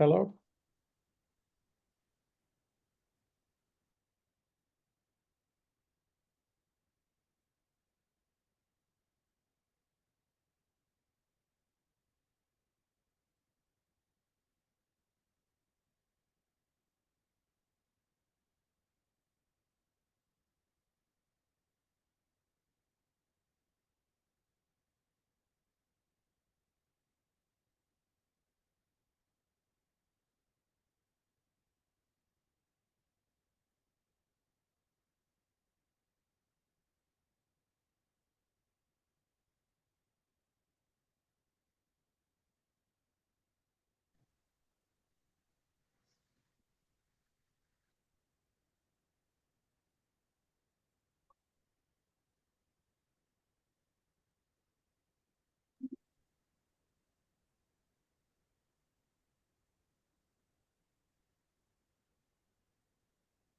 Hello?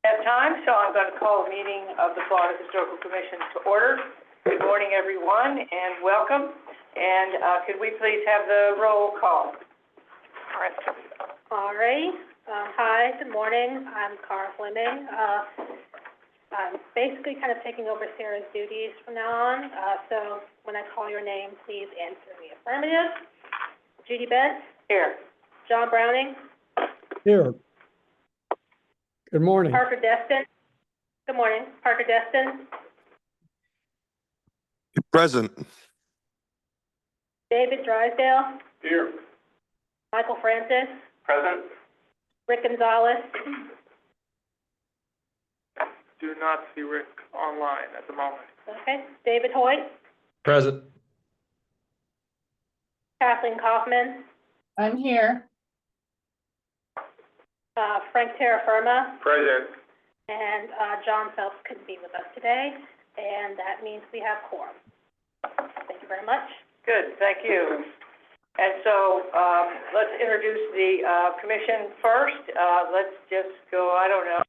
Have time, so I'm going to call a meeting of the Florida Historical Commission to order. Good morning, everyone, and welcome. And could we please have the roll call? All right. Hi, good morning. I'm Cara Fleming. I'm basically kind of taking over Sarah's duties from now on. So when I call your name, please answer the affirmative. Judy Bent? Here. John Browning? Here. Good morning. Parker Destin? Good morning. Parker Destin? Present. David Drysdale? Here. Michael Francis? Present. Rick Gonzalez? Do not see Rick online at the moment. Okay. David Hoyt? Present. Kathleen Kaufman? I'm here. Frank Terraferma? Present. And John Phelps couldn't be with us today, and that means we have quorum. Thank you very much. Good, thank you. And so let's introduce the commission first. Let's just go, I don't know.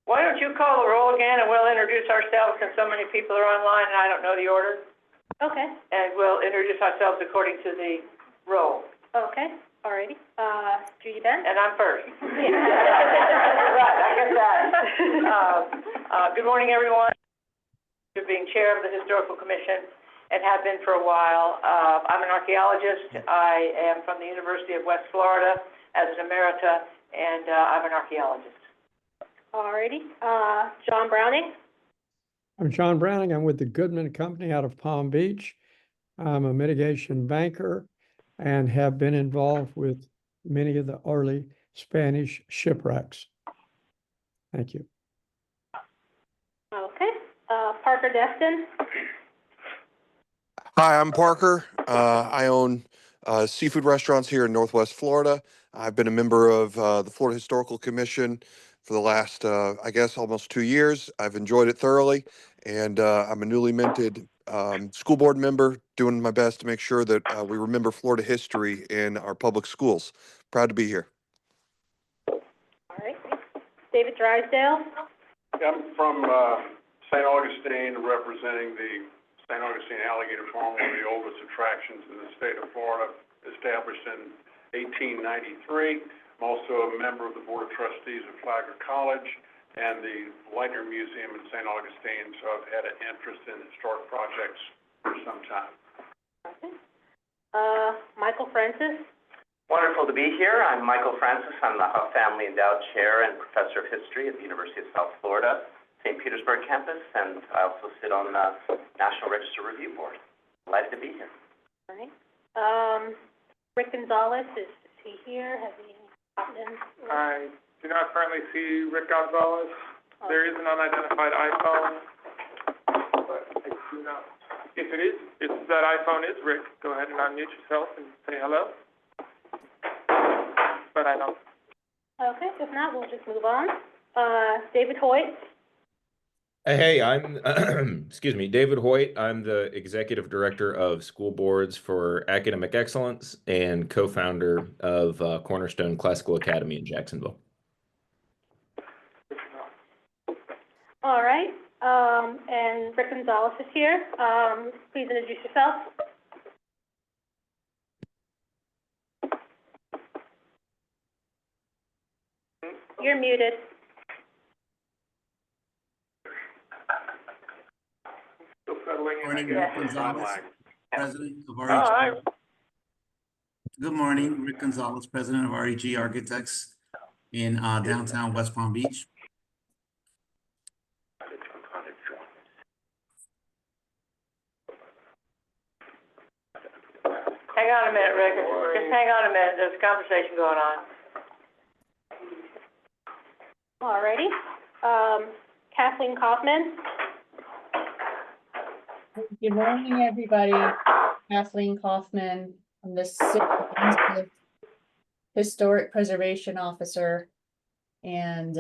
Why don't you call the roll again, and we'll introduce ourselves, since so many people are online and I don't know the order. Okay. And we'll introduce ourselves according to the roll. Okay. Alrighty. Judy Bent? And I'm first. Right, I get that. Good morning, everyone. Being chair of the Historical Commission and have been for a while. I'm an archaeologist. I am from the University of West Florida as an emerita, and I'm an archaeologist. Alrighty. John Browning? I'm John Browning. I'm with the Goodman Company out of Palm Beach. I'm a mitigation banker and have been involved with many of the early Spanish shipwrecks. Thank you. Okay. Parker Destin? Hi, I'm Parker. I own seafood restaurants here in Northwest Florida. I've been a member of the Florida Historical Commission for the last, I guess, almost 2 years. I've enjoyed it thoroughly, and I'm a newly minted school board member, doing my best to make sure that we remember Florida history in our public schools. Proud to be here. Alright. David Drysdale? I'm from St. Augustine, representing the St. Augustine Alligator Farm, one of the oldest attractions in the state of Florida, established in 1893. I'm also a member of the Board of Trustees of Flagler College and the Leitner Museum in St. Augustine, so I've had an interest in historic projects for some time. Okay. Michael Francis? Wonderful to be here. I'm Michael Francis. I'm the Huff Family Endowed Chair and Professor of History at the University of South Florida, St. Petersburg campus, and I also sit on the National Register Review Board. Delighted to be here. All right. Rick Gonzalez, is he here? Has he popped in? I do not currently see Rick Gonzalez. There is an unidentified iPhone, but I do not. If that iPhone is Rick, go ahead and unmute yourself and say hello. But I don't. Okay, if not, we'll just move on. David Hoyt? Hey, I'm, excuse me, David Hoyt. I'm the Executive Director of School Boards for Academic Excellence and co-founder of Cornerstone Classical Academy in Jacksonville. All right. And Rick Gonzalez is here. Please introduce yourself. You're muted. Still settling in, I Morning, guess. Rick Gonzalez, President of Oh, hi. REG. Good morning, Rick Gonzalez, President of REG Architects in downtown West Palm Beach. Hang on a minute, Rick. Just hang on a minute. There's a conversation going on. Alrighty. Kathleen Kaufman. Good morning, everybody. Kathleen Kaufman. I'm the City Historic Preservation Officer and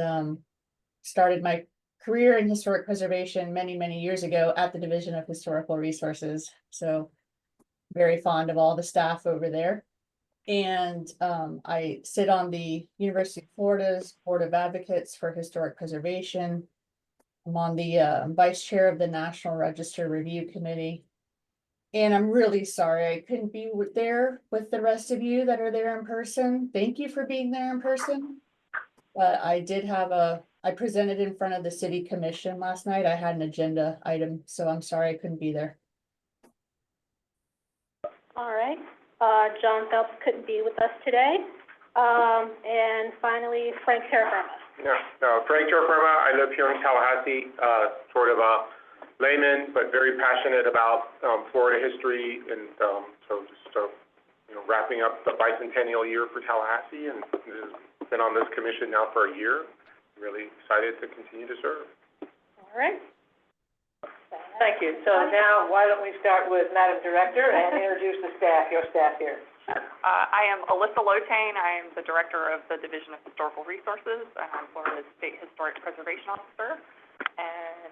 started my career in historic preservation many, many years ago at the Division of Historical Resources. So very fond of all the staff over there. And I sit on the University of Florida's Board of Advocates for Historic Preservation. I'm on the vice chair of the National Register Review Committee. And I'm really sorry I couldn't be there with the rest of you that are there in person. Thank you for being there in person. But I did have I presented in front of the city commission last night. I had an agenda item, so I'm sorry I couldn't be there. All right. John Phelps couldn't be with us today. And finally, Frank Terrafirma. No, Frank Terrafirma. I live here in Tallahassee, sort of a layman, but very passionate about Florida history, and so just wrapping up the bicentennial year for Tallahassee, and been on this commission now for a year. Really excited to continue to serve. All right. Thank you. So now, why don't we start with Madam Director and introduce the staff, your staff here. I am Alyssa Lotane. I am the Director of the Division of Historical Resources, and I'm Florida's State Historic Preservation Officer. And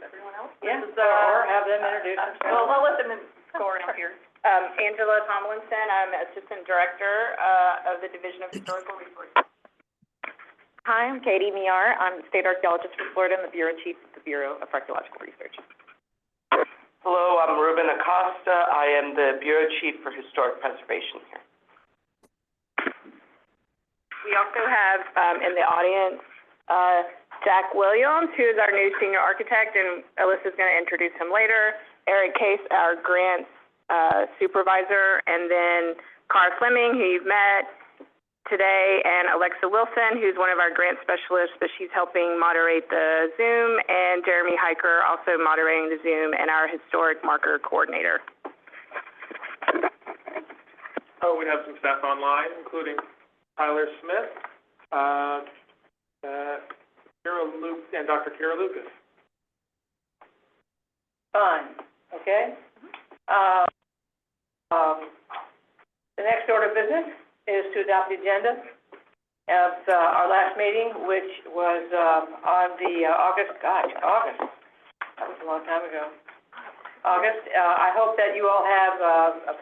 everyone else? Yeah, or have them introduce themselves. Well, I'll let them go around here. Angela Tomlinson. I'm Assistant Director of the Division of Historical Resources. Hi, I'm Katie Miar. I'm State Archaeologist for Florida and the Bureau Chief of the Bureau of Archaeological Research. Hello, I'm Ruben Acosta. I am the Bureau Chief for Historic Preservation here. We also have in the audience Jack Williams, who is our new senior architect, and Alyssa's going to introduce him later. Eric Case, our grants supervisor, and then Cara Fleming, who you've met today, and Alexa Wilson, who's one of our grant specialists, but she's helping moderate the Zoom, and Jeremy Hiker, also moderating the Zoom, and our historic marker coordinator. Oh, we have some staff online, including Tyler Smith, and Dr. Kara Lucas. Fine, okay? The next order of business is to adopt the agenda of our last meeting, which was on the August. That was a long time ago. August. I hope that you all have,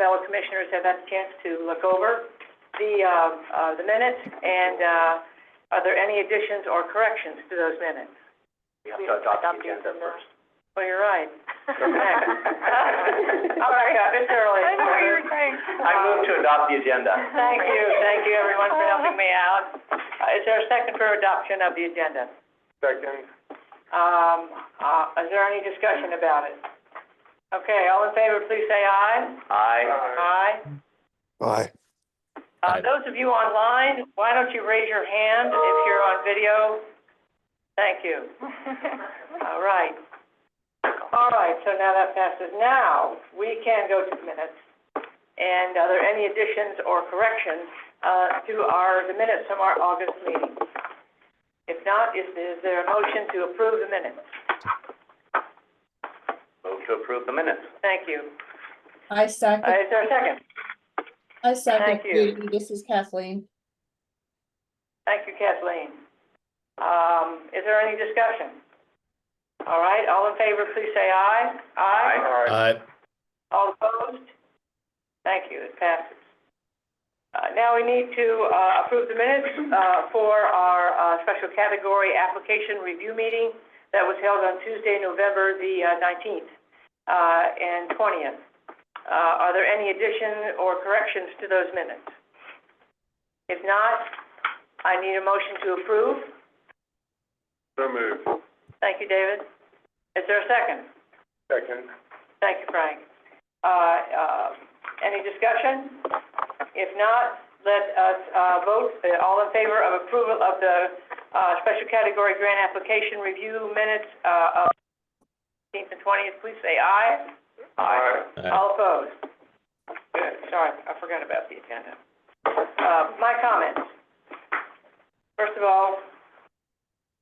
fellow commissioners have had a chance to look over the minutes, and are there any additions or corrections to those minutes? We have to adopt the agenda first. Well, you're right. All right, it's early. I know what you were saying. I move to adopt the agenda. Thank you everyone for helping me out. Is there a second for adoption of the agenda? Second. Is there any discussion about it? Okay, all in favor, please say aye. Aye. Aye. Aye. Those of you online, why don't you raise your hand if you're on video? Thank you. All right. All right, so now that passes. Now, we can go to the minutes. And are there any additions or corrections to the minutes from our August meeting? If not, is there a motion to approve the minutes? Move to approve the minutes. Thank you. I second. Is there a second? I second. Thank you. Katie. This is Kathleen. Thank you, Kathleen. Is there any discussion? All right, all in favor, please say aye. Aye. All opposed? Thank you, it passes. Now we need to approve the minutes for our special category application review meeting that was held on Tuesday, November the 19th and 20th. Are there any additions or corrections to those minutes? If not, I need a motion to approve. So moved. Thank you, David. Is there a second? Second. Thank you, Frank. Any discussion? If not, let us vote. All in favor of approval of the special category grant application review minutes of 18th and 20th, please say aye. Aye. All opposed? Good. Sorry, I forgot about the agenda. My comments. First of all,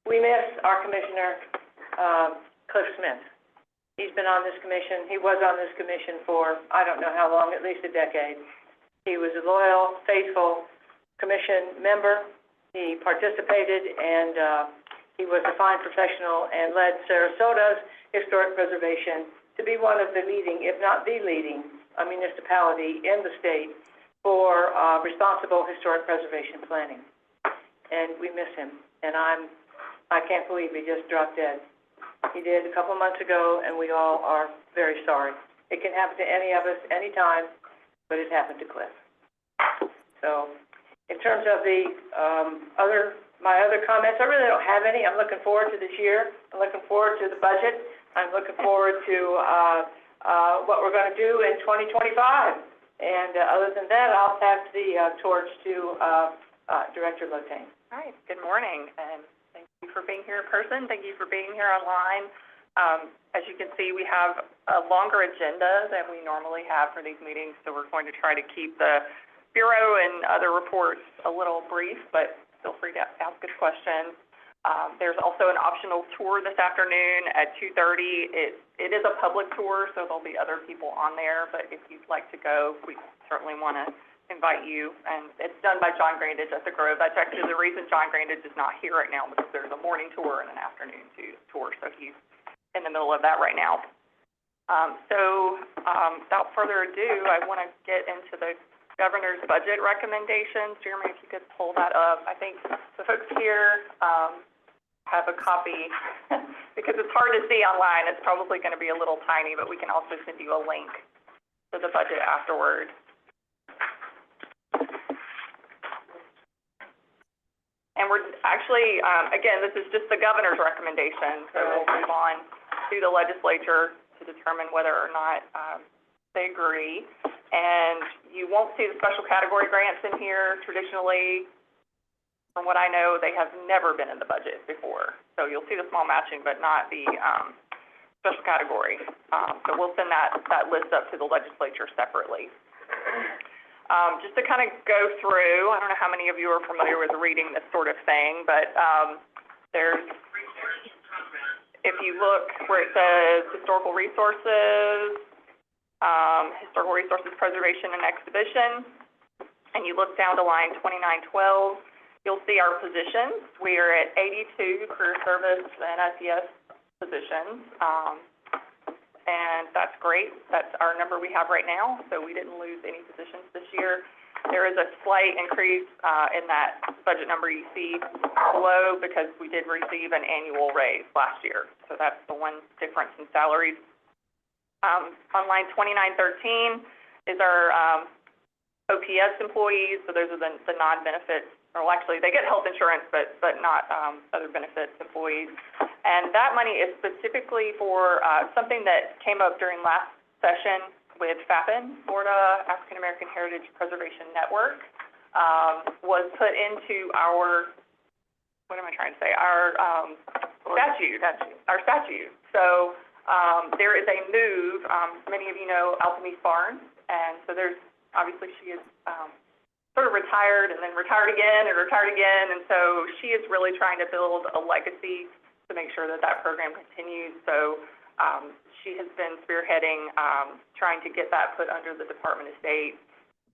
we miss our commissioner, Cliff Smith. He's been on this commission. He was on this commission for, I don't know how long, at least a decade. He was a loyal, faithful commission member. He participated, and he was a fine professional and led Sarasota's historic preservation to be one of the leading, if not the leading, municipality in the state for responsible historic preservation planning. And we miss him. And I can't believe he just dropped dead. He did a couple months ago, and we all are very sorry. It can happen to any of us, anytime, but it happened to Cliff. So, in terms of the my other comments, I really don't have any. I'm looking forward to this year. I'm looking forward to the budget. I'm looking forward to what we're going to do in 2025. And other than that, I'll pass the torch to Director Lotane. All right, good morning, and thank you for being here in person. Thank you for being here online. As you can see, we have a longer agenda than we normally have for these meetings, so we're going to try to keep the Bureau and other reports a little brief, but feel free to ask good questions. There's also an optional tour this afternoon at 2:30. It is a public tour, so there'll be other people on there, but if you'd like to go, we certainly want to invite you. And it's done by John Grandage at the Grove. That's actually the reason John Grandage is not here right now, because there's a morning tour and an afternoon tour, so he's in the middle of that right now. Without further ado, I want to get into the governor's budget recommendations. Jeremy, if you could pull that up. I think the folks here have a copy because it's hard to see online. It's probably going to be a little tiny, but we can also send you a link to the budget afterward. And we're actually, again, this is just the governor's recommendation, so we'll move on to the legislature to determine whether or not they agree. And you won't see the special category grants in here. Traditionally, from what I know, they have never been in the budget before. So you'll see the small matching, but not the special category. So we'll send that list up to the legislature separately. Just to kind of go through, I don't know how many of you are familiar with reading this sort of thing, but there's, if you look where it says historical resources preservation and exhibition, and you look down to line 2912, you'll see our positions. We are at 82 career service and SES positions. And that's great. That's our number we have right now, so we didn't lose any positions this year. There is a slight increase in that budget number you see below because we did receive an annual raise last year. So that's the one difference in salaries. On line 2913 is our OPS employees, so those are the non-benefits, or well, actually they get health insurance, but not other benefits employees. And that money is specifically for something that came up during last session with FAPN, Florida African American Heritage Preservation Network, was put into our, what am I trying to say, our statute. So there is a move, many of you know Altamise Barnes, and so there's, obviously she is sort of retired and then retired again, and so she is really trying to build a legacy to make sure that program continues. So she has been spearheading trying to get that put under the Department of State,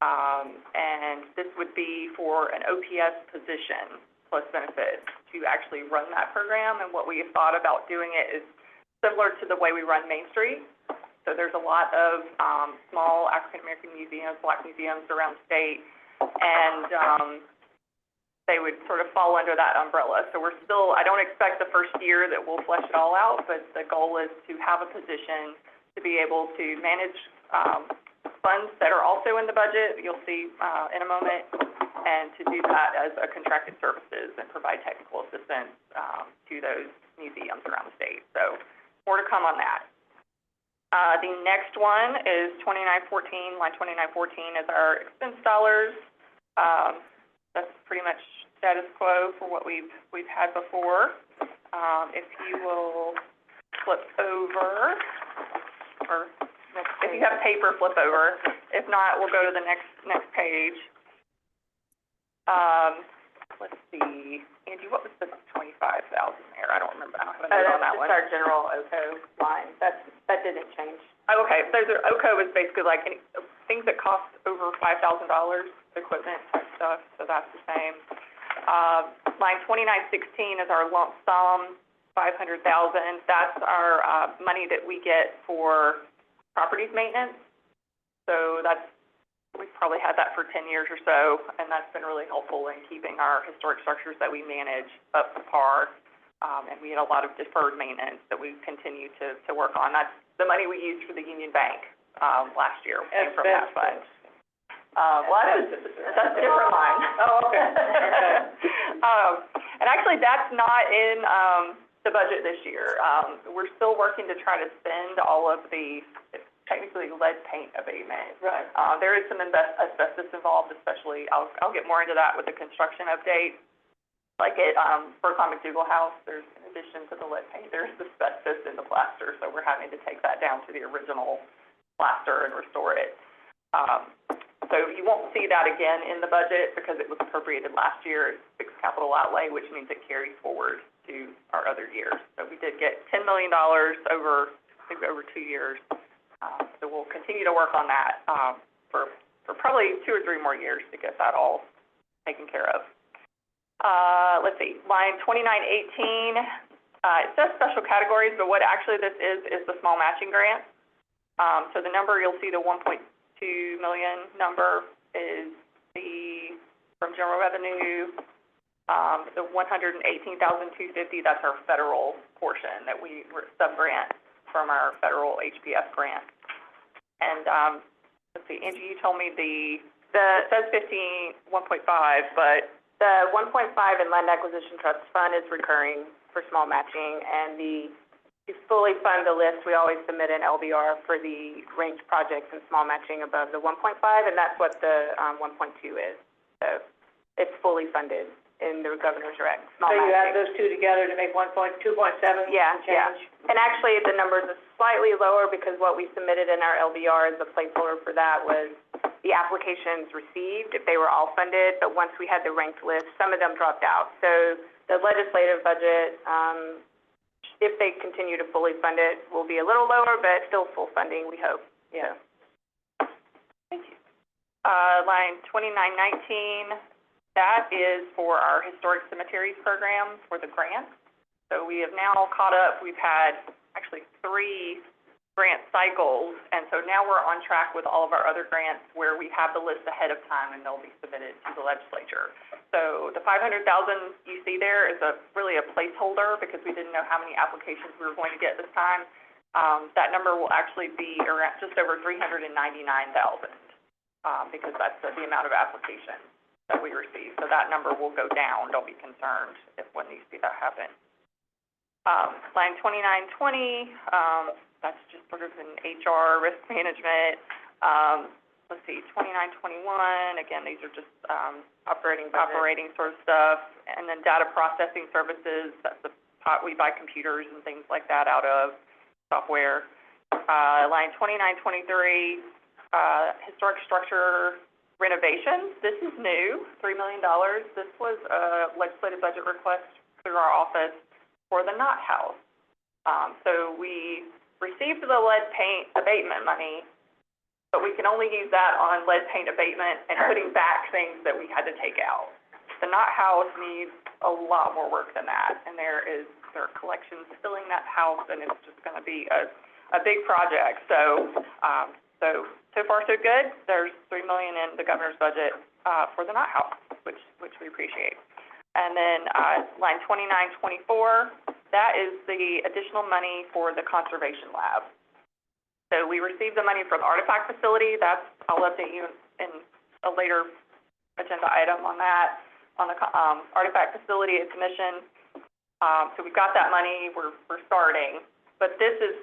and this would be for an OPS position plus benefits to actually run that program. And what we have thought about doing it is similar to the way we run Main Street. So there's a lot of small African American museums, Black museums around the state, and they would sort of fall under that umbrella. So we're still, I don't expect the first year that we'll flesh it all out, but the goal is to have a position to be able to manage funds that are also in the budget. You'll see in a moment and to do that as a contracted services and provide technical assistance, to those museums around the state. So more to come on that. The next one is 2914, line 2914 is our expense dollars. That's pretty much status quo for what we've had before. If you will flip over, or if you have paper, flip over. If not, we'll go to the next page. Let's see, Angie, what was the 25,000 there? I don't remember. I don't have a note on that one. That's our general OCO line. That didn't change. Oh, okay, so the OCO is basically like any, things that cost over $5,000, equipment type stuff, so that's the same. Line 2916 is our lump sum, 500,000. That's our money that we get for properties maintenance. So we've probably had that for 10 years or so, and that's been really helpful in keeping our historic structures that we manage up to par. And we had a lot of deferred maintenance that we continue to work on. That's the money we used for the Union Bank last year, came from that fund. Well, that's a different line. Oh, okay. And actually, that's not in the budget this year. We're still working to try to spend all of the technically lead paint abatement. Right. There is some asbestos involved, especially, I'll get more into that with the construction update. Like at Berkline McDougal House, there's, in addition to the lead paint, there's asbestos in the plaster, so we're having to take that down to the original plaster and restore it. So you won't see that again in the budget because it was appropriated last year. It's fixed capital outlay, which means it carries forward to our other years. So we did get $10 million over 2 years. So we'll continue to work on that for probably 2 or 3 more years to get that all taken care of. Let's see, line 2918, it says special categories, but what actually this is the small matching grant. So the number, you'll see the 1.2 million number is from general revenue. The 118,250, that's our federal portion that we sub-grant from our federal HPF grant. And let's see, Angie, you told me it says 1.5, but The 1.5 in Land Acquisition Trust Fund is recurring for small matching, and to fully fund the list, we always submit an LBR for the range projects and small matching above the 1.5, and that's what the 1.2 is. So it's fully funded in the governor's rec. Small matching. So you add those two together to make 2.7? Yeah. And actually, the numbers are slightly lower because what we submitted in our LBR as a placeholder for that was the applications received, if they were all funded, but once we had the ranked list, some of them dropped out. So the legislative budget, if they continue to fully fund it, will be a little lower, but still full funding, we hope. Yeah. Thank you. Line 2919, that is for our historic cemeteries program for the grants. So we have now caught up. We've had actually 3 grant cycles, and so now we're on track with all of our other grants where we have the list ahead of time and they'll be submitted to the legislature. So the $500,000 you see there is really a placeholder because we didn't know how many applications we were going to get this time. That number will actually be around just over $399,000 because that's the amount of applications that we received. So that number will go down. Don't be concerned when you see that happen. Line 2920, that's just sort of an HR risk management. Let's see, 2921, again, these are just operating sort of stuff. And then data processing services, that's the pot we buy computers and things like that out of, software. Line 2923, historic structure renovations. This is new, $3 million. This was a legislative budget request through our office for the Knott House. So we received the lead paint abatement money, but we can only use that on lead paint abatement and putting back things that we had to take out. The Knott House needs a lot more work than that, and there are collections filling that house, and it's just going to be a big project. So far so good. There's $3 million in the governor's budget for the Knott House, which we appreciate. And then line 2924, that is the additional money for the conservation lab. So we received the money for the artifact facility. I'll update you in a later agenda item on that, on the, artifact facility at commission. So we've got that money, we're starting, but this is,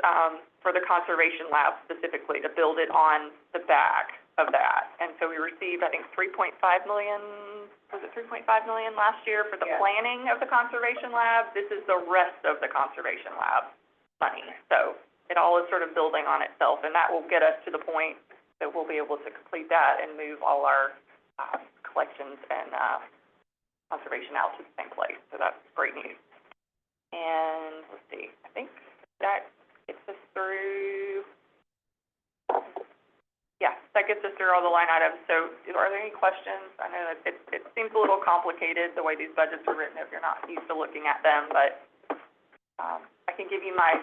for the conservation lab specifically, to build it on the back of that. And so we received, I think, 3.5 million, was it 3.5 million last year for the planning of the conservation lab? This is the rest of the conservation lab money. So it all is sort of building on itself, and that will get us to the point that we'll be able to complete that and move all our, collections and, conservation out to the same place. So that's great news. And let's see, I think that gets us through, that gets us through all the line items. So are there any questions? I know that it seems a little complicated the way these budgets are written if you're not used to looking at them, but I can give you my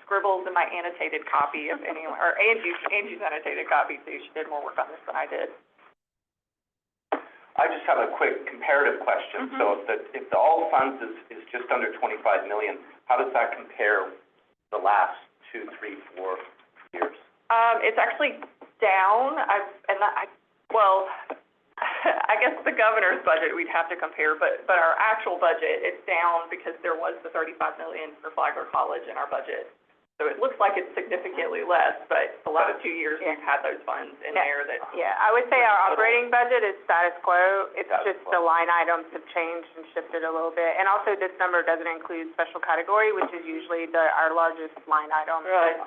scribbles and my annotated copy of anyone, or Angie's annotated copy, so she did more work on this than I did. I just have a quick comparative question. So if the all funds is just under 25 million, how does that compare the last 2, 3, 4 years? It's actually down. I guess the governor's budget we'd have to compare, but our actual budget, it's down because there was the 35 million for Flagler College in our budget. So it looks like it's significantly less, but the last 2 years we've had those funds in there that. Yeah, I would say our operating budget is status quo. It's just the line items have changed and shifted a little bit. And also this number doesn't include special category, which is usually our largest line item. Right.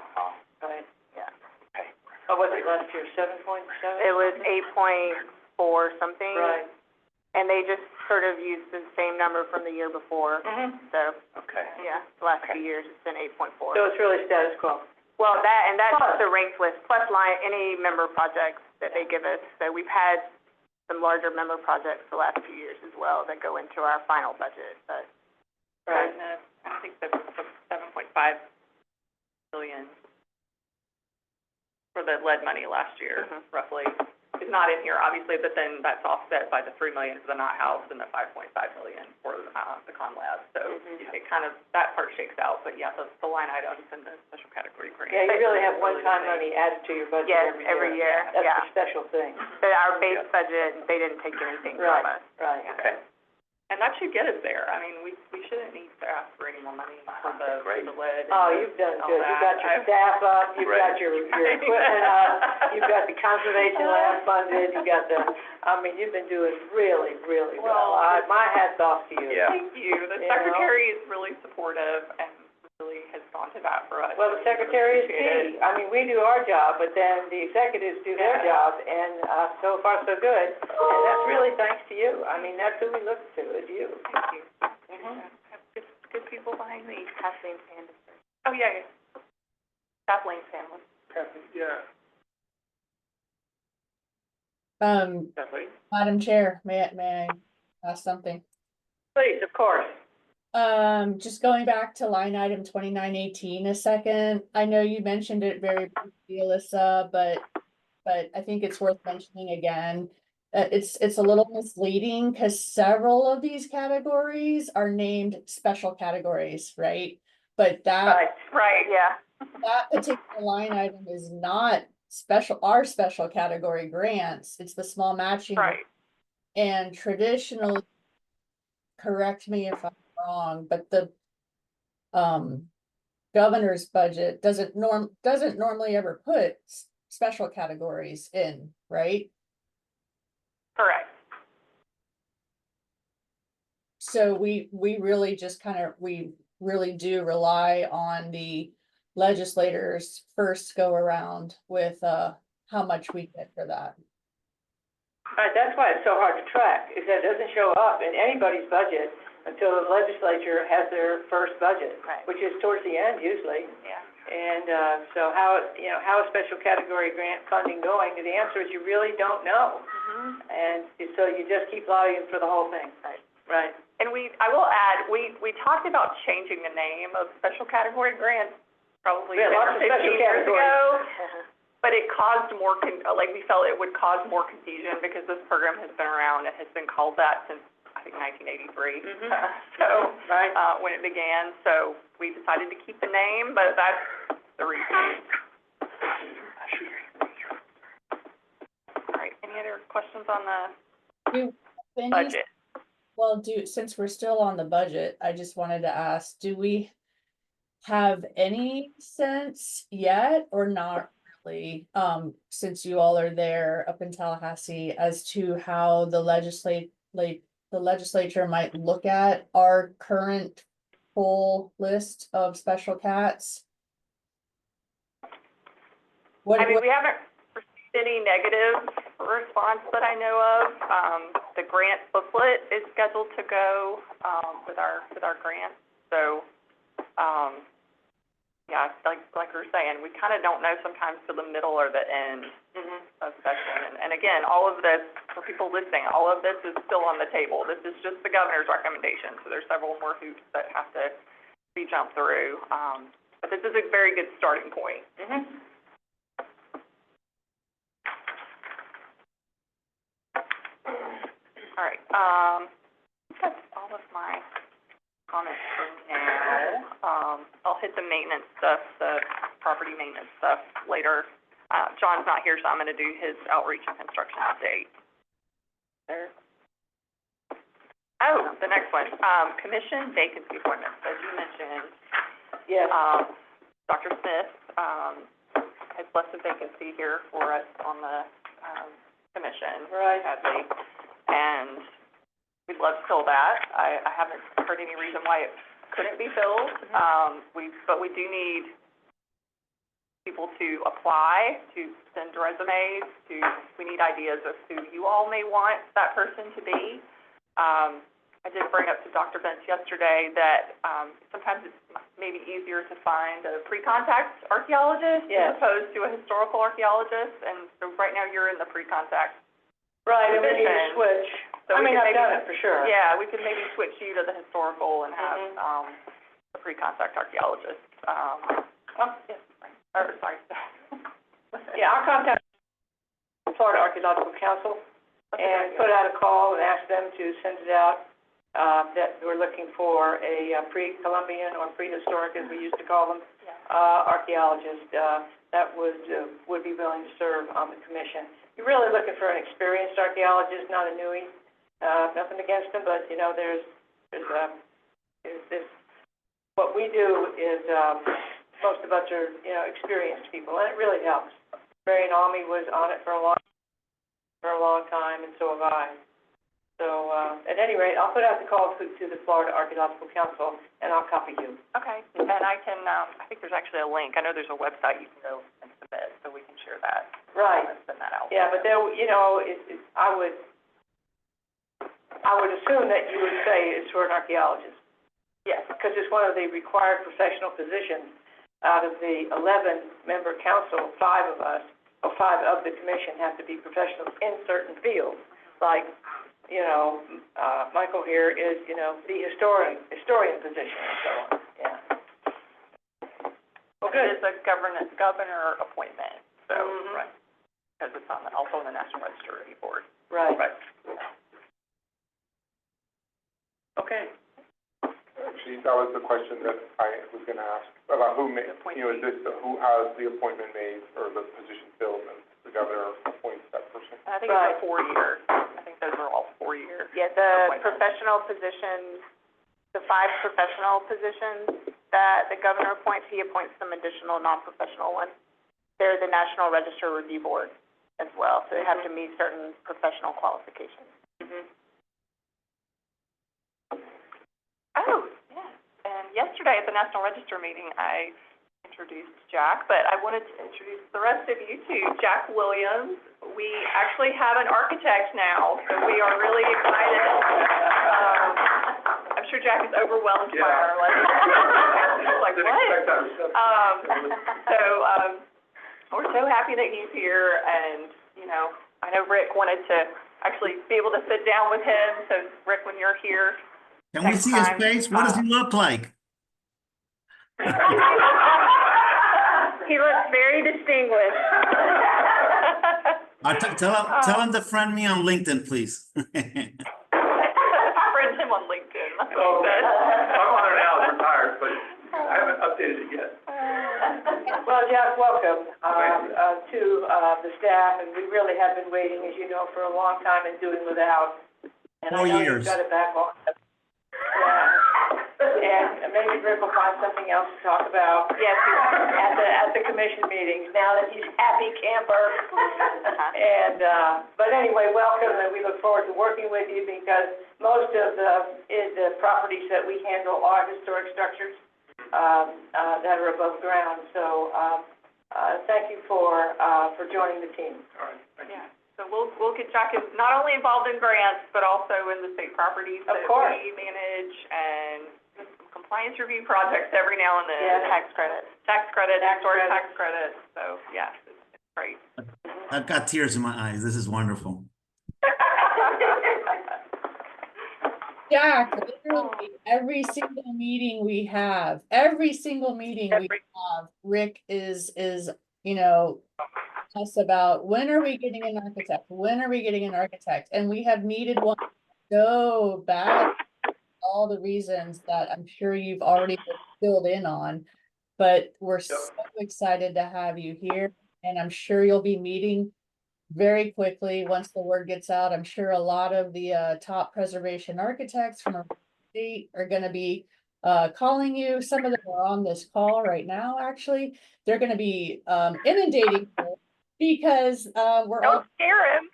Right. Yeah. Okay. What was it last year, 7.7? It was 8.4 something. Right. And they just sort of used the same number from the year before. So, Okay. yeah, the last few years it's been 8.4. So it's really status quo. Well, that's the ranked list, plus any member projects that they give us. So we've had some larger member projects the last few years as well that go into our final budget, but. Right. And, I think the 7.5 million for the lead money last year, roughly, is not in here, obviously, but then that's offset by the 3 million for the Knott House and the 5.5 million for the Con Lab. So it kind of, that part shakes out, but yeah, the line items and the special category grant. Yeah, you really have one-time money added to your budget Yes, every year. every year, That's a special thing. But our base budget, they didn't take anything from us. Right. Okay. And that should get us there. I mean, we shouldn't need to ask for any more money for the lead. Oh, you've done all good. You've got your staff up, you've got your equipment up, you've got the conservation lab funded, you've got you've been doing really, really well. My hat's off to you. Yeah. Thank you. The secretary is really supportive and really has gone to bat for us. Well, the secretary is key. I mean, we do our job, but then the executives do their job, and so far so good. And that's really thanks to you. I mean, that's who we look to, is you. Thank you. Have good people behind me. Kathleen Sanders. Oh, yeah. Kathleen Sanders. Yeah. Kathleen? Madam Chair, may I ask something? Please, of course. Just going back to line item 2918 a second. I know you mentioned it very briefly, Alyssa, but I think it's worth mentioning again. It's a little misleading because several of these categories are named special categories, right? But that particular line item is not our special category grants. It's the small matching. Right. And traditionally, correct me if I'm wrong, but the governor's budget doesn't normally ever put special categories in, right? Correct. So we really just we really do rely on the legislators' first go around with how much we get for that. Right, that's why it's so hard to track, is that it doesn't show up in anybody's budget until the legislature has their first budget, which is towards the end usually. Yeah. And so how is special category grant funding going? And the answer is you really don't know. And so you just keep lobbying for the whole thing. Right. And I will add, we talked about changing the name of special category grants probably 10 or 15 years ago. But it caused more, we felt it would cause more confusion because this program has been around. It has been called that since, I think, 1983. When it began. So we decided to keep the name, but that's the reason. All right, any other questions on the? Do any, budget. well, since we're still on the budget, I just wanted to ask, do we have any sense yet or not really, since you all are there up in Tallahassee, as to how the legislature might look at our current full list of special cats? I mean, we haven't received any negative response that I know of. The grant booklet is scheduled to go, with our grant, so, yeah, like we were saying, we kind of don't know sometimes to the middle or the end of session. And again, all of this, for people listening, all of this is still on the table. This is just the governor's recommendation, so there's several more hoops that have to be jumped through. But this is a very good starting point. All right, that's all of my comments for now. I'll hit the maintenance stuff, the property maintenance stuff later. John's not here, so I'm gonna do his outreach and construction update. There. Oh, the next one, commission vacancy appointments, as you mentioned. Yes. Dr. Smith, has left a vacancy here for us on the, commission. Right. Sadly, and we'd love to fill that. I haven't heard any reason why it couldn't be filled. But we do need people to apply, to send resumes, we need ideas of who you all may want that person to be. I did bring up to Dr. Benz yesterday that, sometimes it's maybe easier to find a pre-contact archaeologist as opposed to a historical archaeologist, and so right now you're in the pre-contact. Right, and we need to switch. So I we mean, could I've maybe- done it for sure. Yeah, we could maybe switch you to the historical and have, the pre-contact archaeologist. Yes, or, sorry. Yeah, I'll contact Florida Archaeological Council and put out a call and ask them to send it out, that we're looking for a pre-Columbian or prehistoric, as we used to call them, archaeologist, that would be willing to serve on the commission. You're really looking for an experienced archaeologist, not a newie. Nothing against them, but, you know, there's what we do is, most of us are, you know, experienced people, and it really helps. Marion Almy was on it for a long time, and so have I. So, at any rate, I'll put out the call to the Florida Archaeological Council, and I'll copy you. Okay, and I can, I think there's actually a link. I know there's a website you can go and submit, so we can share that. Right. Send that out. Yeah, but there, you know, I would assume that you would say it's for an archaeologist. Yes. Because it's one of the required professional positions. Out of the 11-member council, 5 of the commission have to be professionals in certain fields. Like, you know, Michael here is, you know, the historian position and so on, yeah. Well, good. It is a governor appointment, so, right, because it's also on the National Register Review Board. Right. Right. Okay. Actually, that was the question that I was gonna ask, about who made, you know, is this, who has the appointment made or the position filled, and the governor appoints that person? And I think it's a 4-year, I think those are all 4-year. Yeah, the professional positions, the 5 professional positions that the governor appoints, he appoints some additional non-professional ones. They're the National Register Review Board as well, so they have to meet certain professional qualifications. Oh, yeah, and yesterday at the National Register meeting, I introduced Jack, but I wanted to introduce the rest of you too. Jack Williams, we actually have an architect now, so we are really excited. I'm sure Jack is overwhelmed by our letter. He's like, what? We're so happy that he's here, and, you know, I know Rick wanted to actually be able to sit down with him, so Rick, when you're here. Can we see his face? What does he look like? He looks very distinguished. Tell him to friend me on LinkedIn, please. Friend him on LinkedIn. That's what he said. I'm on it now, I'm retired, but I haven't updated it yet. Well, Jack, welcome to the staff, and we really have been waiting, as you know, for a long time and doing without. And I 4 know years. you've got it back on. Yeah. And maybe Rick will find something else to talk about. Yes, At the commission meetings, now that he's happy camper. And, but anyway, welcome, and we look forward to working with you because most of the properties that we handle are historic structures, that are above ground. So, thank you for joining the team. All right, thank you. Yeah, so we'll get Jack is not only involved in grants, but also in the state properties Of that course. we manage and some compliance review projects every now and then. Yeah. Tax credits. Tax credits, Tax historic credits. tax credits, so, yes, it's great. I've got tears in my eyes. This is wonderful. Jack, literally every single meeting we have, Rick is, us about when are we getting an architect? When are we getting an architect? And we have needed one so bad. All the reasons that I'm sure you've already filled in on, but we're so excited to have you here. And I'm sure you'll be meeting very quickly once the word gets out. I'm sure a lot of the top preservation architects from our state are going to be calling you. Some of them are on this call right now, actually. They're going to be inundating you because we're all Don't scare him.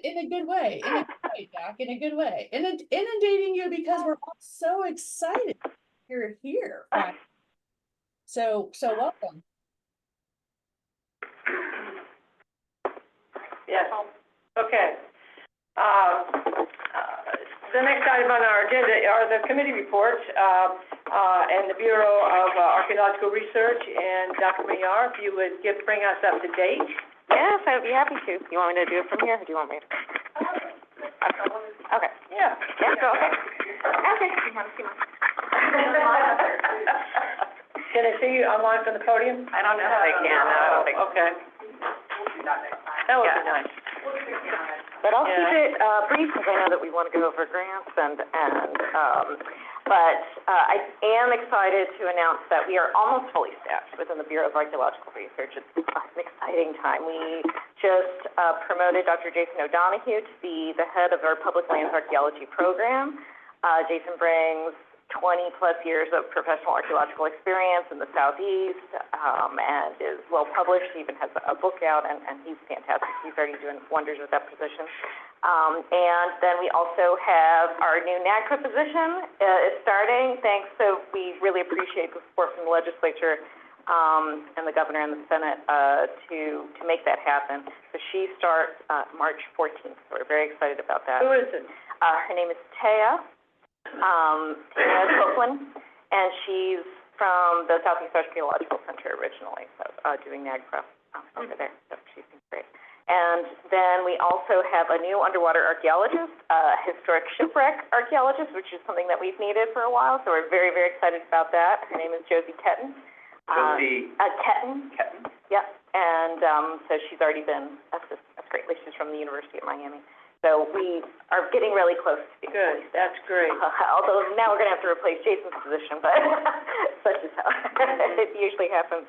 in a good way, Jack, in a good way. Inundating you because we're all so excited you're here. So welcome. Yes, okay. The next item on our agenda are the committee reports, and the Bureau of Archaeological Research, and Dr. Mayar, if you would bring us up to date. Yes, I'd be happy to. You want me to do it from here, or do you want me to? Okay. Yeah. Yeah, go ahead. Okay. Come on. Can I see you online from the podium? I don't know if they can, no, I don't think. Okay. That would be nice. But I'll keep Yeah. it brief because I know that we want to go over grants but I am excited to announce that we are almost fully staffed within the Bureau of Archaeological Research. It's an exciting time. We just promoted Dr. Jason O'Donohue to be the head of our Public Lands Archaeology program. Jason brings 20-plus years of professional archaeological experience in the Southeast, and is well-published. He even has a book out, and he's fantastic. He's already doing wonders with that position. And then we also have our new NAGPRA position is starting. So we really appreciate the support from the legislature, and the governor and the Senate, to make that happen. So she starts, March 14th, so we're very excited about that. Who is it? Her name is Taya. Tina Copeland, and she's from the Southeast Archaeological Center originally, so doing NAGPRA over there. So she's been great. And then we also have a new underwater archaeologist, historic shipwreck archaeologist, which is something that we've needed for a while. So we're very, very excited about that. Her name is Josie Ketton. Ketton. Yep. And so she's already been that's great. She's from the University of Miami. So we are getting really close to being Good, that's great. although now we're going to have to replace Jason's position, but such is how it usually happens.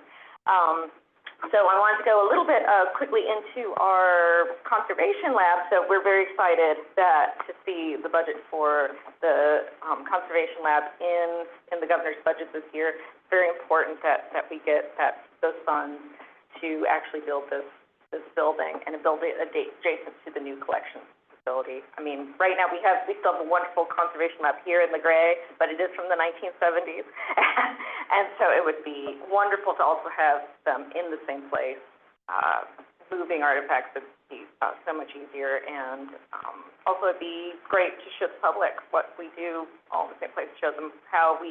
So I wanted to go a little bit quickly into our conservation lab. So we're very excited to see the budget for the conservation lab in the governor's budget this year. It's very important that we get those funds to actually build this building and build it adjacent to the new collections facility. I mean, right now we still have a wonderful conservation lab here in the Gray, but it is from the 1970s. And so it would be wonderful to also have them in the same place. Moving artifacts would be so much easier, and also it'd be great to show the public what we do all in the same place, show them how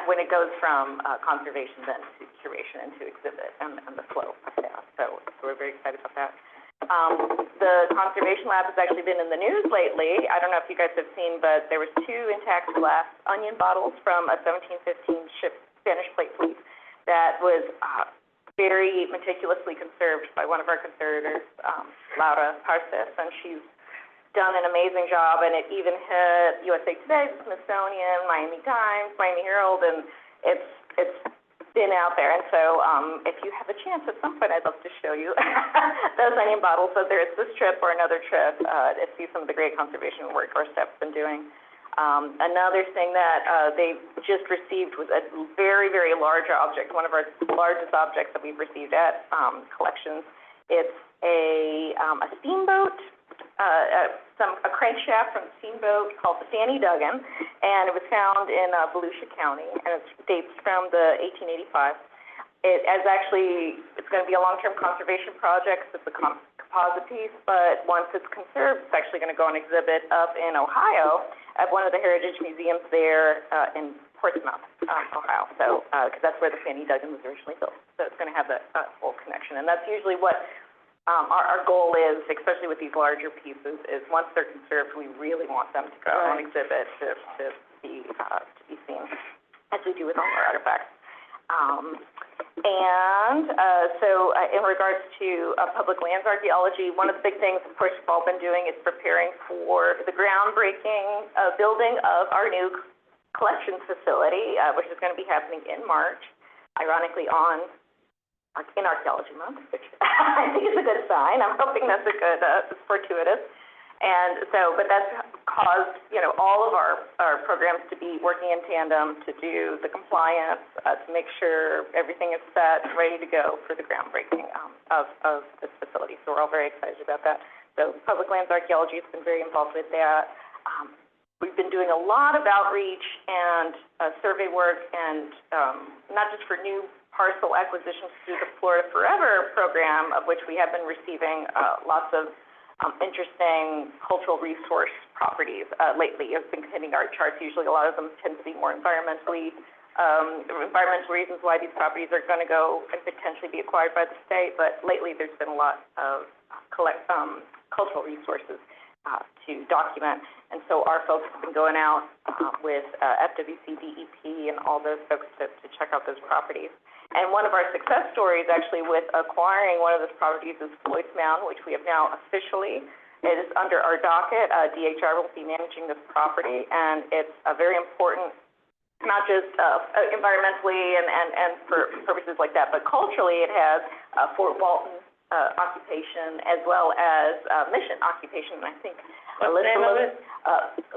when it goes from conservation then to curation and to exhibit and the flow of that. So we're very excited about that. The conservation lab has actually been in the news lately. I don't know if you guys have seen, but there was 2 intact glass onion bottles from a 1715 ship Spanish plate fleet that was very meticulously conserved by one of our conservators, Laura Parces, and she's done an amazing job, and it even hit USA Today, the Smithsonian, Miami Times, Miami Herald, and it's been out there. And so if you have a chance at some point, I'd love to show you those onion bottles, whether it's this trip or another trip, to see some of the great conservation work our staff's been doing. Another thing that they just received was a very, very large object, one of our largest objects that we've received at collections. It's a steamboat, a crankshaft from a steamboat called the Fanny Duggan, and it was found in Volusia County, and it dates from the 1885. It's going to be a long-term conservation project. It's a composite piece, but once it's conserved, it's actually going to go on exhibit up in Ohio at one of the heritage museums there in Portsmouth, Ohio. So, because that's where the Fanny Duggan was originally built. So it's going to have that whole connection, and that's usually what our goal is, especially with these larger pieces, is once they're conserved, we really want them to go on exhibit to be seen, as we do with all our artifacts. So in regards to public lands archaeology, one of the big things, of course, we've all been doing is preparing for the groundbreaking building of our new collections facility, which is going to be happening in March, ironically in Archaeology Month, which I think is a good sign. I'm hoping that's a good fortuitous. And so, but that's caused, all of our programs to be working in tandem to do the compliance, to make sure everything is set, ready to go for the groundbreaking of this facility. So we're all very excited about that. So public lands archaeology has been very involved with that. We've been doing a lot of outreach and survey work, and not just for new parcel acquisitions through the Florida Forever program, of which we have been receiving lots of interesting cultural resource properties lately. It's been hitting our charts. Usually a lot of them tend to be more environmental reasons why these properties are going to go and potentially be acquired by the state, but lately there's been a lot of cultural resources to document. And so our folks have been going out with FWC, DEP, and all those folks to check out those properties. And one of our success stories actually with acquiring one of those properties is Floyd's Mound, which we have now officially, it is under our docket. DHR will be managing this property, and it's a very important, not just environmentally and for purposes like that, but culturally it has Fort Walton occupation as well as mission occupation. And I think What's the name of it?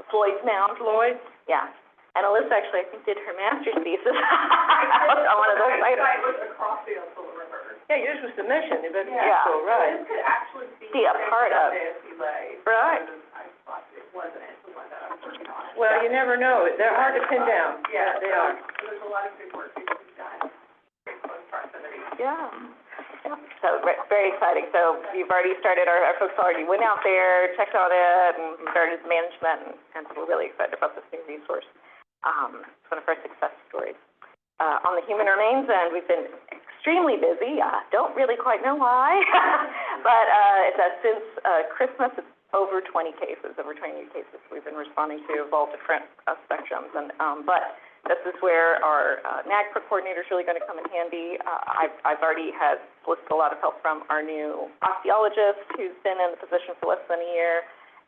Floyd's Mound. Floyd? Yeah. And Alyssa actually, I think, did her master's thesis on one of those items. It was across the Osceola River. Yeah, yours was the mission, but Yeah. so, right. This could actually Be a part of. I Right. thought it wasn't the one that I was working on. Well, you never know. They're hard to pin down. Yeah, They are. There's a lot of good work being done in close proximity. Yeah. So very exciting. So you've already started, our folks already went out there, checked on it, and started management, and so we're really excited about this new resource. It's one of our success stories. On the human remains end, we've been extremely busy. Don't really quite know why, but since Christmas, it's over 20 cases, over 20 new cases we've been responding to of all different spectrums. And but this is where our NAGPRA coordinator is really going to come in handy. I've already had solicited a lot of help from our new osteologist, who's been in the position for less than a year.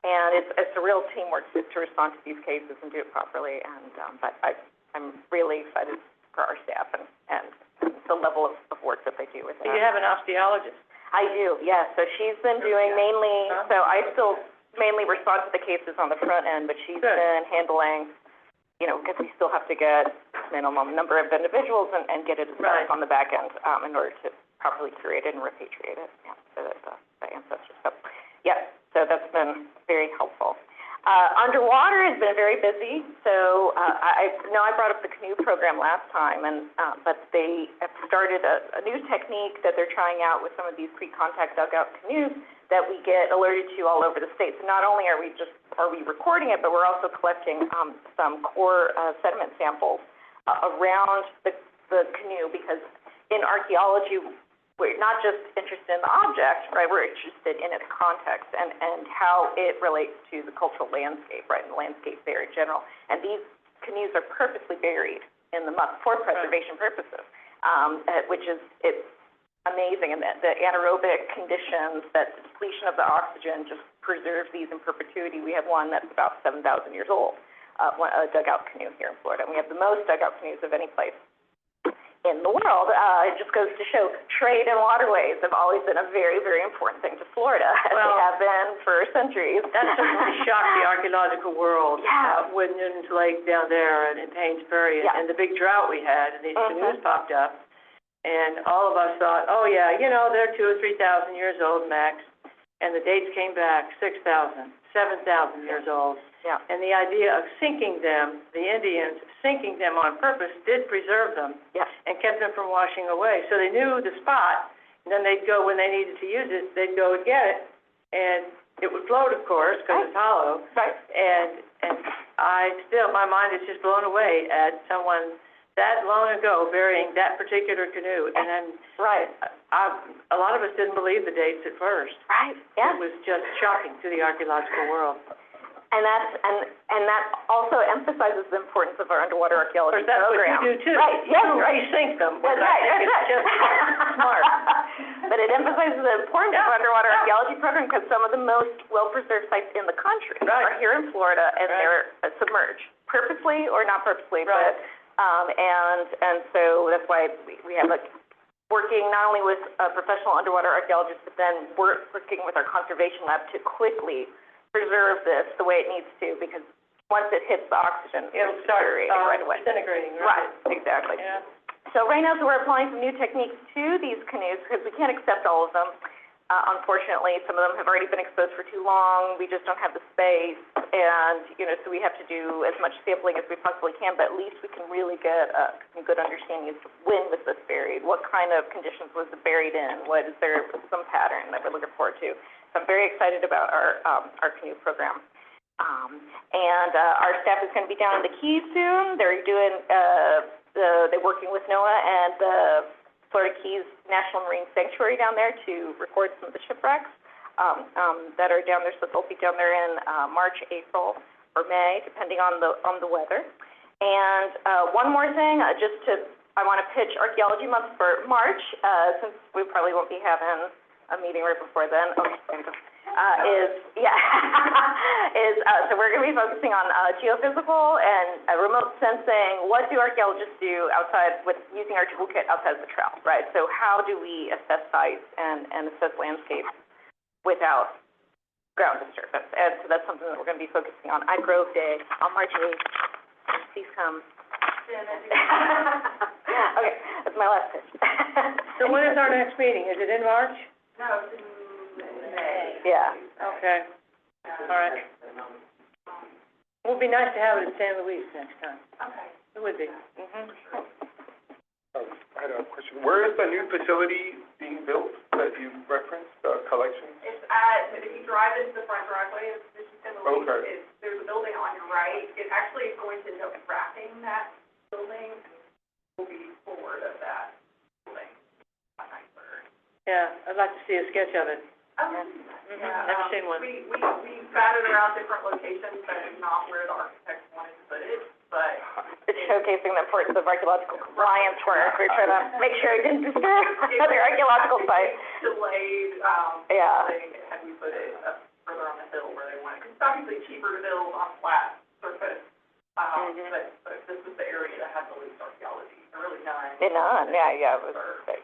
And it's a real teamwork to respond to these cases and do it properly. And but I'm really excited for our staff and the level of work that they do with that. So you have an osteologist? I do, yes. So she's been doing mainly. So I still mainly respond to the cases on the front end, but she's been handling, because we still have to get minimum number of individuals and get it on the back end in order to properly curate it and repatriate it. Yeah, so that's the ancestors. So yeah. So that's been very helpful. Underwater has been very busy. So I know I brought up the canoe program last time, but they have started a new technique that they're trying out with some of these pre-contact dugout canoes that we get alerted to all over the state. So not only are we recording it, but we're also collecting some core sediment samples around the canoe, because in archaeology, we're not just interested in the object, right? We're interested in its context and how it relates to the cultural landscape, right, and the landscape there in general. And these canoes are purposely buried in the muck for preservation purposes, it's amazing. And the anaerobic conditions, that the depletion of the oxygen just preserves these in perpetuity. We have one that's about 7,000 years old, a dugout canoe here in Florida. And we have the most dugout canoes of any place in the world. It just goes to show trade and waterways have always been a very, very important thing to Florida, as they have been for centuries. That certainly shocked the archaeological world. Yeah. With Newton's Lake down there and in Paynes Ferry Yeah. and the big drought we had, and these canoes popped up. And all of us thought, oh yeah, you know, they're 2,000 or 3,000 years old max. And the dates came back 6,000, 7,000 years old. Yeah. And the idea of sinking them, the Indians sinking them on purpose, did preserve them. Yeah. And kept them from washing away. So they knew the spot, and then they'd go, when they needed to use it, they'd go and get it. And it would float, of course, because it's hollow. Right. And my mind is just blown away at someone that long ago burying that particular canoe. And then Right. a lot of us didn't believe the dates at first. Right. Yeah. It was just shocking to the archaeological world. And that also emphasizes the importance of our underwater archaeology That's program. what you do too. Right, yes, You right. sink them. That's which I right, think that's is just smart. But it emphasizes the importance of our underwater archaeology program because some of the most well-preserved sites in the country are here in Florida, and they're submerged, purposely or not purposely, Right. but, and so that's why we have working not only with professional underwater archaeologists, but then working with our conservation lab to quickly preserve this the way it needs to, because once it hits the oxygen, It'll start right away. disintegrating, Right, exactly. Yeah. So right now, we're applying some new techniques to these canoes because we can't accept all of them. Unfortunately, some of them have already been exposed for too long. We just don't have the space, and so we have to do as much sampling as we possibly can. But at least we can really get some good understanding of when was this buried, what kind of conditions was it buried in, what is there some pattern that we're looking forward to. So I'm very excited about our canoe program. And our staff is going to be down in the Keys soon. They're doing they're working with NOAA and the Florida Keys National Marine Sanctuary down there to record some of the shipwrecks that are down there. So they'll be down there in March, April, or May, depending on the weather. And one more thing, I want to pitch Archaeology Month for March, since we probably won't be having a meeting right before then. So we're going to be focusing on geophysical and remote sensing. What do archaeologists do outside with using our toolkit outside of the trail, right? So how do we assess sites and assess landscapes without ground disturbance? And so that's something that we're going to be focusing on. iGrove Day on March 8th. Please come. Okay, that's my last pitch. So when is our next meeting? Is it in March? No, it's in May. Yeah. Okay. All right. It would be nice to have it in San Luis next time. Okay. It would be. I had a question. Where is the new facility being built that you referenced, collection? It's if you drive into the front driveway of Mission San Luis, Okay. there's a building on your right. It actually is going to end up wrapping that building, and will be forward of that building. Yeah, I'd like to see a sketch of it. Never seen one. We batted around different locations, but it's not where the architects wanted to put it, but It's showcasing the importance of archaeological compliance work. We're trying to make sure it didn't disturb other archaeological sites. delayed, Yeah. had we put it up further on the hill where they wanted, because it's obviously cheaper to build on flat surface. But this was the area that had the least archaeology, or really none. Yeah, it was big.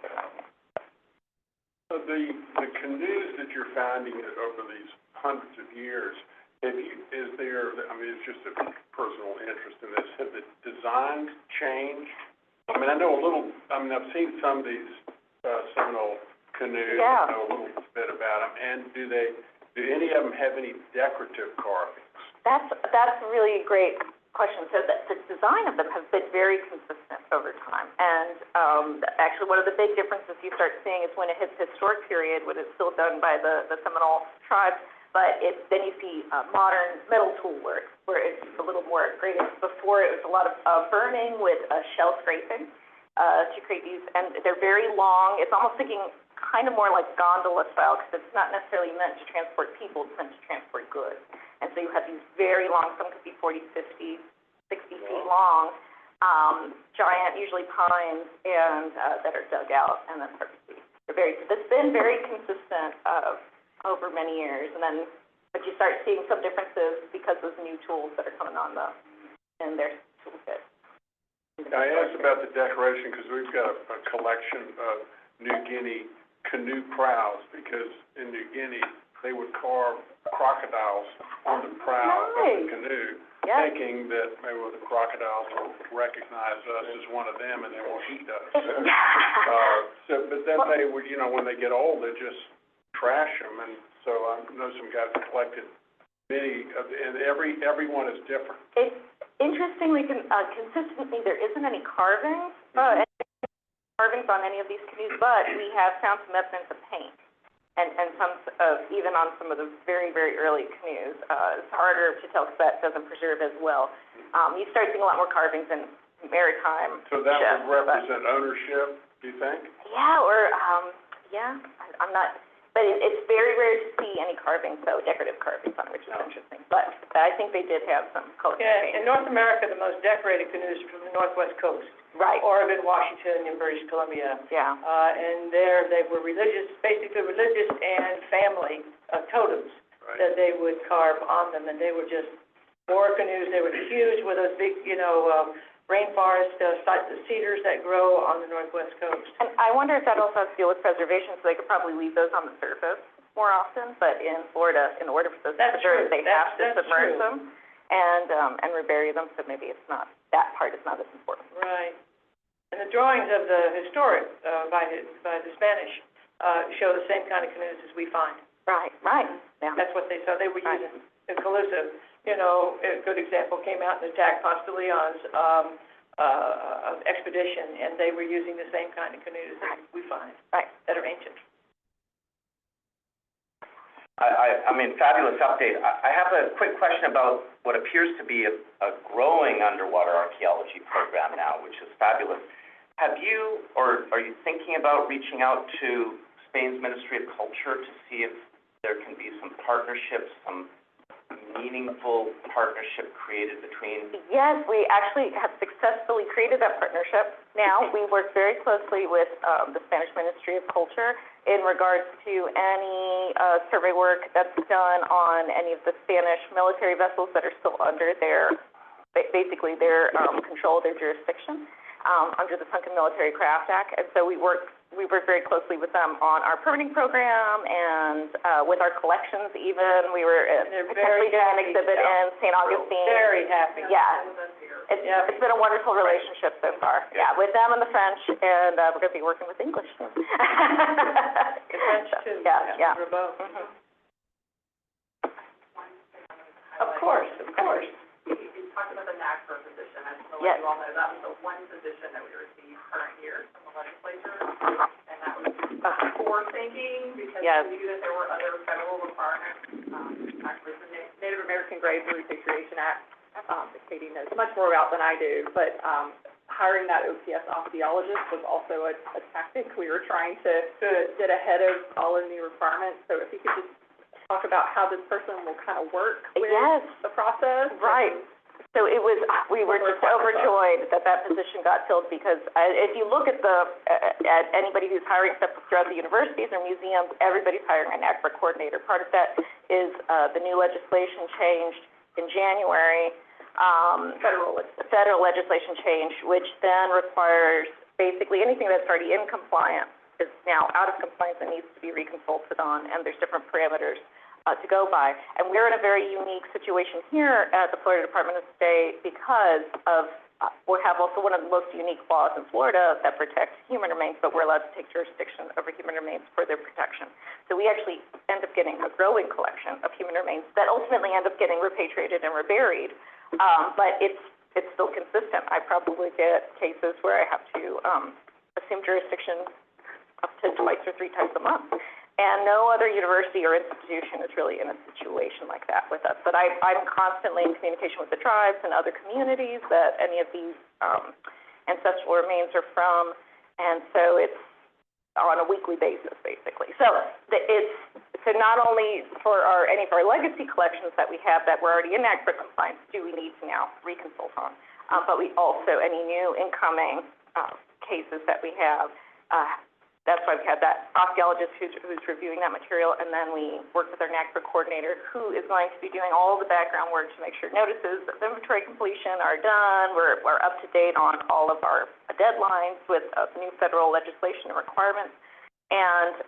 So the canoes that you're finding over these hundreds of years, it's just a personal interest in this, have the designs changed? I mean, I've seen some of these Seminole canoes, Yeah. I know a little bit about them, and do any of them have any decorative carvings? That's a really great question. So the design of them has been very consistent over time. And actually one of the big differences you start seeing is when it hits the historic period, when it's still done by the Seminole tribes, but then you see modern metal tool work where it's a little more graded. Before it was a lot of burning with shell scraping to create these, and they're very long. It's almost thinking kind of more like gondola style, because it's not necessarily meant to transport people, it's meant to transport goods. And so you have these very long, some could be 40, 50, 60 feet long, giant, usually pines, and that are dug out and then purposely. It's been very consistent over many years, but you start seeing some differences because of the new tools that are coming on in their toolkit. I asked about the decoration because we've got a collection of New Guinea canoe prows, because in New Guinea, they would carve crocodiles on the prow of the canoe, thinking that maybe the crocodiles will recognize us as one of them and they won't eat us. But then they would, you know, when they get old, they just trash them. And so I know some guys that collected many, and everyone is different. Interestingly, consistently, there isn't any carvings, carvings on any of these canoes, but we have found some evidence of paint. And some even on some of the very, very early canoes. It's harder to tell because that doesn't preserve as well. You start seeing a lot more carvings in maritime So that ships, would represent ownership, do you think? Yeah, or, I'm not, but it's very rare to see any carvings, though, decorative carvings on it, which is interesting. But I think they did have some color paint. In North America, the most decorated canoes are from the Northwest Coast. Right. Oregon, Washington, and British Columbia. Yeah. And there, they were religious, basically religious and family totems that they would carve on them, and they were just war canoes. They were huge with those big, rainforest cedars that grow on the Northwest Coast. And I wonder if that also has to deal with preservation, so they could probably leave those on the surface more often, but in Florida, in order for those to preserve, they have to submerge them and rebury them, so maybe it's not, that part is not as important. Right. And the drawings of the historic, by the Spanish, show the same kind of canoes as we find. Right, yeah. That's what they saw. They were using in Calusa. A good example came out in the attack Ponce de Leon's expedition, and they were using the same kind of canoes that we find that are ancient. I mean, fabulous update. I have a quick question about what appears to be a growing underwater archaeology program now, which is fabulous. Have you, or are you thinking about reaching out to Spain's Ministry of Culture to see if there can be some partnerships, some meaningful partnership created between? Yes, we actually have successfully created that partnership. Now, we work very closely with the Spanish Ministry of Culture in regards to any survey work that's done on any of the Spanish military vessels that are still under their, basically their control, their jurisdiction, under the Sunken Military Craft Act. And so we work very closely with them on our permitting program and with our collections even. We were potentially doing an exhibit in St. Augustine. Very happy. Yeah. It's been a wonderful relationship so far. Yeah, with them and the French, and we're going to be working with English soon. The French too. Yeah. We're both. Mm-hmm. Of course. You talked about the NACFR position. I just want to let you all know that was the one position that we received current year from the legislature, and that was forward-thinking because we knew that there were other federal requirements. Actually, the Native American Grave Repatriation Act, that Katie knows much more about than I do, but hiring that OPS osteologist was also a tactic. We were trying to get ahead of all of the requirements. So if you could just talk about how this person will kind of work with the process. Right. So it was, we were just overjoyed that position got filled because if you look at at anybody who's hiring stuff throughout the universities or museums, everybody's hiring an NACFR coordinator. Part of that is the new legislation changed in January, federal legislation change, which then requires basically anything that's already in compliance is now out of compliance and needs to be reconsulted on, and there's different parameters to go by. And we're in a very unique situation here at the Florida Department of State because of we have also one of the most unique laws in Florida that protects human remains, but we're allowed to take jurisdiction over human remains for their protection. So we actually end up getting a growing collection of human remains that ultimately end up getting repatriated and reburied. But it's still consistent. I probably get cases where I have to assume jurisdiction up to twice or three times a month. And no other university or institution is really in a situation like that with us. But I'm constantly in communication with the tribes and other communities that any of these ancestral remains are from. And so it's on a weekly basis, basically. So it's not only for any of our legacy collections that we have that we're already in NACFR compliance do we need to now reconsult on, but we also, any new incoming cases that we have, that's why we had that archaeologist who's reviewing that material, and then we worked with our NACRA coordinator, who is going to be doing all the background work to make sure notices of inventory completion are done. We're up to date on all of our deadlines with new federal legislation and requirements. And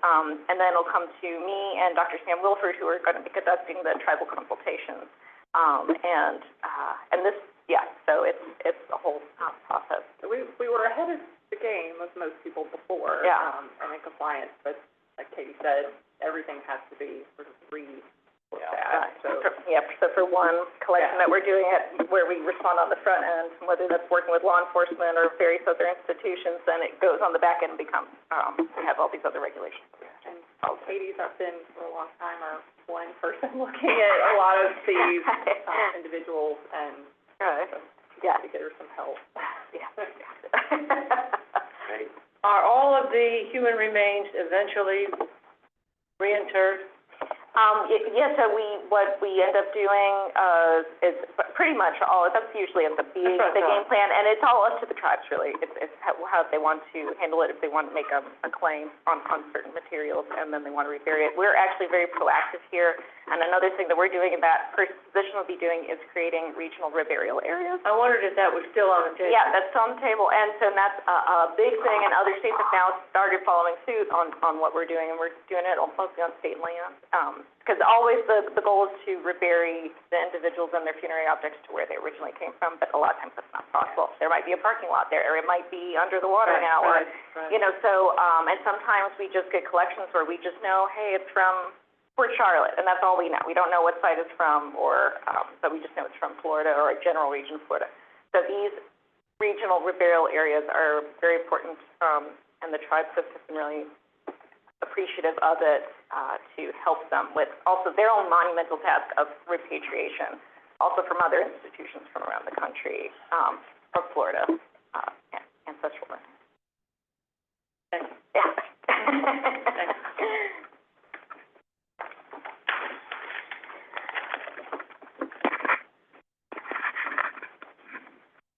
then it'll come to me and Dr. Sam Wilford, who are going to be conducting the tribal consultations. And this, so it's a whole process. We were ahead of the game of most people before, and in compliance, but like Katie said, everything has to be sort of looked at, so. So for one collection that we're doing where we respond on the front end, whether that's working with law enforcement or various other institutions, then it goes on the back end and becomes, we have all these other regulations. And Katie's been for a long time our one person looking at a lot of these individuals, and so to get her some help. Are all of the human remains eventually reinterred? So what we end up doing, is pretty much that's usually the game plan, and it's all up to the tribes, really. It's how they want to handle it, if they want to make a claim on certain materials, and then they want to rebury it. We're actually very proactive here, and another thing that we're doing, that position will be doing, is creating regional reburial areas. I wondered if that was still on the table. Yeah, that's still on the table, and so that's a big thing, and other states have now started following suit on what we're doing, and we're doing it mostly on state land. Because always the goal is to rebury the individuals and their funerary objects to where they originally came from, but a lot of times that's not possible. There might be a parking lot there, or it might be under the water now, or, so, and sometimes we just get collections where we just know, hey, it's from Port Charlotte, and that's all we know. We don't know what site it's from, or, but we just know it's from Florida or a general region of Florida. So these regional reburial areas are very important, and the tribes have been really appreciative of it, to help them with also their own monumental task of repatriation, also from other institutions from around the country, from Florida, and such forth.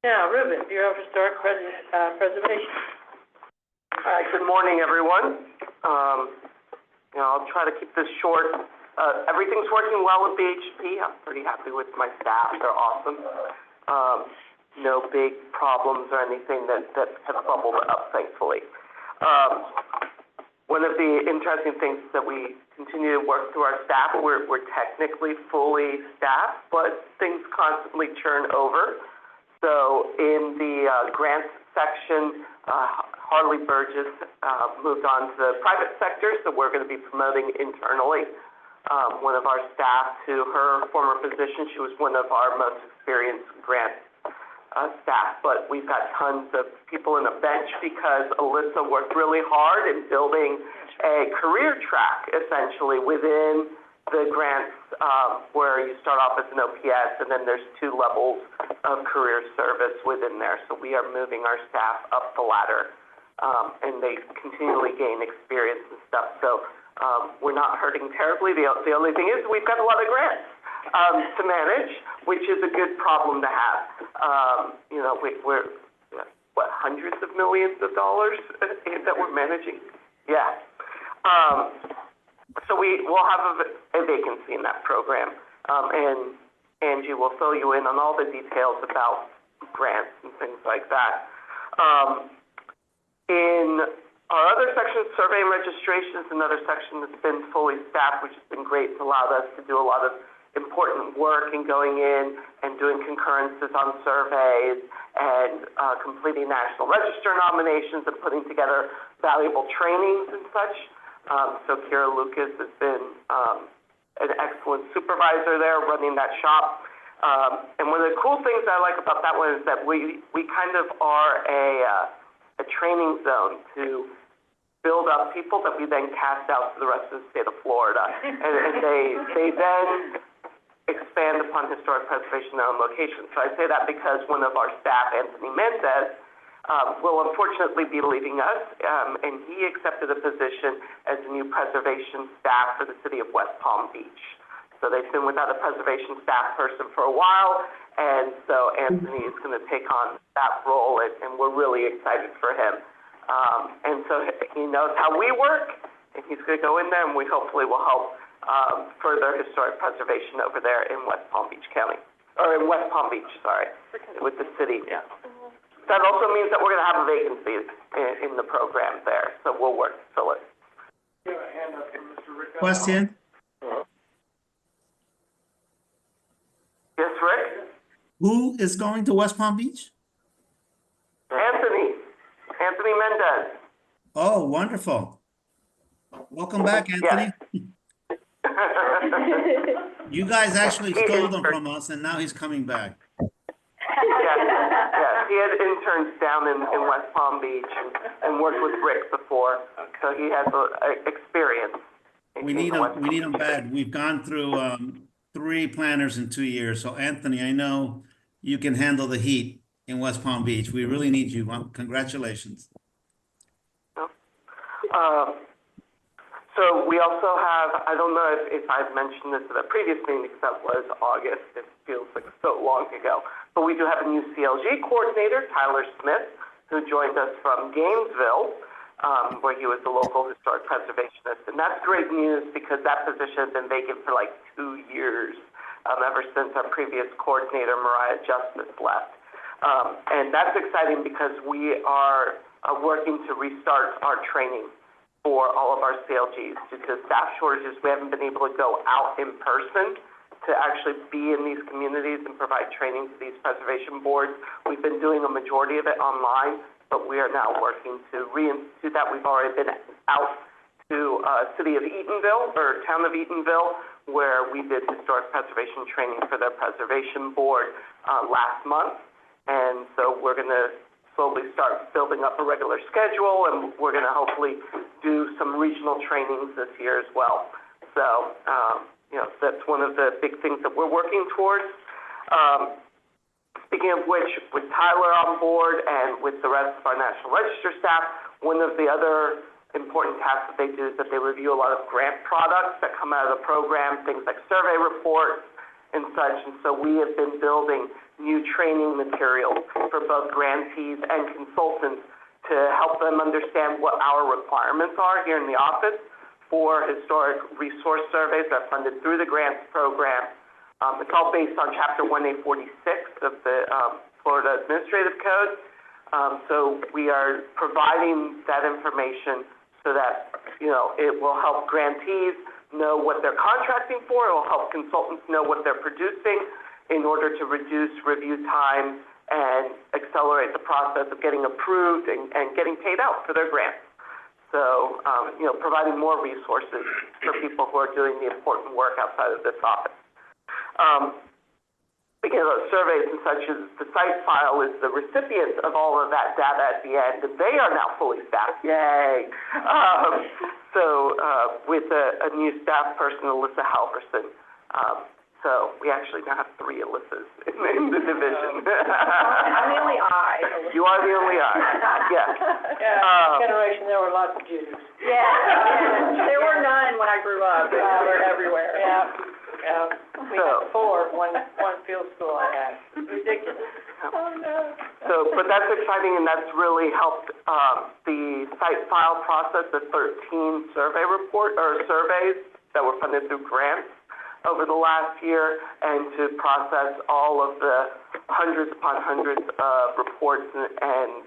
Now, Ruben, Bureau of Historic Preservation. Good morning, everyone. I'll try to keep this short. Everything's working well with BHP. I'm pretty happy with my staff. They're awesome. No big problems or anything that have bubbled up, thankfully. One of the interesting things that we continue to work through our staff, we're technically fully staffed, but things constantly churn over. So in the grants section, Harley Burgess moved on to the private sector, so we're going to be promoting internally one of our staff to her former position. She was one of our most experienced grant staff, but we've got tons of people in a bench because Alyssa worked really hard in building a career track, essentially, within the grants where you start off as an OPS, and then there's 2 levels of career service within there. So we are moving our staff up the ladder, and they continually gain experience and stuff. So we're not hurting terribly. The only thing is we've got a lot of grants to manage, which is a good problem to have. We're hundreds of millions of dollars that we're managing? Yeah. So we'll have a vacancy in that program, and Angie will fill you in on all the details about grants and things like that. In our other section, survey and registration is another section that's been fully staffed, which has been great. It's allowed us to do a lot of important work in going in and doing concurrences on surveys and completing National Register nominations and putting together valuable trainings and such. So Kira Lucas has been an excellent supervisor there running that shop. And one of the cool things I like about that one is that we kind of are a training zone to build up people that we then cast out to the rest of the state of Florida. And they then expand upon historic preservation in their own locations. So I say that because one of our staff, Anthony Mendez, will unfortunately be leaving us, and he accepted a position as the new preservation staff for the city of West Palm Beach. So they've been without a preservation staff person for a while, and so Anthony is going to take on that role, and we're really excited for him. And so he knows how we work, and he's going to go in there, and we hopefully will help further historic preservation over there in West Palm Beach County, or in West Palm Beach, sorry, with the city. Yeah. That also means that we're going to have a vacancy in the program there, so we'll work to fill it. You have a hand up from Mr. Rick. Question? Yes, Rick? Who is going to West Palm Beach? Anthony Mendez. Oh, wonderful. Welcome back, Anthony. Yes. You guys actually stole him from us, and now he's coming back. Yeah, he had interns down in West Palm Beach and worked with Rick before, so he has experience. We need him bad. We've gone through 3 planners in 2 years. So Anthony, I know you can handle the heat in West Palm Beach. We really need you. Congratulations. So we also have, I don't know if I've mentioned this at a previous meeting because that was August. It feels like so long ago. But we do have a new CLG coordinator, Tyler Smith, who joined us from Gainesville, where he was the local historic preservationist. And that's great news because that position has been vacant for like 2 years, ever since our previous coordinator, Mariah Justice, left. And that's exciting because we are working to restart our training for all of our CLGs due to staff shortages. We haven't been able to go out in person to actually be in these communities and provide training to these preservation boards. We've been doing a majority of it online, but we are now working to reinstitute that. We've already been out to city of Eatonville, or town of Eatonville, where we did historic preservation training for their preservation board last month. And so we're going to slowly start building up a regular schedule, and we're going to hopefully do some regional trainings this year as well. So, that's one of the big things that we're working towards. Speaking of which, with Tyler on board and with the rest of our National Register staff, one of the other important tasks that they do is that they review a lot of grant products that come out of the program, things like survey reports and such. And so we have been building new training materials for both grantees and consultants to help them understand what our requirements are here in the office for historic resource surveys that are funded through the grants program. It's all based on Chapter 1A46 of the Florida Administrative Code. So we are providing that information so that, it will help grantees know what they're contracting for. It will help consultants know what they're producing in order to reduce review time and accelerate the process of getting approved and getting paid out for their grants. So, providing more resources for people who are doing the important work outside of this office. Speaking of those surveys and such, the site file is the recipient of all of that data at the end, and they are now fully staffed. Yay! With a new staff person, Alyssa Halverson. So we actually now have 3 Alyssas in the division. I'm the only I. You are the only I, yes. Generation, there were lots of Jews. Yeah, there were none when I grew up. They were everywhere. Yeah. We had 4, one field school I had. Ridiculous. Oh, no. But that's exciting, and that's really helped the site file process, the 13 surveys that were funded through grants over the last year, and to process all of the hundreds upon hundreds of reports and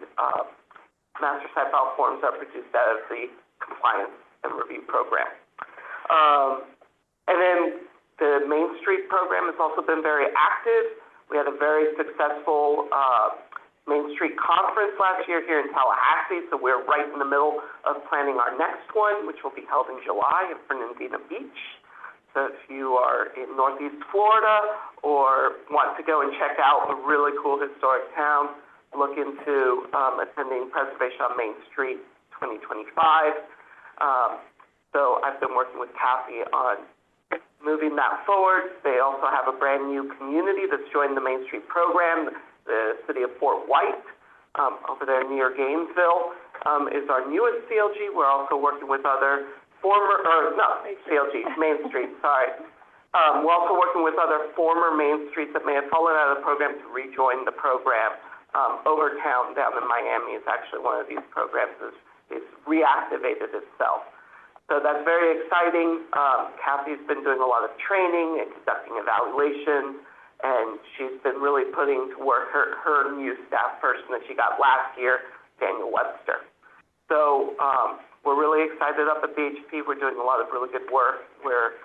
master site file forms that are produced out of the compliance and review program. And then the Main Street program has also been very active. We had a very successful Main Street conference last year here in Tallahassee, so we're right in the middle of planning our next one, which will be held in July in Fernandina Beach. So if you are in Northeast Florida or want to go and check out a really cool historic town, look into attending Preservation on Main Street 2025. So I've been working with Kathy on moving that forward. They also have a brand new community that's joined the Main Street program. The city of Fort White, over there near Gainesville, is our newest CLG. We're also working with other Main Street, sorry. We're also working with other former Main Streets that may have fallen out of the program to rejoin the program Overtown down in Miami is actually one of these programs is reactivated itself. So that's very exciting. Kathy's been doing a lot of training and conducting evaluations, and she's been really putting to work her new staff person that she got last year, Daniel Webster. So we're really excited up at BHP. We're doing a lot of really good work. We're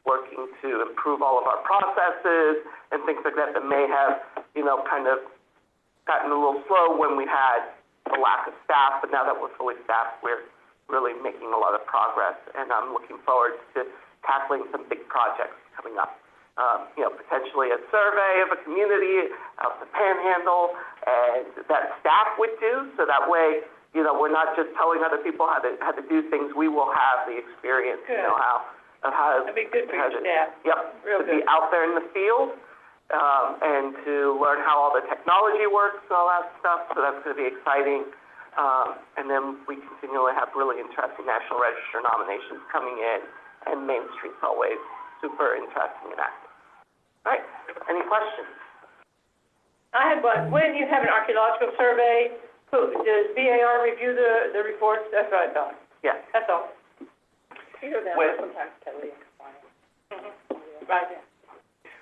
working to improve all of our processes and things like that may have, kind of gotten a little slow when we had a lack of staff, but now that we're fully staffed, we're really making a lot of progress, and I'm looking forward to tackling some big projects coming up. Potentially a survey of a community out the Panhandle, and that staff would do, so that way, we're not just telling other people how to do things. We will have the experience, Good. how That'd be good for your staff. Yep, Real to be good. out there in the field, and to learn how all the technology works and all that stuff, so that's going to be exciting. And then we continually have really interesting National Register nominations coming in, and Main Street's always super interesting and active. All right, any questions? I had one. When you have an archaeological survey, does BAR review the reports? That's what I thought. Yes. That's all. Sometimes Kelly and Right.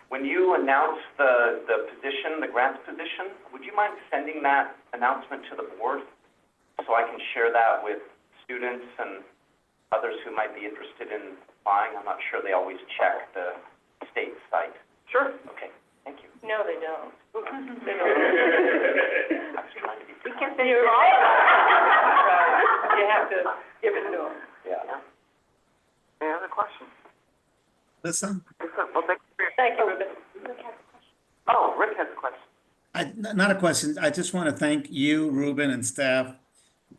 When you announce the position, the grants position, would you mind sending that announcement to the board so I can share that with students and others who might be interested in applying? I'm not sure they always check the state site. Sure. Okay, thank you. No, they don't. They don't. I was trying to be. We can't send you all. Right. You have to give it to them. Yeah. Any other questions? Listen, Well, Thank you, Ruben. Oh, Rick has a question. not a question. I just want to thank you, Ruben, and staff.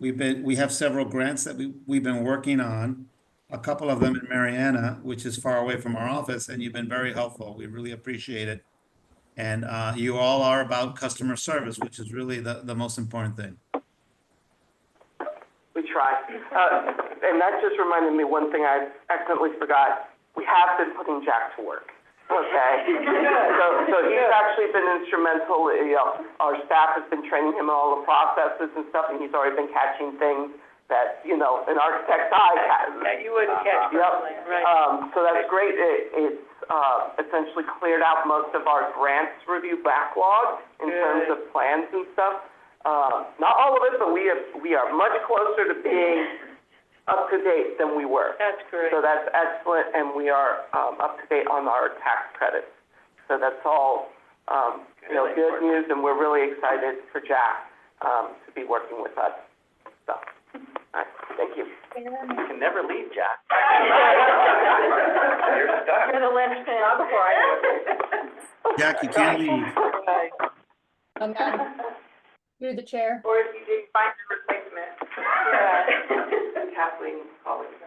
We have several grants that we've been working on, a couple of them in Mariana, which is far away from our office, and you've been very helpful. We really appreciate it. And you all are about customer service, which is really the most important thing. We try. And that just reminded me one thing I accidentally forgot. We have been putting Jack to work. Okay. So he's actually been instrumental. Our staff has been training him in all the processes and stuff, and he's already been catching things that, an architect's eye That you wouldn't catch personally, right? So that's great. It's essentially cleared out most of our grants review backlog in terms of plans and stuff. Not all of it, but we are much closer to being up to date than we were. That's great. So that's excellent, and we are up to date on our tax credits. So that's all, Really good important. news, and we're really excited for Jack to be working with us. So, all right, thank you. You can never leave, Jack. You're You're stuck. the linchpin. Not before I do. Jack, you can't leave. Right. Madam, through the chair. Or if you do, find your replacement. Yeah. Kathleen, calling you.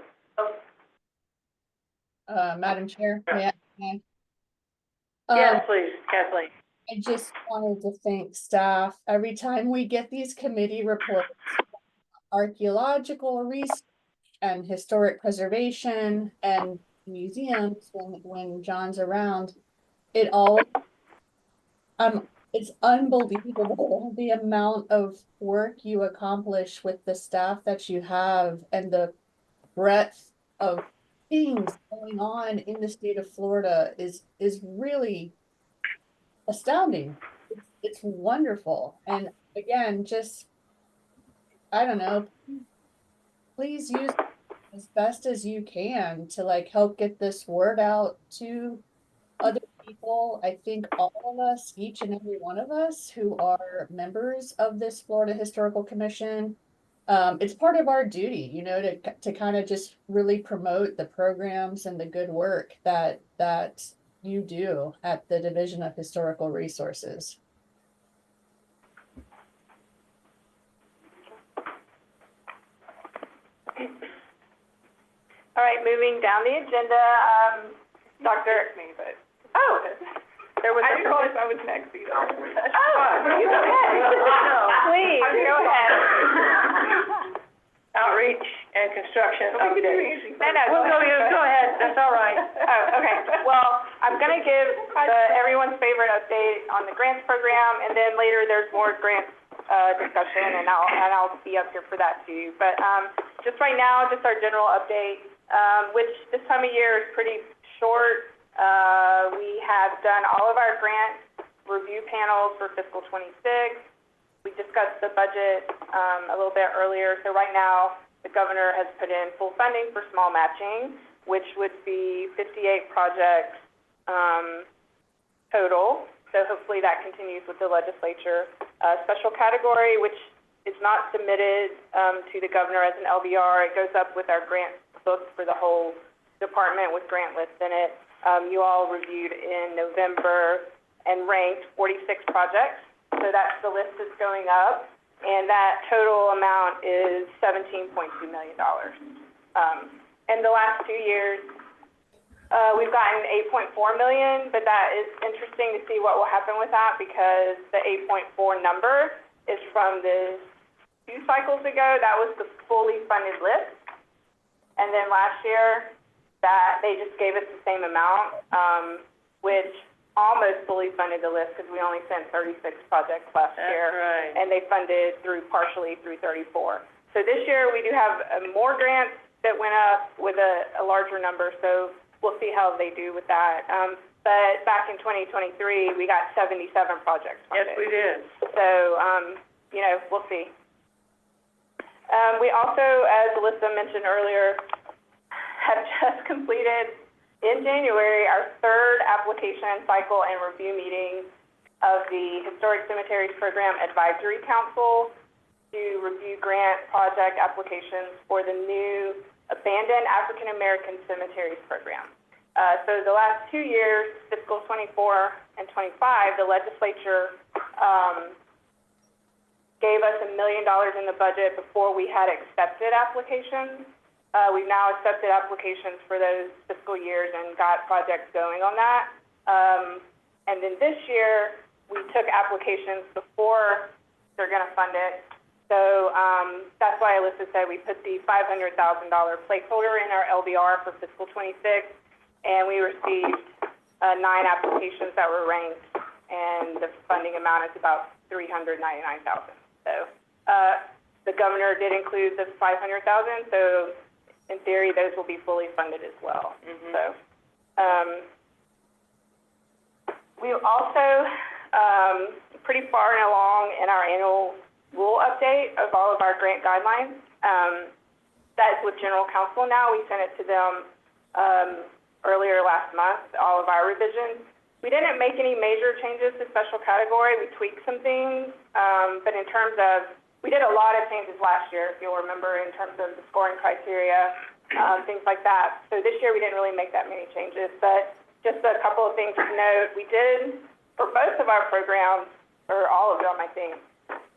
Madam Chair, may I? Yes, please, Kathleen. I just wanted to thank staff. Every time we get these committee reports, archaeological research and historic preservation and museums, when John's around, it's unbelievable the amount of work you accomplish with the staff that you have and the breadth of things going on in the state of Florida is really astounding. It's wonderful. And again, just, I don't know, please use it as best as you can to help get this word out to other people. I think all of us, each and every one of us who are members of this Florida Historical Commission, it's part of our duty, to kind of just really promote the programs and the good work that you do at the Division of Historical Resources. All right, moving down the agenda, Dr. Oh, there was. I didn't know if I was next either. Oh, you go ahead. Please, go ahead. Outreach and construction update. No, We'll go ahead, that's all right. Oh, okay. Well, I'm going to give everyone's favorite update on the grants program, and then later there's more grants discussion, and I'll be up here for that too. But just right now, just our general update, which this time of year is pretty short. We have done all of our grant review panels for fiscal 26. We discussed the budget a little bit earlier. So right now, the governor has put in full funding for small matching, which would be 58 projects total. So hopefully that continues with the legislature. Special category, which is not submitted to the governor as an LBR. It goes up with our grant book for the whole department with grant lists in it. You all reviewed in November and ranked 46 projects. So that's the list that's going up. And that total amount is $17.2 million. In the last 2 years, we've gotten $8.4 million, but that is interesting to see what will happen with that because the 8.4 number is from the 2 cycles ago. That was the fully funded list. And then last year, that they just gave us the same amount, which almost fully funded the list because we only sent 36 projects last year. Right. And they funded partially through 34. So this year we do have more grants that went up with a larger number, so we'll see how they do with that. But back in 2023, we got 77 projects funded. Yes, we did. So, we'll see. We also, as Alyssa mentioned earlier, have just completed in January our 3rd application cycle and review meeting of the Historic Cemeteries Program Advisory Council to review grant project applications for the new Abandoned African American Cemeteries Program. So the last 2 years, fiscal 24 and 25, the legislature gave us $1 million in the budget before we had accepted applications. We've now accepted applications for those fiscal years and got projects going on that. And then this year, we took applications before they're going to fund it. So that's why Alyssa said we put the $500,000 placeholder in our LBR for fiscal 26, and we received 9 applications that were ranked, and the funding amount is about $399,000. So the governor did include the $500,000, so in theory, those will be fully funded as well. Mm-hmm. So we also pretty far along in our annual rule update of all of our grant guidelines. That's with General Counsel now. We sent it to them earlier last month, all of our revisions. We didn't make any major changes to special category. We tweaked some things, but in terms of, we did a lot of changes last year, if you'll remember, in terms of the scoring criteria, things like that. So this year we didn't really make that many changes, but just a couple of things to note. We did, for both of our programs, or all of them, I think,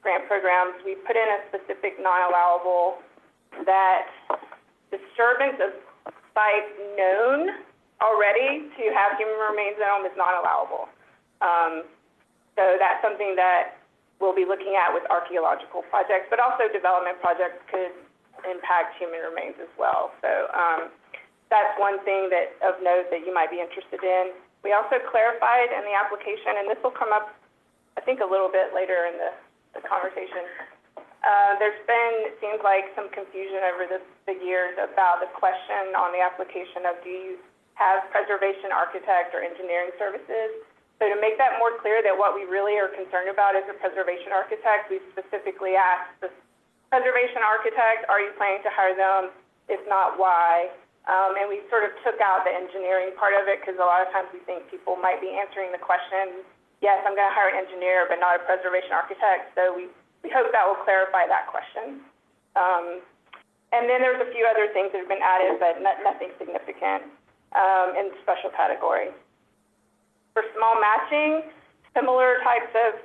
grant programs, we put in a specific non-allowable that disturbance of sites known already to have human remains in them is not allowable. So that's something that we'll be looking at with archaeological projects, but also development projects could impact human remains as well. So that's one thing that of note that you might be interested in. We also clarified in the application, and this will come up, I think, a little bit later in the conversation. There's been, it seems like, some confusion over the years about the question on the application of do you have preservation architect or engineering services. So to make that more clear that what we really are concerned about is a preservation architect, we specifically asked the preservation architect, are you planning to hire them? If not, why? And we sort of took out the engineering part of it because a lot of times we think people might be answering the question, yes, I'm going to hire an engineer, but not a preservation architect. So we hope that will clarify that question. And then there's a few other things that have been added, but nothing significant in the special category. For small matching, similar types of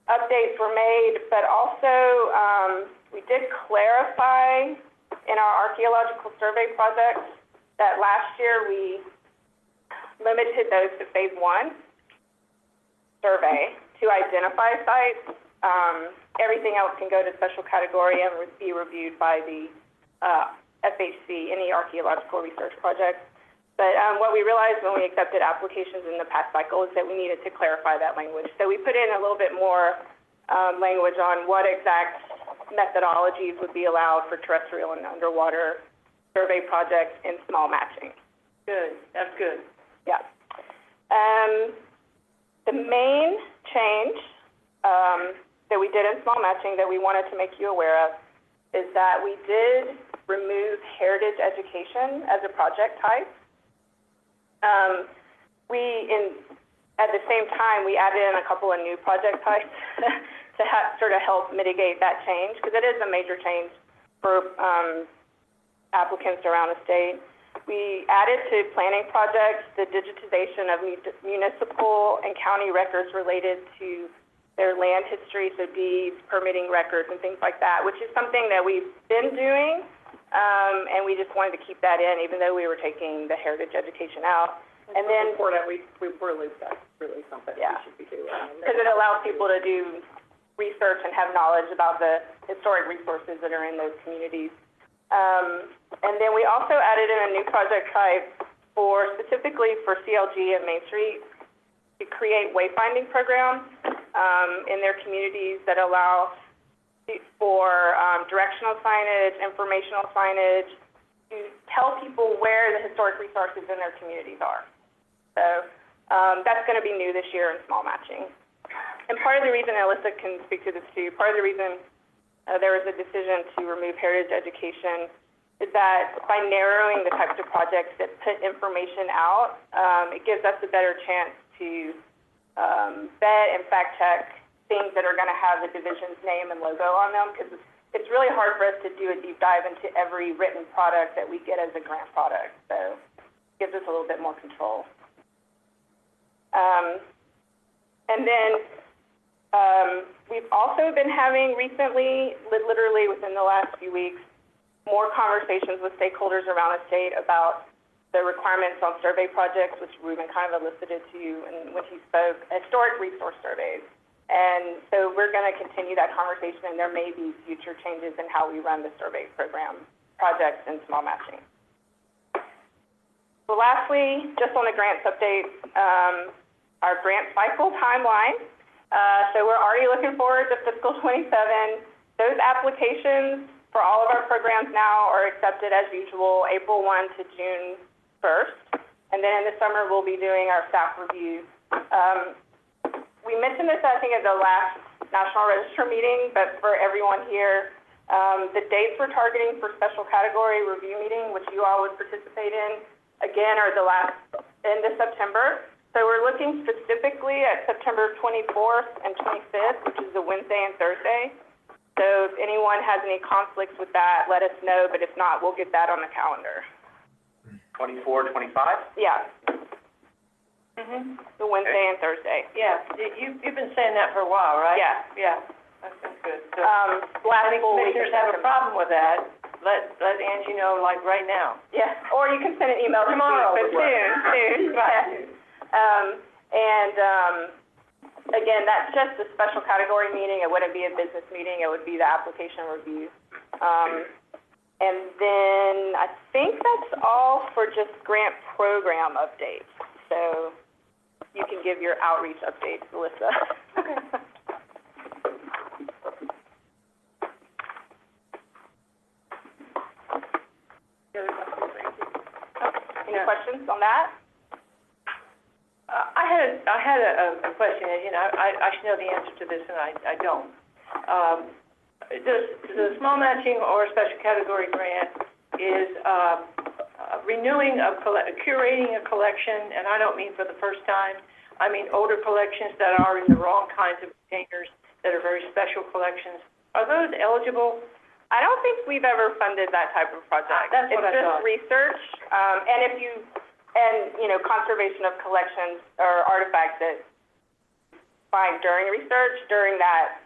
updates were made, but also we did clarify in our archaeological survey projects that last year we limited those to phase 1 survey to identify sites. Everything else can go to special category and be reviewed by the FHC, any archaeological research project. But what we realized when we accepted applications in the past cycle is that we needed to clarify that language. So we put in a little bit more language on what exact methodologies would be allowed for terrestrial and underwater survey projects in small matching. Good, that's good. Yeah. The main change that we did in small matching that we wanted to make you aware of is that we did remove heritage education as a project type. At the same time, we added in a couple of new project types to sort of help mitigate that change, because it is a major change for applicants around the state. We added to planning projects the digitization of municipal and county records related to their land history, so deeds, permitting records, and things like that, which is something that we've been doing, and we just wanted to keep that in, even though we were taking the heritage education out. And then Before that, we released that, really something we should be doing. because it allows people to do research and have knowledge about the historic resources that are in those communities. And then we also added in a new project type specifically for CLG and Main Street to create wayfinding programs in their communities that allow for directional signage, informational signage, to tell people where the historic resources in their communities are. So that's going to be new this year in small matching. And part of the reason, Alyssa can speak to this too, part of the reason there was a decision to remove heritage education is that by narrowing the types of projects that put information out, it gives us a better chance to vet and fact check things that are going to have the division's name and logo on them, because it's really hard for us to do a deep dive into every written product that we get as a grant product. So it gives us a little bit more control. And then we've also been having recently, literally within the last few weeks, more conversations with stakeholders around the state about the requirements on survey projects, which Ruben kind of elicited to you when he spoke, historic resource surveys. And so we're going to continue that conversation, and there may be future changes in how we run the survey program projects in small matching. So lastly, just on the grants update, our grant cycle timeline. So we're already looking forward to fiscal 27. Those applications for all of our programs now are accepted as usual, April 1 to June 1st. And then in the summer, we'll be doing our staff reviews. We mentioned this, I think, at the last National Register meeting, but for everyone here, the dates we're targeting for special category review meeting, which you all would participate in, again, are the last end of September. So we're looking specifically at September 24th and 25th, which is a Wednesday and Thursday. So if anyone has any conflicts with that, let us know, but if not, we'll get that on the calendar. 24, 25? Yeah. The Wednesday and Thursday. Yeah, you've been saying that for a while, right? Yeah. Yeah, that's good. So, Last any full week commissioners of have a September. problem with that, let Angie know, like, right now. Yeah, or you can send an email Tomorrow but would work. soon. Right. Again, that's just a special category meeting. It wouldn't be a business meeting. It would be the application review. And then I think that's all for just grant program updates. So you can give your outreach updates, Alyssa. Okay. Any questions on that? I had a question, and, you know, I should know the answer to this, and I don't. Does the small matching or special category grant is renewing curating a collection, and I don't mean for the first time. I mean older collections that are in the wrong kinds of containers, that are very special collections. Are those eligible? I don't think we've ever funded that type of project. That's what I thought. It's just research, and you know, conservation of collections or artifacts that find during research, during that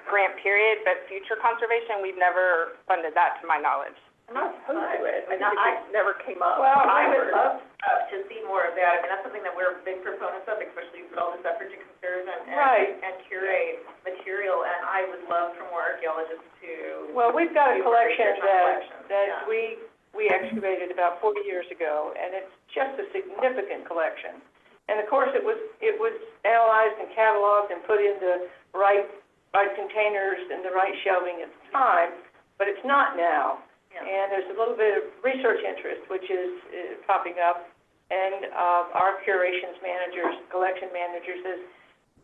grant period, but future conservation, we've never funded that to my knowledge. I'm not opposed to it, I just, it never came up. Well, I would love to see more of that. I mean, that's something that we're big proponents of, especially with all this effort to conserve and curate material, and I would love for more archaeologists to. Well, we've got a do more collection research on collections, that yeah. we excavated about 40 years ago, and it's just a significant collection. And of course, it was analyzed and cataloged and put into right containers and the right shelving at the time, but it's not now. Yeah. And there's a little bit of research interest, which is popping up, and our curations managers, collection managers says,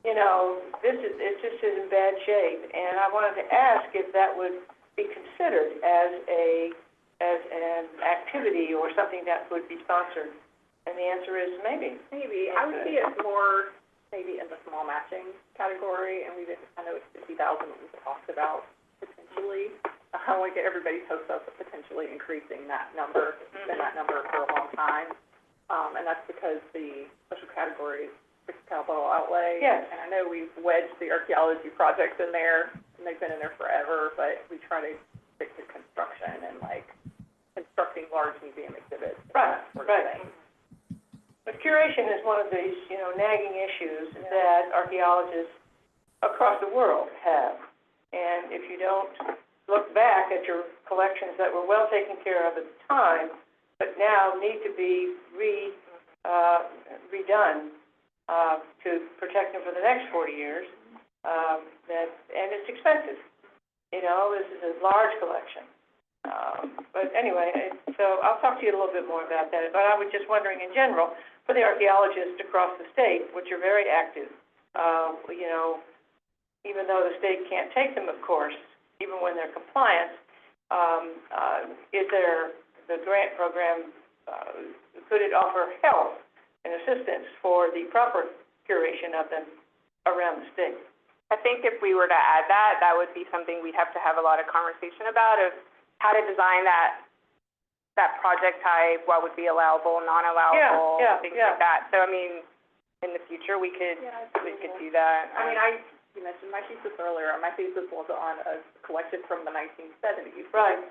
you know, it just is in bad shape, and I wanted to ask if that would be considered as an activity or something that would be sponsored. And the answer is maybe. Maybe. I would see it more maybe in the small matching category, and I know it's 50,000 that we've talked about potentially. I want to get everybody's hopes up of potentially increasing that number, been that number for a long time. And that's because the special category is fixed capital outlay. Yes. And I know we've wedged the archaeology projects in there, and they've been in there forever, but we try to stick to construction and like constructing large museum exhibits. Right, that sort of right. thing. But curation is one of these, you know, nagging issues that archaeologists across the world have. And if you don't look back at your collections that were well taken care of at the time, but now need to be redone to protect them for the next 40 years, and it's expensive. You know, this is a large collection. But anyway, so I'll talk to you a little bit more about that. But I was just wondering in general, for the archaeologists across the state, which are very active, you know, even though the state can't take them, of course, even when they're compliant, is there the grant program, could it offer help and assistance for the proper curation of them around the state? I think if we were to add that, that would be something we'd have to have a lot of conversation about, of how to design that project type, what would be allowable, non-allowable, things like that. So, I mean, in the future, we could do that. I mean, you mentioned my thesis earlier. My thesis was on a collection from the 1970s. Right.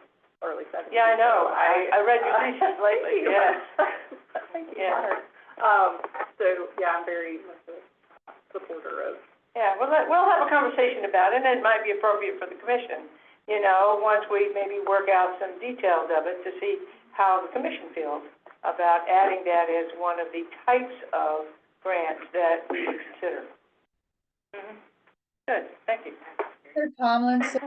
Early 70s. Yeah, I know. I read your thesis lately, yes. Thank you. Yeah. So, yeah, I'm very much a supporter of. Yeah, we'll have a conversation about it, and it might be appropriate for the commission, you know, once we maybe work out some details of it to see how the commission feels about adding that as one of the types of grants that we would consider. Mm-hmm. Good, thank you. Mr. Tomlinson,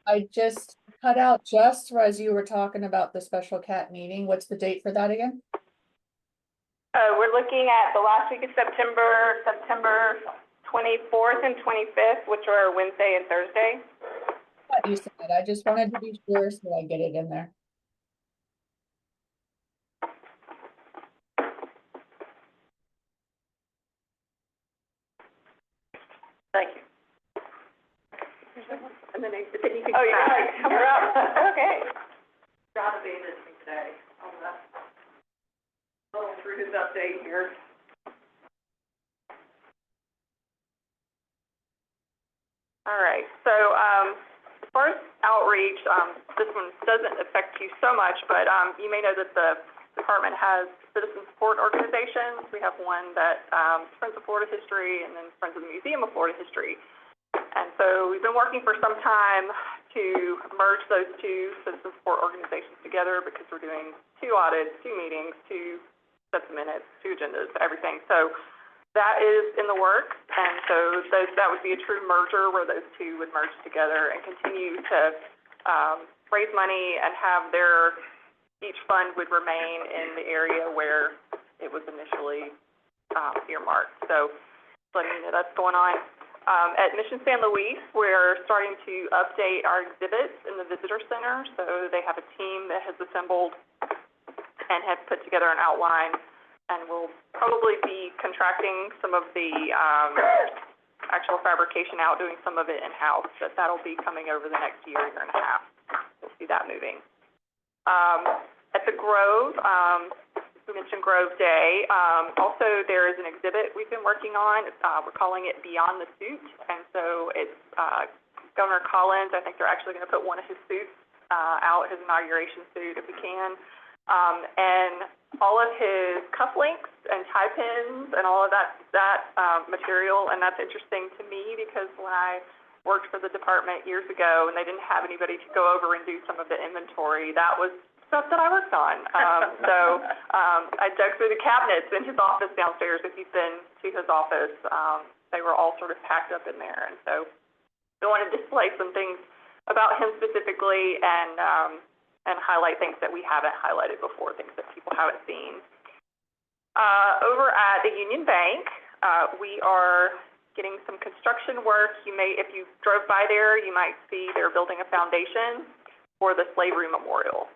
I just cut out just as you were talking about the special cat meeting. What's the date for that again? We're looking at the last week of September 24th and 25th, which are Wednesday and Thursday. What you said, I just wanted to be sure so I get it in there. Thank you. And then you can. Oh, you're right, you're up. Okay. John abandoned me today. Going through his update here. All right, so, as far as outreach, this one doesn't affect you so much, but, you may know that the department has citizen support organizations. We have one that, Friends of Florida History, and then Friends of the Museum of Florida History. And so we've been working for some time to merge those two citizen support organizations together, because we're doing 2 audits, 2 meetings, 2 sets of minutes, 2 agendas, everything. So that is in the works, and so that would be a true merger where those two would merge together and continue to raise money and have each fund would remain in the area where it was initially earmarked. So letting you know that's going on. At Mission San Luis, we're starting to update our exhibits in the visitor center. So they have a team that has assembled and has put together an outline, and we'll probably be contracting some of the actual fabrication out, doing some of it in-house, but that'll be coming over the next year and a half. We'll see that moving. At the Grove, we mentioned Grove Day. Also, there is an exhibit we've been working on. We're calling it Beyond the Suit, and so it's Governor Collins. I think they're actually going to put one of his suits out, his inauguration suit, if we can. And all of his cufflinks and tie pins and all of that material, and that's interesting to me because when I worked for the department years ago and they didn't have anybody to go over and do some of the inventory, that was stuff that I worked on. I dug through the cabinets in his office downstairs. If you've been to his office, they were all sort of packed up in there. And so I want to display some things about him specifically and highlight things that we haven't highlighted before, things that people haven't seen. Over at the Union Bank, we are getting some construction work. If you drove by there, you might see they're building a foundation for the slavery memorial.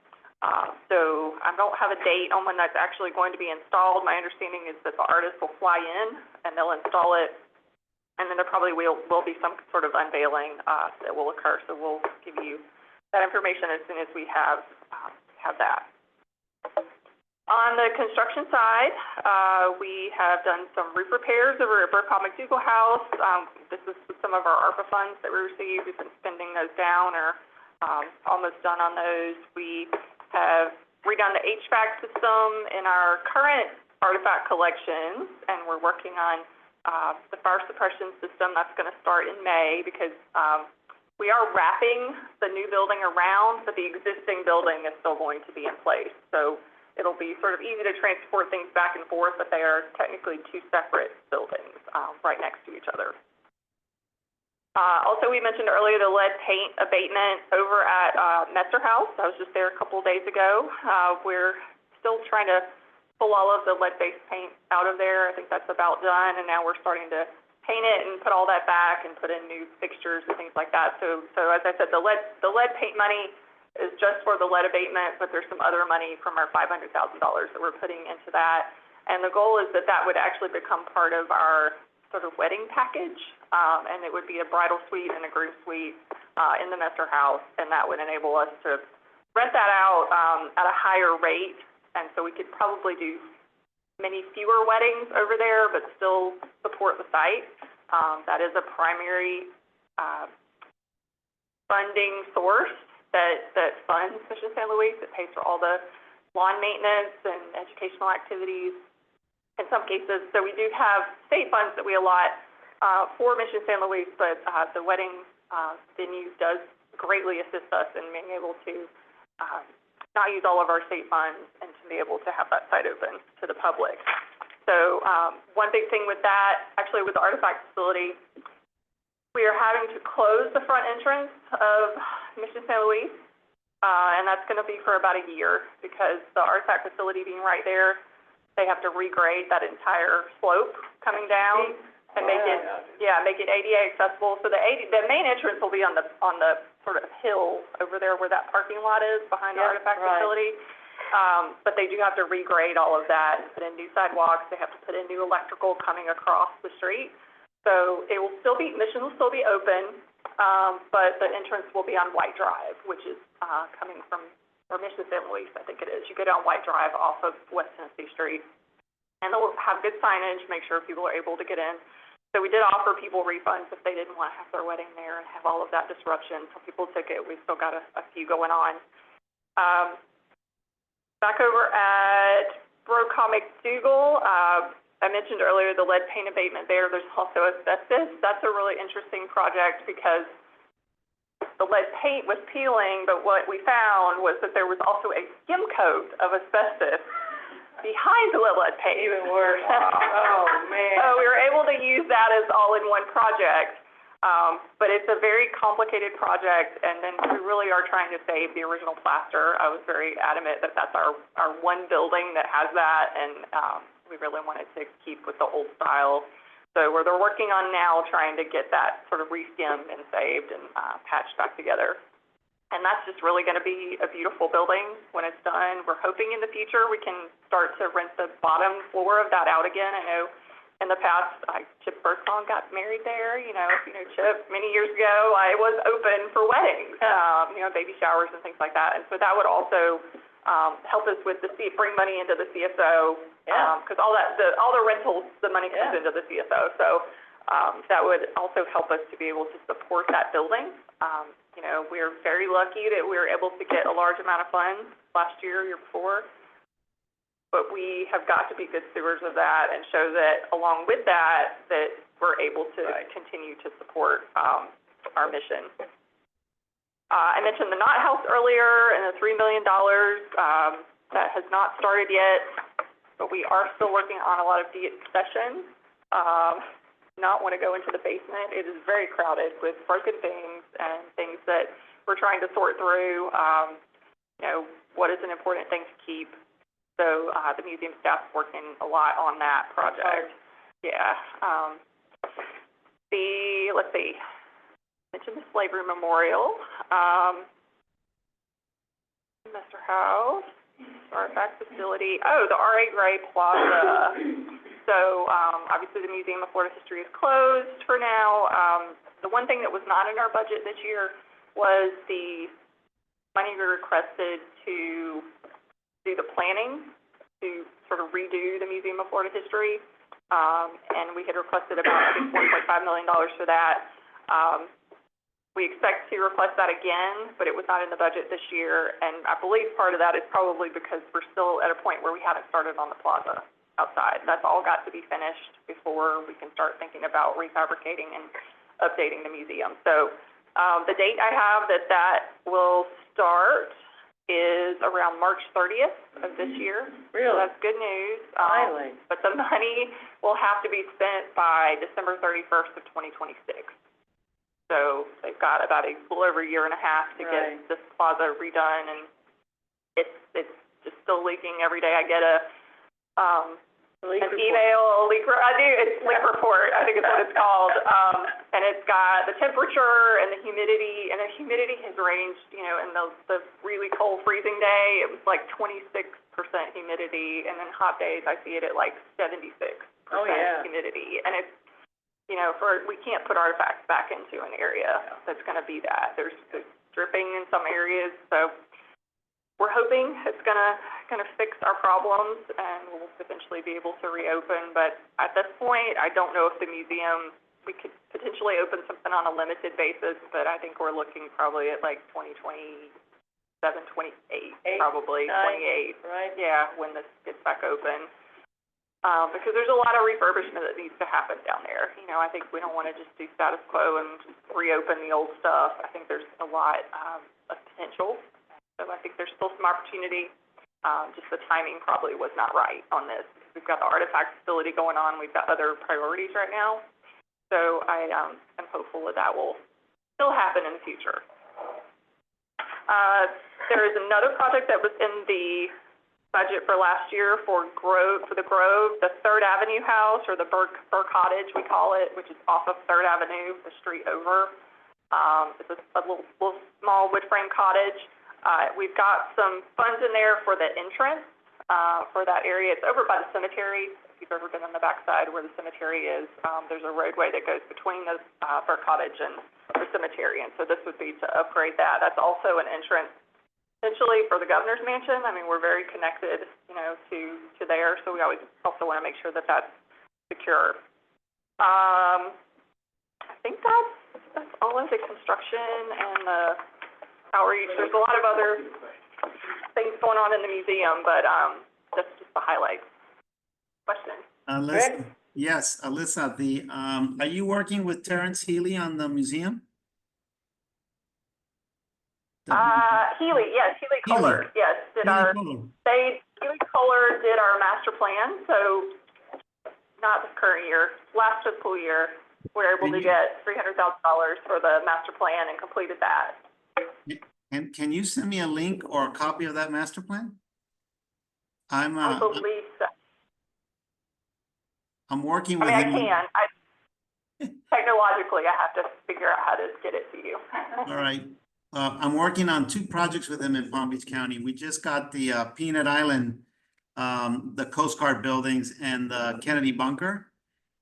So I don't have a date on when that's actually going to be installed. My understanding is that the artist will fly in and they'll install it, and then there probably will be some sort of unveiling that will occur. So we'll give you that information as soon as we have that. On the construction side, we have done some roof repairs over at Burkott McDougall House. This is some of our ARPA funds that we received. We've been spending those down or almost done on those. We have redone the HVAC system in our current artifact collections, and we're working on the fire suppression system. That's going to start in May because we are wrapping the new building around, but the existing building is still going to be in place. So it'll be sort of easy to transport things back and forth, but they are technically two separate buildings right next to each other. Also, we mentioned earlier the lead paint abatement over at Messer House. I was just there a couple of days ago. We're still trying to pull all of the lead-based paint out of there. I think that's about done, and now we're starting to paint it and put all that back and put in new fixtures and things like that. So as I said, the lead paint money is just for the lead abatement, but there's some other money from our $500,000 that we're putting into that. And the goal is that would actually become part of our sort of wedding package, and it would be a bridal suite and a groom suite in the Messer House, and that would enable us to rent that out at a higher rate, and so we could probably do many fewer weddings over there, but still support the site. That is a primary funding source that funds Mission San Luis. It pays for all the lawn maintenance and educational activities in some cases. So we do have state funds that we allot for Mission San Luis, but the wedding venue does greatly assist us in being able to not use all of our state funds and to be able to have that site open to the public. So one big thing with that, actually with the artifact facility, we are having to close the front entrance of Mission San Luis, and that's going to be for about a year because the artifact facility being right there, they have to regrade that entire slope coming down and make it ADA accessible. So the main entrance will be on the sort of hill over there where that parking lot is behind the artifact facility. But they do have to regrade all of that and put in new sidewalks. They have to put in new electrical coming across the street. So it will still be, Mission will still be open, but the entrance will be on White Drive, which is coming from, or Mission San Luis, I think it is. You go down White Drive off of West Tennessee Street, and they'll have good signage, make sure people are able to get in. So we did offer people refunds if they didn't want to have their wedding there and have all of that disruption. So people took it. We've still got a few going on. Back over at Burkott McDougall, I mentioned earlier the lead paint abatement there. There's also asbestos. That's a really interesting project because the lead paint was peeling, but what we found was that there was also a skim coat of asbestos behind the lead paint. Even worse. Oh, man. So we were able to use that as all-in-one project, but it's a very complicated project, and then we really are trying to save the original plaster. I was very adamant that that's our one building that has that, and we really wanted to keep with the old style. So they're working on now trying to get that sort of re-skimmed and saved and patched back together. And that's just really going to be a beautiful building when it's done. We're hoping in the future we can start to rent the bottom floor of that out again. I know in the past, Chip Birdsong got married there. You know Chip, many years ago, I was open for weddings, baby showers and things like that. And so that would also help us with bring money into the CSO, because all the rentals, the money comes into the CSO. So that would also help us to be able to support that building. We're very lucky that we were able to get a large amount of funds last year before, but we have got to be good stewards of that and show that along with that we're able to continue to support our mission. I mentioned the Knott House earlier and the $3 million, that has not started yet, but we are still working on a lot of de-accessions. Not want to go into the basement. It is very crowded with broken things and things that we're trying to sort through. You know, what is an important thing to keep? So the museum staff's working a lot on that project. Yeah. Let's see, mentioned the Slavery Memorial, Mr. House, Artifact Facility. Oh, the R.A. Gray Plaza. So obviously the Museum of Florida History is closed for now. The one thing that was not in our budget this year was the money we requested to do the planning to sort of redo the Museum of Florida History. And we had requested about, I think, $1.5 million for that. We expect to request that again, but it was not in the budget this year. And I believe part of that is probably because we're still at a point where we haven't started on the plaza outside. That's all got to be finished before we can start thinking about refabricating and updating the museum. So the date I have that will start is around March 30th of this year. Really? So that's good news. Finally. But the money will have to be spent by December 31st of 2026. So they've got about a little over a year and a half to get this plaza redone, and it's just still leaking every day. I get an email, a leak report. It's leak report, I think is what it's called. And it's got the temperature and the humidity has ranged, you know, in the really cold freezing day, it was like 26% humidity, and then hot days, I see it at like 76% humidity. And it's, you know, we can't put artifacts back into an area that's going to be that. There's dripping in some areas, so we're hoping it's gonna fix our problems and we'll eventually be able to reopen. But at this point, I don't know if the museum, we could potentially open something on a limited basis, but I think we're looking probably at like 2027, 28, probably 28. Right. Yeah, when this gets back open. Because there's a lot of refurbishment that needs to happen down there. You know, I think we don't want to just do status quo and just reopen the old stuff. I think there's a lot of potential. So I think there's still some opportunity. Just the timing probably was not right on this. We've got the artifact facility going on. We've got other priorities right now. So I am hopeful that will still happen in the future. There is another project that was in the budget for last year for the Grove, the 3rd Avenue house, or the Burr Cottage, we call it, which is off of 3rd Avenue, the street over. It's a little small wood frame cottage. We've got some funds in there for the entrance for that area. It's over by the cemetery. If you've ever been on the backside where the cemetery is, there's a roadway that goes between the Burr Cottage and the cemetery, and so this would be to upgrade that. That's also an entrance essentially for the governor's mansion. I mean, we're very connected, you know, to there, so we always also want to make sure that that's secure. I think that's all of the construction and the outreach. There's a lot of other things going on in the museum, but that's just the highlights. Question? Alyssa, yes, Alyssa, are you working with Terrence Healy on the museum? Healy, yes, Healy Kohler, yes, Healy Kohler did our master plan, so not this current year, last fiscal year, we were able to get $300,000 for the master plan and completed that. And can you send me a link or a copy of that master plan? I believe so. I'm working with I him. can. Technologically, I have to figure out how to get it to you. All right. I'm working on 2 projects with him in Palm Beach County. We just got the Peanut Island, the Coast Guard buildings, and the Kennedy Bunker,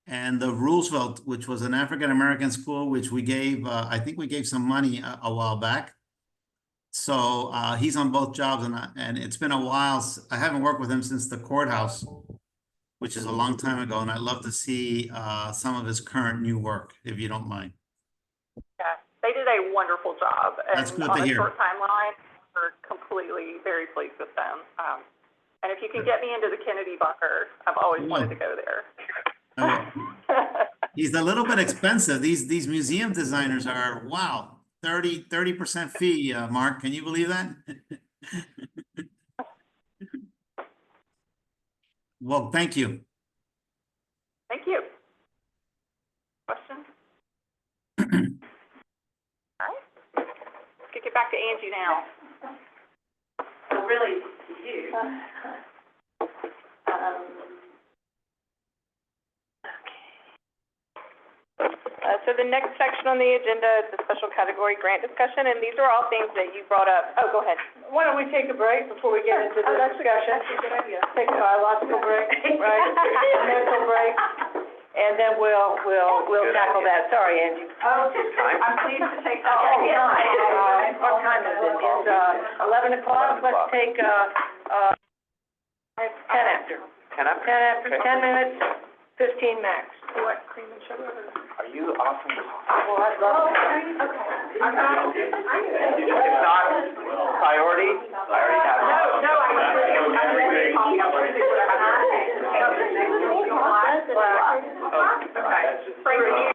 and the Roosevelt, which was an African-American school, which we gave, I think we gave some money a while back. So he's on both jobs, and it's been a while. I haven't worked with him since the courthouse, which is a long time ago, and I'd love to see some of his current new work, if you don't mind. Yeah, they did a wonderful job. That's good on to hear. A short timeline, we're completely very pleased with them. And if you can get me into the Kennedy Bunker, I've always wanted to go there. He's a little bit expensive. These museum designers are, wow, 30% fee, Mark. Can you believe that? Well, thank you. Thank you. Question? All right. Let's kick it back to Angie now. Well, really, to you. So the next section on the agenda is the special category grant discussion, and these are all things that you brought up. Oh, go ahead. Why don't we take a break before we get into the discussion? That's a good idea. Take a biological break, right, a mental break, and then we'll tackle that. Sorry, Angie. Oh, I'm pleased to take that. Oh, fine. What time is it? It's, 11 o'clock. Let's take, 10 after. 10 up? 10 after, 10 minutes, 15 max. What, cream and sugar? Are you awesome? Well, I'd love to. If not, priority, I already have. No, I'm really talking about what I'm Okay.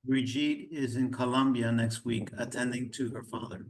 Brigitte is in Colombia next week, attending to her father.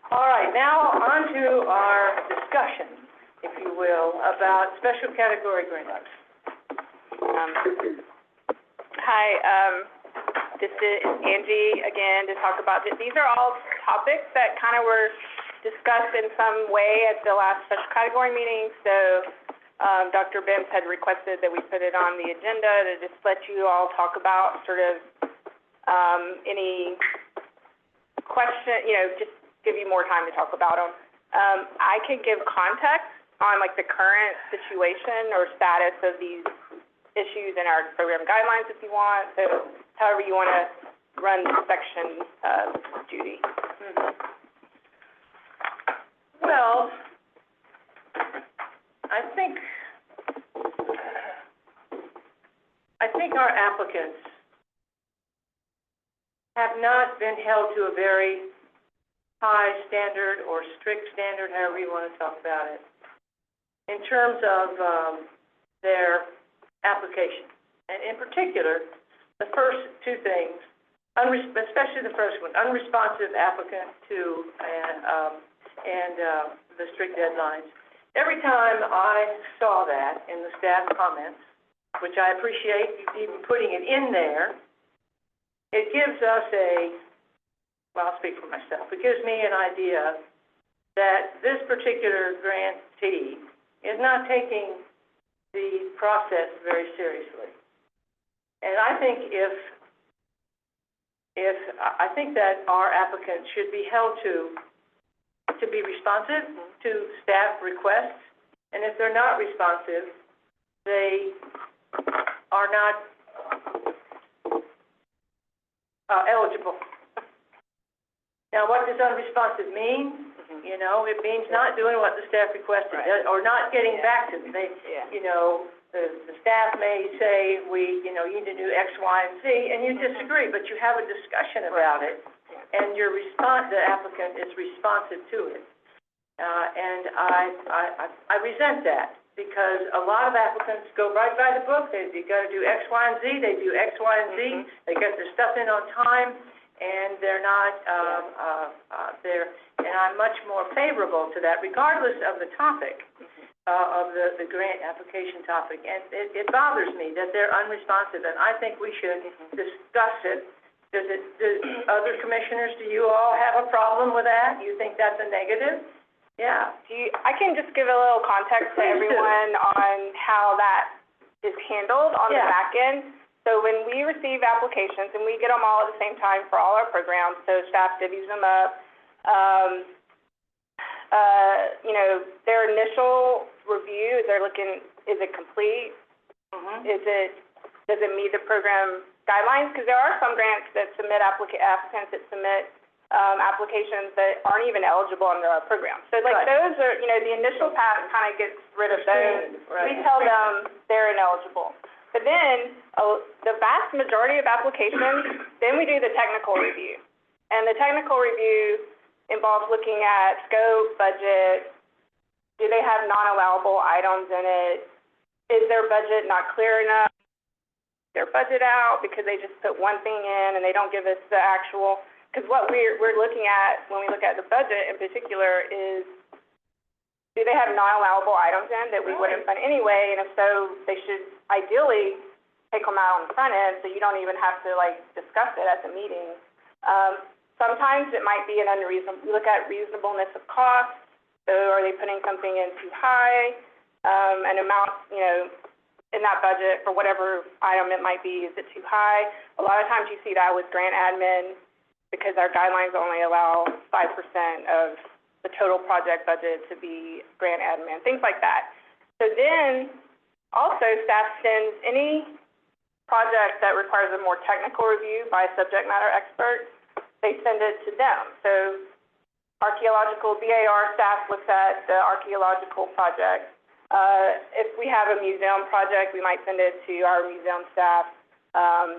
All right, now on to our discussion, if you will, about special category grants. Hi, this is Angie again to talk about, these are all topics that kind of were discussed in some way at the last special category meeting. So Dr. Bims had requested that we put it on the agenda to just let you all talk about sort of any question, just give you more time to talk about them. I can give context on like the current situation or status of these issues in our program guidelines if you want. So however you want to run this section, Judy. Well, I think our applicants have not been held to a very high standard or strict standard, however you want to talk about it, in terms of their application. And in particular, the first two things, especially the first one, unresponsive applicant to the strict deadlines. Every time I saw that in the staff comments, which I appreciate you even putting it in there, it gives us well, I'll speak for myself. It gives me an idea that this particular grantee is not taking the process very seriously. And I think I think that our applicants should be held to be responsive to staff requests, and if they're not responsive, they are not eligible. Now, what does unresponsive mean? You know, it means not doing what the staff requested, or not getting back to them. They, the staff may say, you need to do X, Y, and Z, and you disagree, but you have a discussion about it, and the applicant is responsive to it. And I resent that, because a lot of applicants go right by the book. You got to do X, Y, and Z. They do X, Y, and Z. They get their stuff in on time, and they're not and I'm much more favorable to that, regardless of the topic, of the grant application topic. And it bothers me that they're unresponsive, and I think we should discuss it. Do other commissioners, do you all have a problem with that? You think that's a negative? Yeah. I can just give a little context to everyone on how that is handled on the back end. So when we receive applications, and we get them all at the same time for all our programs, so staff divvies them up, their initial review, they're looking, is it complete? Does it meet the program guidelines? Because there are some grants that submit applicants that submit applications that aren't even eligible under our program. So those are, the initial pass kind of gets rid of those. We tell them they're ineligible. But then, the vast majority of applications, then we do the technical review. And the technical review involves looking at scope, budget, do they have non-allowable items in it, is their budget not clear enough, their budget out because they just put one thing in and they don't give us the actual, because what we're looking at when we look at the budget in particular is, do they have non-allowable items in that we wouldn't fund anyway? And if so, they should ideally take them out on the front end so you don't even have to like discuss it at the meeting. Sometimes it might be an unreasonable, we look at reasonableness of cost. So are they putting something in too high? An amount, you know, in that budget for whatever item it might be, is it too high? A lot of times you see that with grant admin because our guidelines only allow 5% of the total project budget to be grant admin, things like that. So then also staff sends any project that requires a more technical review by a subject matter expert, they send it to them. So archaeological BAR staff looks at the archaeological project. If we have a museum project, we might send it to our museum staff.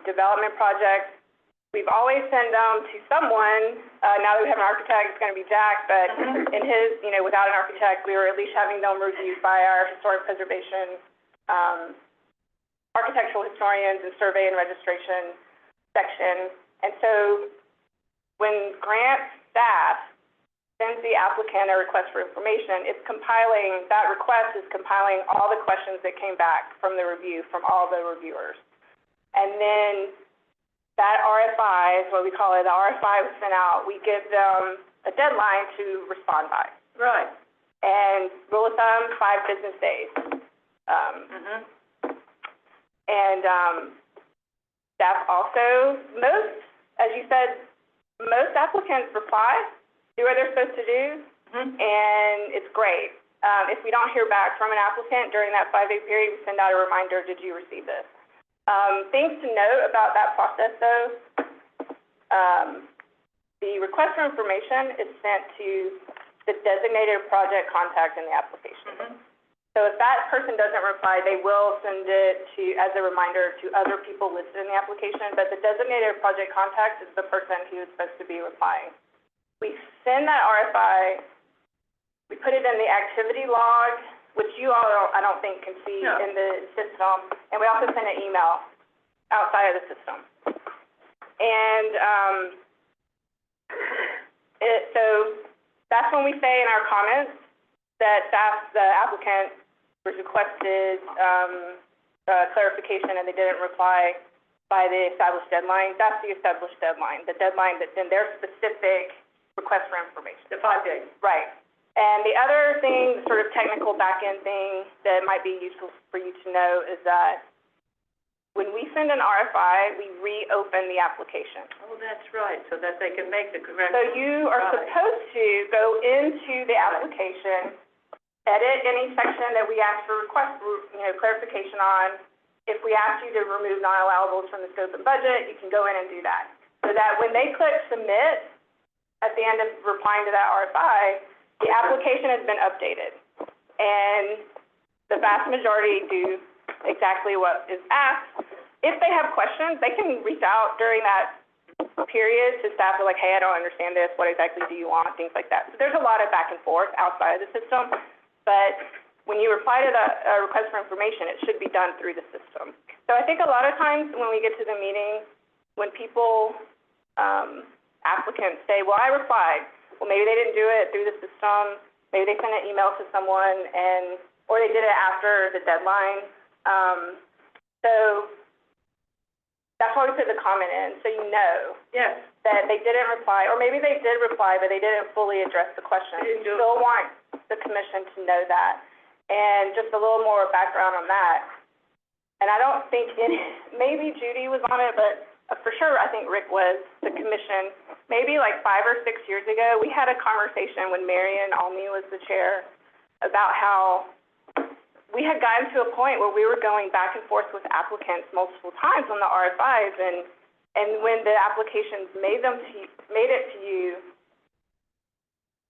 Development projects, we've always sent them to someone. Now that we have an architect, it's going to be Jack, but in his, you know, without an architect, we were at least having them reviewed by our historic preservation, architectural historians and survey and registration section. And so when grant staff sends the applicant a request for information, it's compiling, that request is compiling all the questions that came back from the review, from all the reviewers. And then that RFI is what we call it, the RFI was sent out, we give them a deadline to respond by. Right. And rule of thumb, 5 business days. And staff also, most, as you said, most applicants reply, do what they're supposed to do, and it's great. If we don't hear back from an applicant during that 5-day period, we send out a reminder, did you receive this? Things to note about that process, though, the request for information is sent to the designated project contact in the application. So if that person doesn't reply, they will send it to, as a reminder, to other people listed in the application, but the designated project contact is the person who is supposed to be replying. We send that RFI, we put it in the activity log, which you all I don't think can see in the system, and we also send an email outside of the system. And so that's when we say in our comments that the applicant requested clarification and they didn't reply by the established deadline. That's the established deadline, the deadline that's in their specific request for information. The 5 days. Right. And the other thing, sort of technical back-end thing that might be useful for you to know is that when we send an RFI, we reopen the application. Oh, that's right, so that they can make the correct. So you are supposed to go into the application, edit any section that we ask for clarification on. If we ask you to remove non-allowables from the scope and budget, you can go in and do that. So that when they click submit at the end of replying to that RFI, the application has been updated. And the vast majority do exactly what is asked. If they have questions, they can reach out during that period to staff, like, hey, I don't understand this, what exactly do you want, things like that. So there's a lot of back and forth outside of the system, but when you reply to the request for information, it should be done through the system. So I think a lot of times when we get to the meeting, when people, applicants say, well, I replied, well, maybe they didn't do it through the system, maybe they sent an email to someone, or they did it after the deadline. So that's why we put the comment in, so you know that they didn't reply, or maybe they did reply, but they didn't fully address the question. We still want the commission to know that. And just a little more background on that. And I don't think maybe Judy was on it, but for sure I think Rick was, the commission. Maybe like 5 or 6 years ago, we had a conversation when Marion Almy was the chair about how we had gotten to a point where we were going back and forth with applicants multiple times on the RFIs, and when the applications made it to you,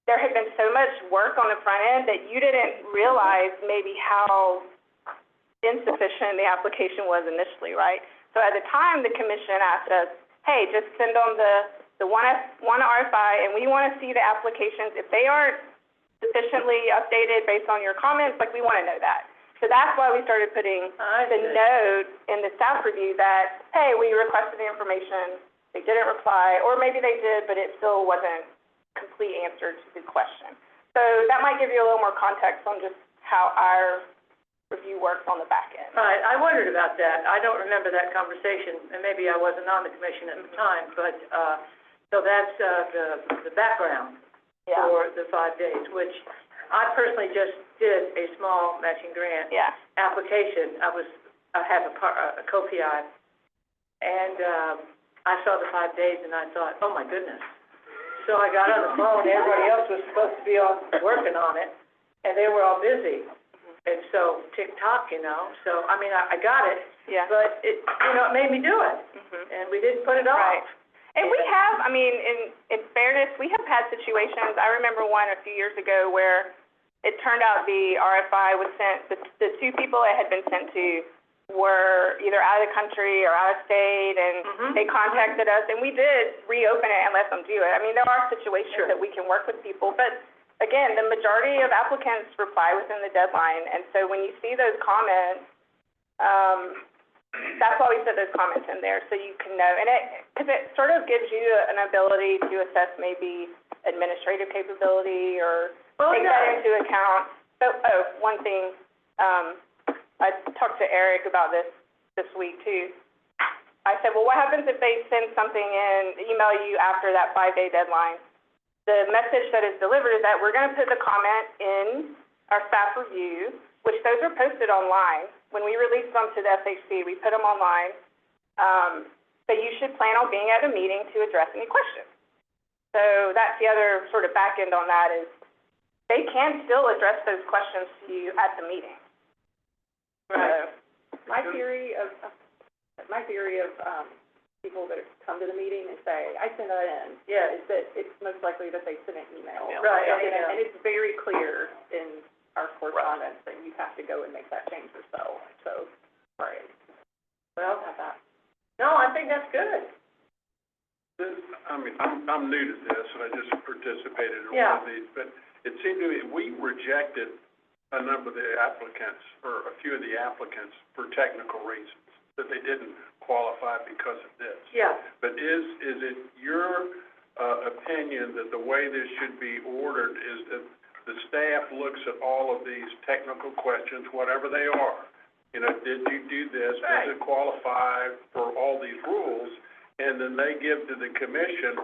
there had been so much work on the front end that you didn't realize maybe how insufficient the application was initially, right? So at the time, the commission asked us, hey, just send them the one RFI, and we want to see the applications. If they aren't sufficiently updated based on your comments, like, we want to know that. So that's why we started putting the note in the staff review that, hey, we requested the information, they didn't reply, or maybe they did, but it still wasn't complete answer to the question. So that might give you a little more context on just how our review works on the back end. Right, I wondered about that. I don't remember that conversation, and maybe I wasn't on the commission at the time, but, so that's, the background Yeah, for the 5 days, which I personally just did a small matching grant yeah, application. I have a co-PI, and, I saw the 5 days and I thought, oh my goodness. So I got on the phone, everybody else was supposed to be working on it, and they were all busy. And so TikTok, you know, so, I mean, I got it, yeah. but it, you know, it made me do it, and we didn't put it off. Right. And we have, I mean, in fairness, we have had situations, I remember one a few years ago where it turned out the RFI was sent, the 2 people it had been sent to were either out of the country or out of state, and they contacted us, and we did reopen it and let them do it. I mean, there are situations that we can work with people, but again, the majority of applicants reply within the deadline, and so when you see those comments, that's why we put those comments in there, so you can know, and because it sort of gives you an ability to assess maybe administrative capability or take that into account. So, one thing, I talked to Eric about this week too. I said, well, what happens if they send something in, email you after that 5-day deadline? The message that is delivered is that we're gonna put the comment in our staff review, which those are posted online. When we release them to the SHC, we put them online. So you should plan on being at a meeting to address any questions. So that's the other sort of back end on that is they can still address those questions to you at the meeting. Right. My theory of people that come to the meeting and say, I sent that in, is that it's most likely that they sent an email. Right, And it's very clear in our correspondence that you have to go and make that change yourself, so, right. Well, Have that. no, I think that's good. I mean, I'm new to this, and I just participated in one Yeah. of these, but it seemed to me, we rejected a number of the applicants, or a few of the applicants, for technical reasons, that they didn't qualify because of this. Yeah. But is it your, opinion that the way this should be ordered is that the staff looks at all of these technical questions, whatever they are? You know, did you do this? Does it qualify for all these rules? And then they give to the commission,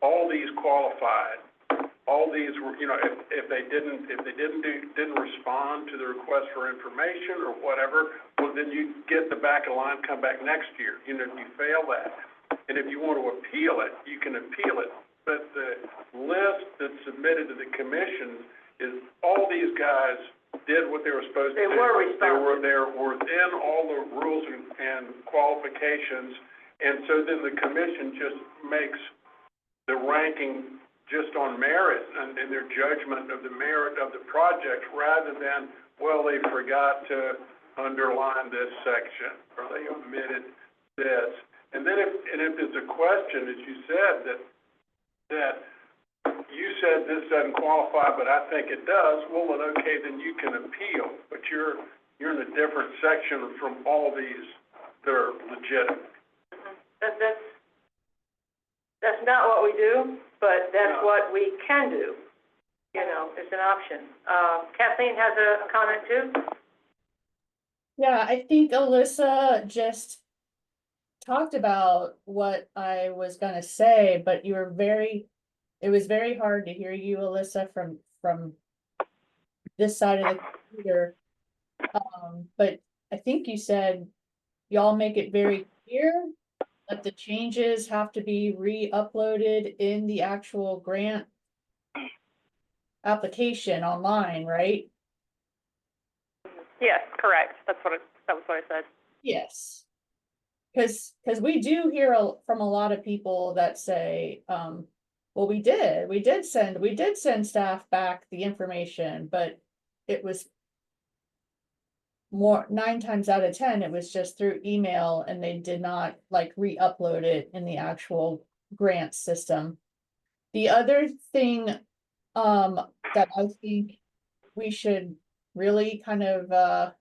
all these qualified. All these were, you know, if they didn't respond to the request for information or whatever, well, then you get the back of the line, come back next year. You know, if you fail that. And if you want to appeal it, you can appeal it. But the list that's submitted to the commission is all these guys did what they were supposed to do. They were responsible. They were within all the rules and qualifications. And so then the commission just makes the ranking just on merit and their judgment of the merit of the project rather than, well, they forgot to underline this section or they omitted this. And then if there's a question, as you said, that you said this doesn't qualify, but I think it does, well, then okay, then you can appeal. But you're in a different section from all these that are legitimate. That's not what we do, but that's what we can do, you know, it's an option. Kathleen has a comment too? Yeah, I think Alyssa just talked about what I was gonna say, but it was very hard to hear you, Alyssa, from this side of the computer. But I think you said y'all make it very clear that the changes have to be re-uploaded in the actual grant application online, right? Yes, correct. That was what I said. Yes. Cause we do hear from a lot of people that say, well, we did send staff back the information, but it was more 9 times out of 10, it was just through email and they did not like re-upload it in the actual grant system. The other thing, that I think we should really kind of,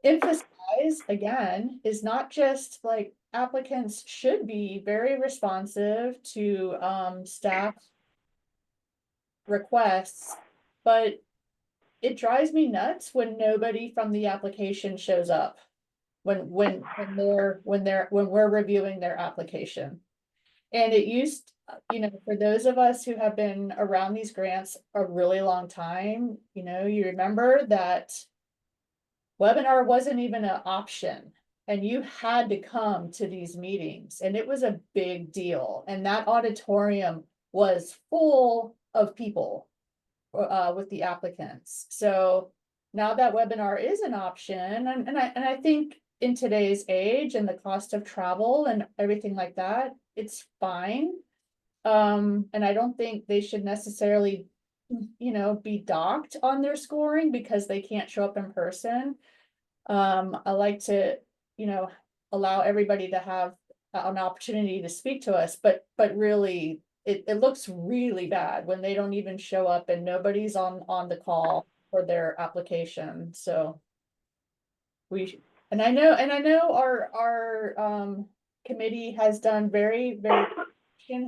emphasize again is not just like applicants should be very responsive to staff requests, but it drives me nuts when nobody from the application shows up. When we're reviewing their application. And it used, for those of us who have been around these grants a really long time, you remember that webinar wasn't even an option. And you had to come to these meetings, and it was a big deal. And that auditorium was full of people with the applicants. So now that webinar is an option, and I think in today's age and the cost of travel and everything like that, it's fine. And I don't think they should necessarily, be docked on their scoring because they can't show up in person. I like to, allow everybody to have an opportunity to speak to us, but really, it looks really bad when they don't even show up and nobody's on the call for their application. So and I know our committee has done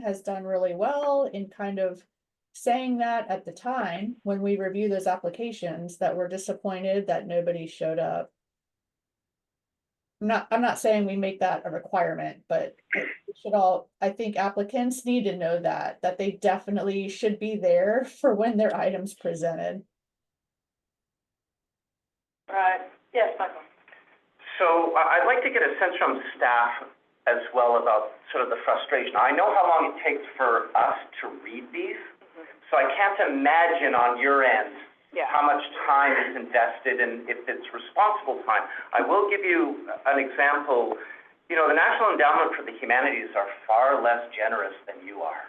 has done really well in kind of saying that at the time when we review those applications, that we're disappointed that nobody showed up. I'm not saying we make that a requirement, but I think applicants need to know that they definitely should be there for when their items presented. Right, yes, Michael. So I'd like to get a sense from staff as well about sort of the frustration. I know how long it takes for us to read these, so I can't imagine on your end how much time is invested and if it's responsible time. I will give you an example. The National Endowment for the Humanities are far less generous than you are.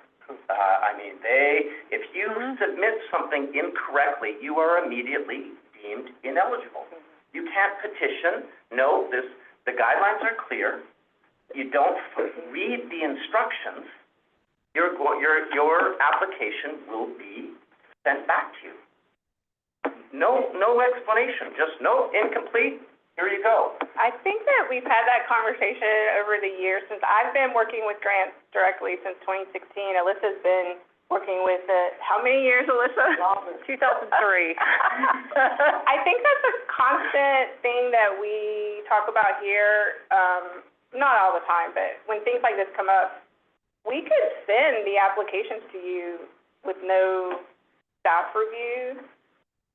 If you submit something incorrectly, you are immediately deemed ineligible. You can't petition. No, the guidelines are clear. You don't read the instructions. Your application will be sent back to you. No explanation, just no, incomplete, here you go. I think that we've had that conversation over the years since I've been working with grants directly since 2016. Alyssa's been working with it, how many years, Alyssa? 2003. I think that's a constant thing that we talk about here, not all the time, but when things like this come up, we could send the applications to you with no staff review.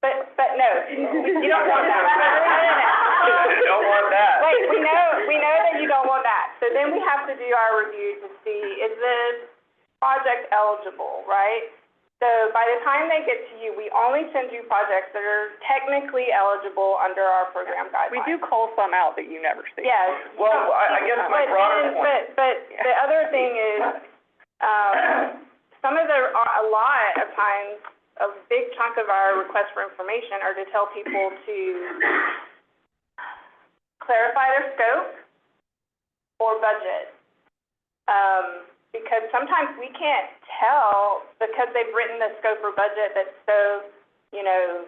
But no, you don't want that. You don't want that. Wait, we know that you don't want that. So then we have to do our review to see, is this project eligible, right? So by the time they get to you, we only send you projects that are technically eligible under our program guidelines. We do call some out that you never see. Yes. Well, I guess my broader point. But the other thing is, a lot of times, a big chunk of our requests for information are to tell people to clarify their scope or budget. Because sometimes we can't tell because they've written the scope or budget that's so,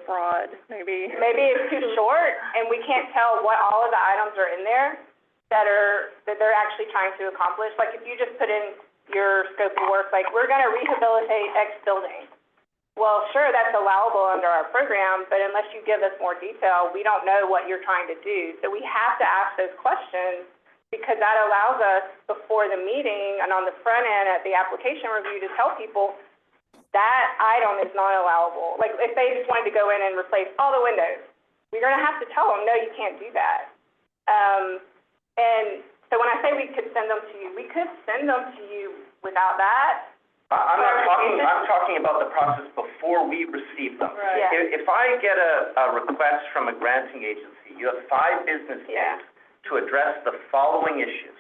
broad, maybe. Maybe it's too short, and we can't tell what all of the items are in there that they're actually trying to accomplish. Like if you just put in your scope of work, like we're going to rehabilitate X building. Well, sure, that's allowable under our program, but unless you give us more detail, we don't know what you're trying to do. So we have to ask those questions because that allows us before the meeting and on the front end at the application review to tell people that item is not allowable. Like if they just wanted to go in and replace all the windows, we're going to have to tell them, no, you can't do that. And so when I say we could send them to you, we could send them to you without that. I'm talking about the process before we receive them. Right. Yeah. If I get a request from a granting agency, you have 5 business days to address the following issues.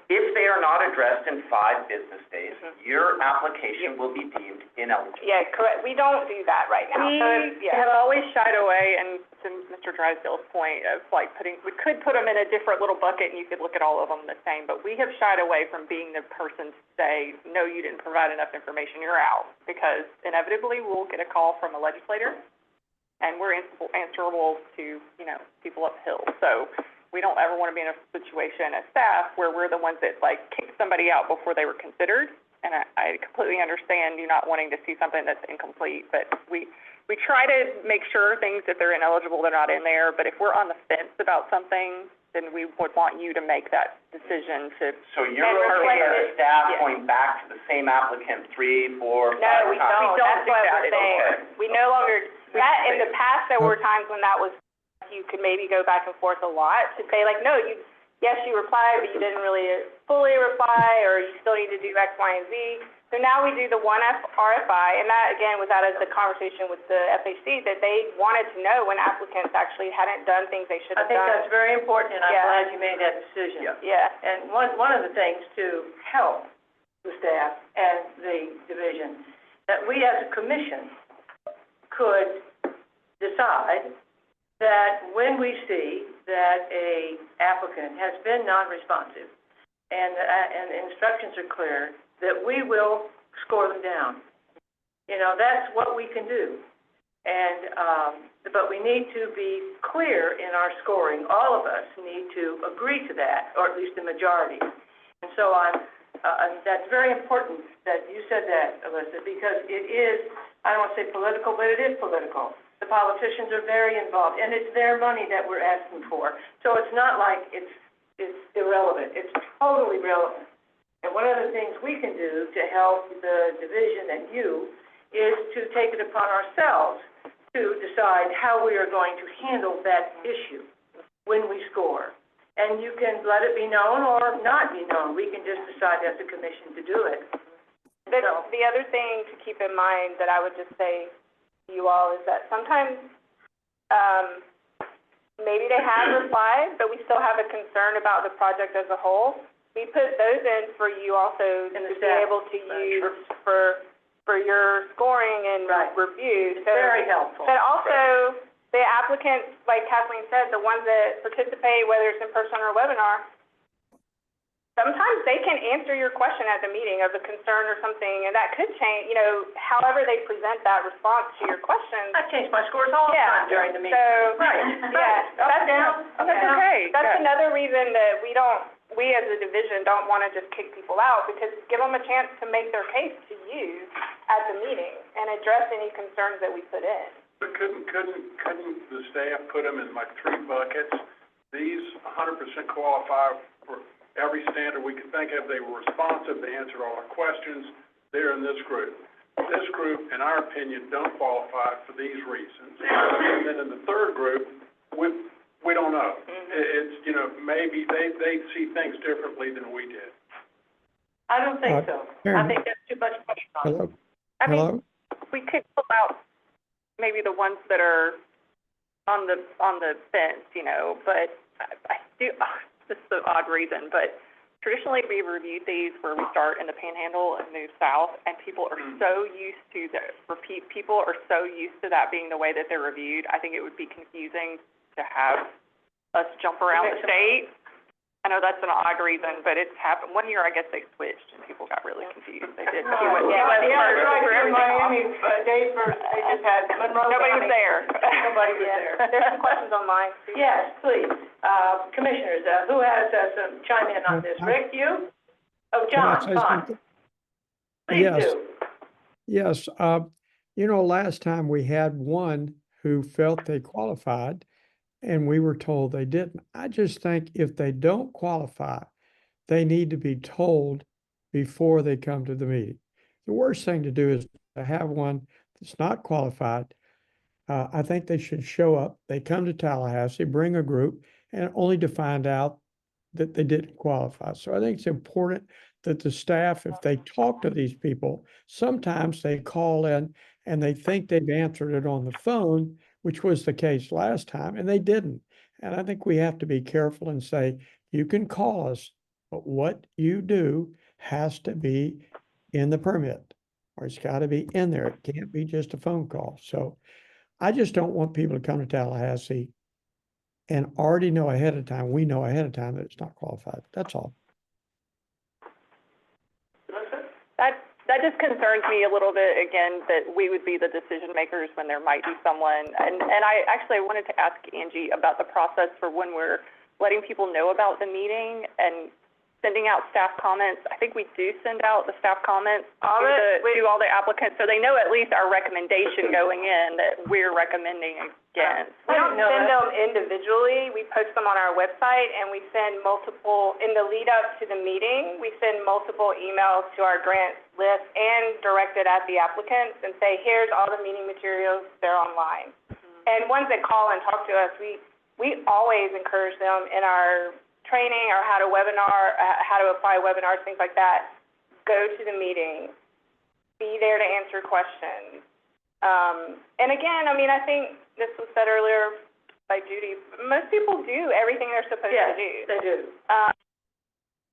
If they are not addressed in 5 business days, your application will be deemed ineligible. Yeah, correct. We don't do that right now. We have always shied away, and to Mr. Drysdale's point of we could put them in a different little bucket and you could look at all of them the same, but we have shied away from being the person to say, no, you didn't provide enough information, you're out, because inevitably we'll get a call from a legislator and we're answerable to, you know, people uphill. So we don't ever want to be in a situation as staff where we're the ones that like kick somebody out before they were considered. And I completely understand you not wanting to see something that's incomplete, but we try to make sure things, if they're ineligible, they're not in there. But if we're on the fence about something, then we would want you to make that decision to. So you're and okay reflect as it. staff Yeah. going back to the same applicant 3, 4, 5 No, we times? don't. That's do what that. we're saying. Okay. We no longer, that, in the past, there were times when that was, you could maybe go back and forth a lot to say like, no, yes, you replied, but you didn't really fully reply, or you still need to do X, Y, and Z. So now we do the one RFI, and that, again, was out of the conversation with the FHC, that they wanted to know when applicants actually hadn't done things they should I have think done. that's very important, and I'm Yeah. glad you made that decision. Yeah. And one of the things to help the staff and the division, that we as a commission could decide that when we see that a applicant has been non-responsive and the instructions are clear, that we will score them down. You know, that's what we can do. And, but we need to be clear in our scoring. All of us need to agree to that, or at least the majority. And so that's very important that you said that, Alyssa, because it is, I don't want to say political, but it is political. The politicians are very involved, and it's their money that we're asking for. So it's not like it's irrelevant. It's totally relevant. And one of the things we can do to help the division and you is to take it upon ourselves to decide how we are going to handle that issue when we score. And you can let it be known or not be known. We can just decide as a commission to do it. The other thing to keep in mind that I would just say to you all is that sometimes maybe they have replied, but we still have a concern about the project as a whole. We put those in for you also to be able to use for your scoring and review. It's very helpful. But also, the applicants, like Kathleen said, the ones that participate, whether it's in person or webinar, sometimes they can answer your question at the meeting of a concern or something, and that could change, you know, however they present that response to your questions. I change my scores all the time during the meeting. So, Up, down, that's okay. That's another reason that we as a division don't want to just kick people out, because give them a chance to make their case to you at the meeting and address any concerns that we put in. But couldn't the staff put them in like 3 buckets? These 100% qualify for every standard we could think of. They were responsive, they answered all our questions. They're in this group. This group, in our opinion, don't qualify for these reasons. And then in the third group, we don't know. It's, you know, maybe they see things differently than we did. I don't think so. I think that's too much pressure on them. Hello? We could pull out maybe the ones that are on the fence, you know, but I do, this is an odd reason, but traditionally we reviewed these where we start in the Panhandle and move south, and people are so used to people are so used to that being the way that they're reviewed. I think it would be confusing to have us jump around the state. I know that's an odd reason, but it's happened. One year, I guess they switched and people got really confused. They did Key West for everything. Day first, they just had Monroe. Nobody was there. Nobody was there. There's some questions online. Yes, please. Commissioners, who has some chime in on this? Rick, you? Oh, John, Can I say fine. something? Please Yes. do. Yes, you know, last time we had one who felt they qualified and we were told they didn't. I just think if they don't qualify, they need to be told before they come to the meeting. The worst thing to do is to have one that's not qualified. I think they should show up, they come to Tallahassee, bring a group, and only to find out that they didn't qualify. So I think it's important that the staff, if they talk to these people, sometimes they call in and they think they've answered it on the phone, which was the case last time, and they didn't. And I think we have to be careful and say, you can call us, but what you do has to be in the permit, or it's got to be in there. It can't be just a phone call. So I just don't want people to come to Tallahassee and already know ahead of time, we know ahead of time that it's not qualified. That's all. that just concerns me a little bit, again, that we would be the decision makers when there might be someone. And I actually wanted to ask Angie about the process for when we're letting people know about the meeting and sending out staff comments. I think we do send out the staff comments to all the applicants, so they know at least our recommendation going in that we're recommending against. We don't send them individually, we post them on our website, and we send multiple, in the lead up to the meeting, we send multiple emails to our grant list and directed at the applicants and say, here's all the meeting materials, they're online. And ones that call and talk to us, we always encourage them in our training or how to apply webinars, things like that. Go to the meeting, be there to answer questions. And again, I mean, I think this was said earlier by Judy, most people do everything they're supposed to do. Yes, they do.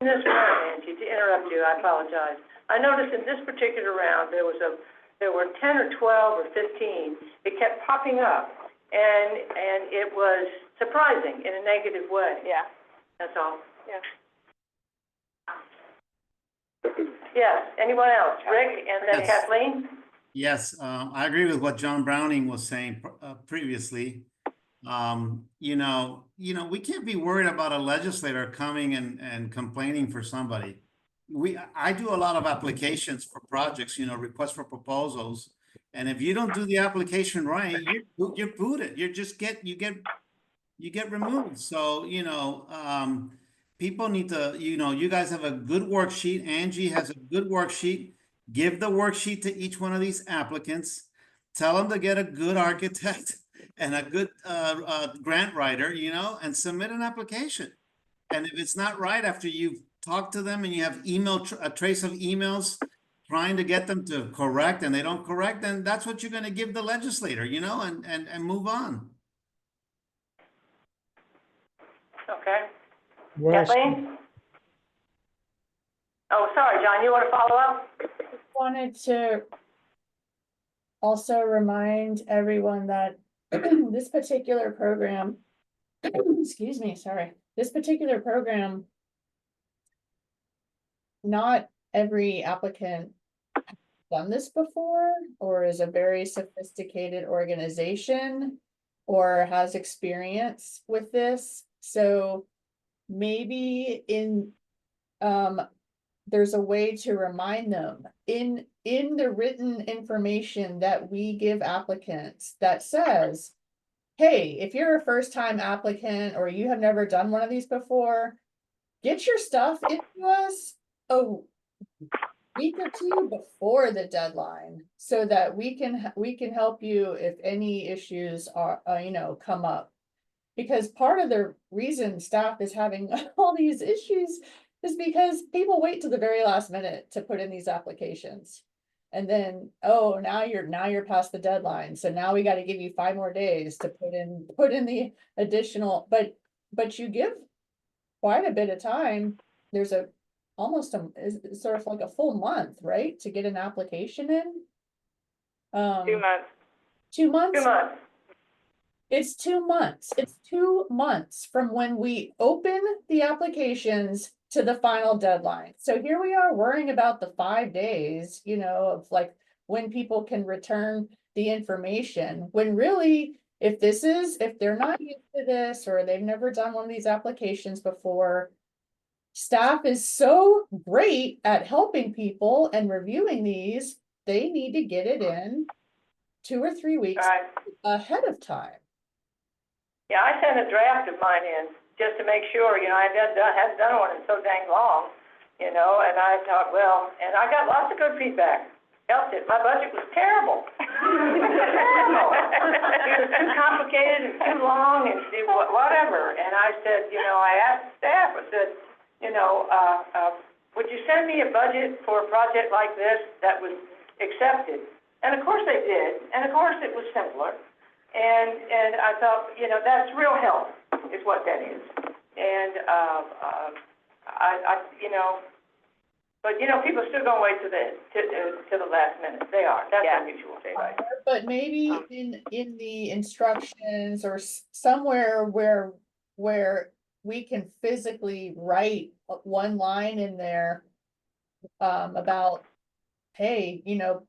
In this round, Angie, to interrupt you, I apologize. I noticed in this particular round, there were 10 or 12 or 15. It kept popping up, and it was surprising in a negative way. Yeah. That's all. Yeah. Yes, anyone else? Rick and then Yes. Kathleen? Yes, I agree with what John Browning was saying previously. You know, we can't be worried about a legislator coming and complaining for somebody. I do a lot of applications for projects, requests for proposals. And if you don't do the application right, you're booted. You get removed. So, people need to, you guys have a good worksheet. Angie has a good worksheet. Give the worksheet to each one of these applicants. Tell them to get a good architect and a good grant writer, and submit an application. And if it's not right after you've talked to them and you have a trace of emails trying to get them to correct and they don't correct, then that's what you're going to give the legislator, and move on. Okay. Well, Kathleen? Oh, sorry, John, you want to follow up? Wanted to also remind everyone that this particular program, excuse me, sorry, this particular program, not every applicant has done this before or is a very sophisticated organization or has experience with this. So maybe there's a way to remind them in the written information that we give applicants that says, hey, if you're a first-time applicant or you have never done one of these before, get your stuff into us a week or two before the deadline so that we can help you if any issues are come up. Because part of the reason staff is having all these issues is because people wait to the very last minute to put in these applications. And then, oh, now you're past the deadline. So now we got to give you 5 more days to put in the additional, but you give quite a bit of time. There's it's sort of like a full month, right? To get an application in. 2 months. 2 months? 2 months. It's 2 months. It's 2 months from when we open the applications to the final deadline. So here we are worrying about the 5 days, of like when people can return the information, when really, if they're not used to this or they've never done one of these applications before, staff is so great at helping people and reviewing these, they need to get it in 2 or 3 weeks ahead of time. Yeah, I sent a draft of mine in just to make sure, I hadn't done one in so dang long, and I thought, and I got lots of good feedback. Helped it. My budget was terrible. Terrible. It was too complicated and too long and whatever. And I said, I asked staff, I said, would you send me a budget for a project like this that was accepted? And of course they did. And of course it was simpler. And I thought, that's real help, is what that is. And but people are still gonna wait to the last minute. They are. That's unusual. Right? But maybe in the instructions or somewhere where we can physically write one line in there about hey,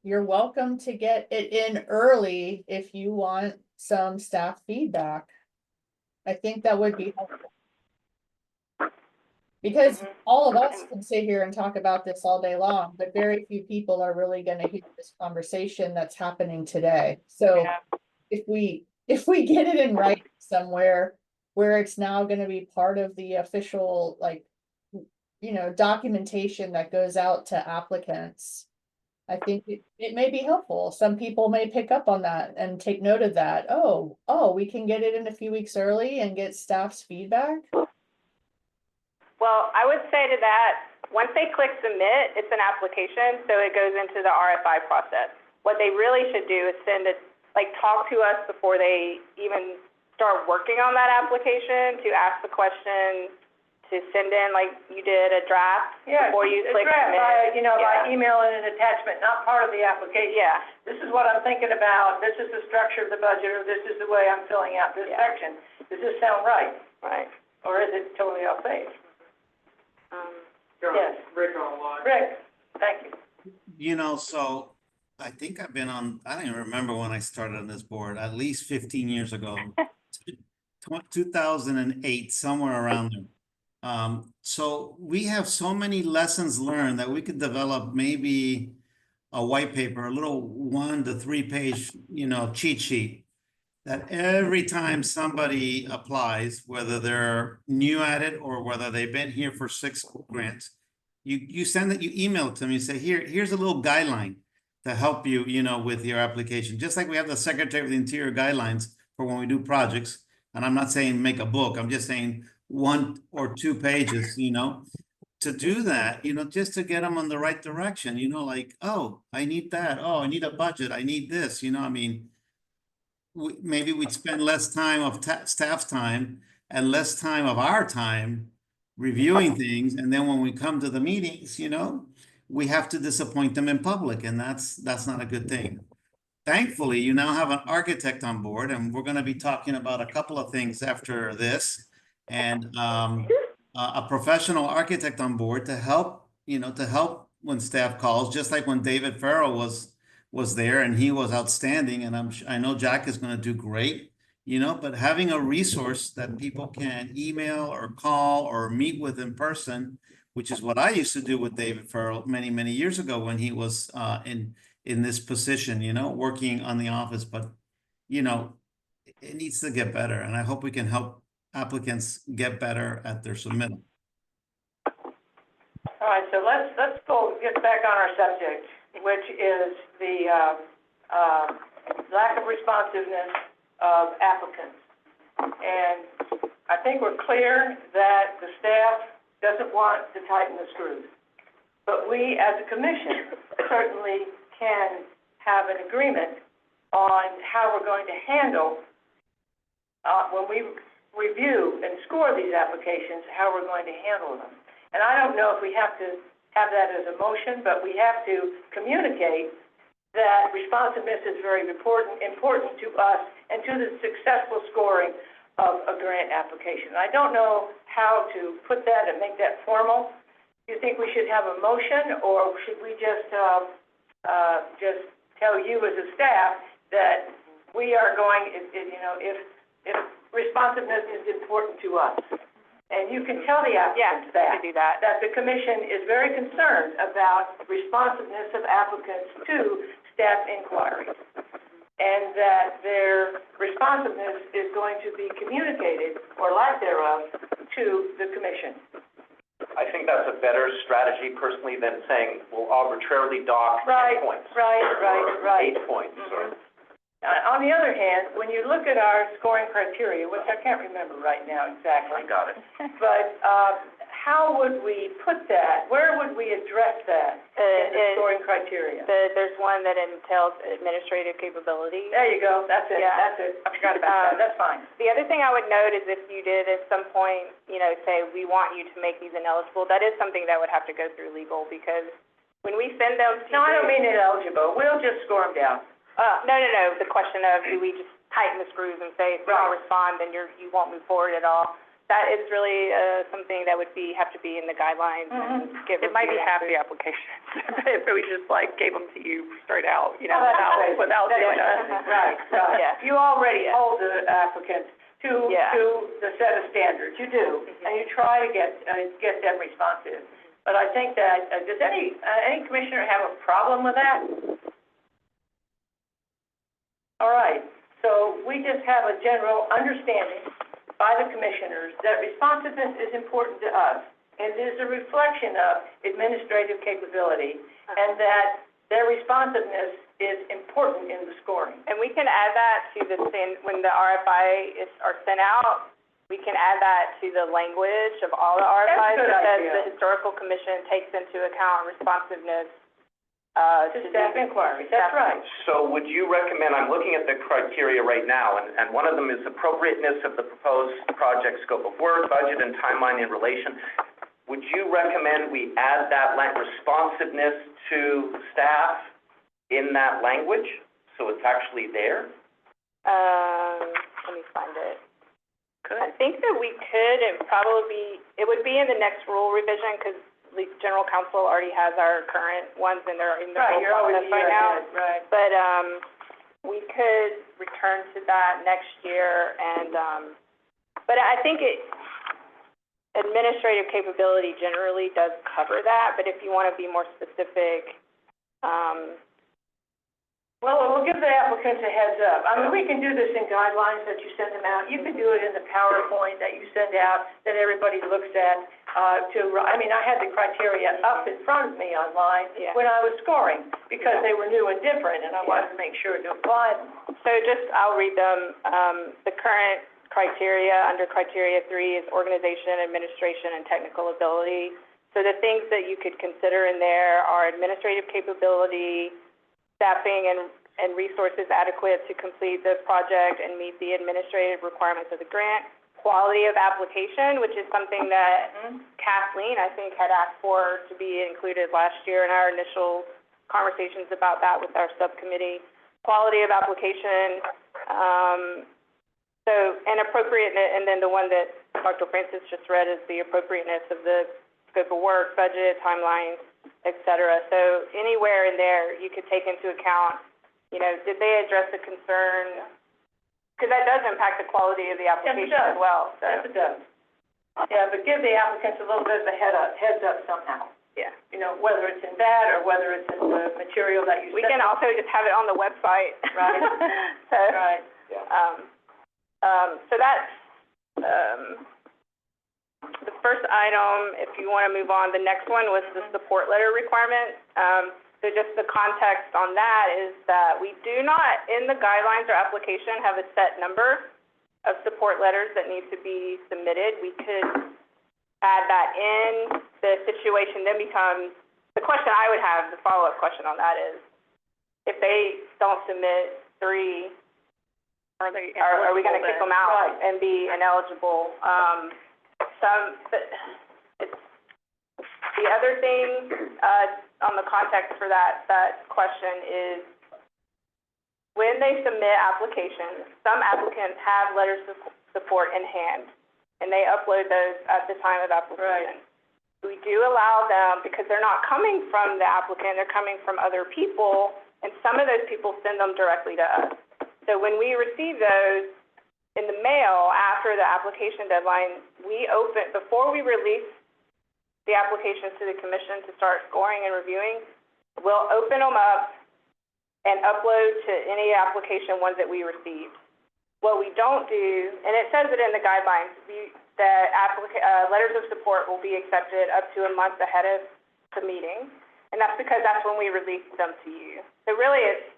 you're welcome to get it in early if you want some staff feedback. I think that would be helpful. Because all of us can sit here and talk about this all day long, but very few people are really gonna hear this conversation that's happening today. So if we get it in writing somewhere where it's now gonna be part of the official, like, documentation that goes out to applicants, I think it may be helpful. Some people may pick up on that and take note of that. Oh, we can get it in a few weeks early and get staff's feedback. Well, I would say to that, once they click submit, it's an application, so it goes into the RFI process. What they really should do is talk to us before they even start working on that application, to ask the question, to send in, like you did, a draft before you click submit. By email and an attachment, not part of the application. Yeah. This is what I'm thinking about, this is the structure of the budget, or this is the way I'm filling out this section. Does this sound right? Right. Or is it totally off base? Yes. Rick online. Rick, thank you. So I think I've been on, I don't even remember when I started on this board, at least 15 years ago, 2008, somewhere around there. So we have so many lessons learned that we could develop maybe a white paper, a little 1 to 3 page, cheat sheet, that every time somebody applies, whether they're new at it or whether they've been here for 6 grants, you send it, you email it to me, say, here's a little guideline to help you, with your application. Just like we have the Secretary of the Interior guidelines for when we do projects. And I'm not saying make a book, I'm just saying 1 or 2 pages, to do that, just to get them on the right direction, like, oh, I need that. Oh, I need a budget. I need this, maybe we'd spend less time of staff's time and less time of our time reviewing things. And then when we come to the meetings, we have to disappoint them in public, and that's not a good thing. Thankfully, you now have an architect on board, and we're going to be talking about a couple of things after this, and a professional architect on board to help, when staff calls, just like when David Farrell was there, and he was outstanding, and I know Jack is going to do great, but having a resource that people can email or call or meet with in person, which is what I used to do with David Farrell many, many years ago when he was in this position, working on the office. But, it needs to get better, and I hope we can help applicants get better at their submittal. All right, so let's get back on our subject, which is the lack of responsiveness of applicants. And I think we're clear that the staff doesn't want to tighten the screws. But we, as a commission, certainly can have an agreement on how we're going to handle, when we review and score these applications, how we're going to handle them. And I don't know if we have to have that as a motion, but we have to communicate that responsiveness is very important to us and to the successful scoring of a grant application. I don't know how to put that and make that formal. Do you think we should have a motion, or should we just tell you as a staff that we are going, if responsiveness is important to us? And you can tell the applicants that the commission is very concerned about responsiveness of applicants to staff inquiries, and that their responsiveness is going to be communicated, or lack thereof, to the commission. I think that's a better strategy personally than saying we'll arbitrarily dock 10 points. Right. 8 points. Or on the other hand, when you look at our scoring criteria, which I can't remember right now exactly. I got it. But how would we put that? Where would we address that in the scoring criteria? There's one that entails administrative capability. There you go. That's it. Yeah. That's it. I forgot about that. That's fine. The other thing I would note is if you did at some point, say we want you to make these ineligible, that is something that would have to go through legal, because when we send them to No, I don't mean ineligible. We'll just score them down. No. The question of, do we just tighten the screws and say if you don't respond, then you won't move forward at all? that is really, something that would have to be in the guidelines and get It might be reviewed. half the applications, if we just like gave them to you straight out, you know, Oh, that's great. without doing That's- that. Right, right. Yeah. You already Yeah. hold the applicants to Yeah. the set of standards, you do, and you try to get them responsive. But I think that, does any commissioner have a problem with that? All right, so we just have a general understanding by the commissioners that responsiveness is important to us, and is a reflection of administrative capability, and that their responsiveness is important in the scoring. And we can add that to when the RFI are sent out, we can add that to the language of all the RFIs. That's a good that says idea. the historical commission takes into account responsiveness, To staff inquiries, that's right. So would you recommend, I'm looking at the criteria right now, and one of them is appropriateness of the proposed project scope of work, budget, and timeline in relation. Would you recommend we add that responsiveness to staff in that language, so it's actually there? Let me find it. I think that we could, it would be in the next rule revision, because the general counsel already has our current ones, and they're in the Right, rule you're always process right now. right. But, we could return to that next year, and, but I think administrative capability generally does cover that, but if you want to be more specific, Well, we'll give the applicants a heads up. I mean, we can do this in guidelines that you send them out. You can do it in the PowerPoint that you send out, that everybody looks at, I mean, I had the criteria up in front of me online Yeah. when I was scoring, because they were new and different, and I wanted to make sure to apply them. so I'll read them. The current criteria, under criteria 3, is organization, administration, and technical ability. So the things that you could consider in there are administrative capability, staffing and resources adequate to complete the project and meet the administrative requirements of the grant, quality of application, which is something that Kathleen, I think, had asked for to be included last year in our initial conversations about that with our subcommittee. Quality of application, and appropriateness, and then the one that Dr. Francis just read is the appropriateness of the scope of work, budget, timelines, et cetera. So anywhere in there, you could take into account, you know, did they address the concern? Because that does impact the quality of the application as well, so. Yes, it does. Yeah, but give the applicants a little bit of a heads up somehow. Yeah. You know, whether it's in that or whether it's in the material that you sent. We can also just have it on the website. Right. So, Right. so that's, the first item. If you want to move on, the next one was the support letter requirement. So just the context on that is that we do not, in the guidelines or application, have a set number of support letters that need to be submitted. We could add that in. The situation then becomes, the question I would have, the follow-up question on that is, if they don't submit 3, are we going to kick them out and be ineligible? The other thing, on the context for that question is, when they submit applications, some applicants have letters of support in hand, and they upload those at the time of application. We do allow them, because they're not coming from the applicant, they're coming from other people, and some of those people send them directly to us. So when we receive those in the mail after the application deadline, before we release the applications to the commission to start scoring and reviewing, we'll open them up and upload to any application ones that we received. What we don't do, and it says it in the guidelines, that letters of support will be accepted up to a month ahead of the meeting, and that's because that's when we release them to you. So really it's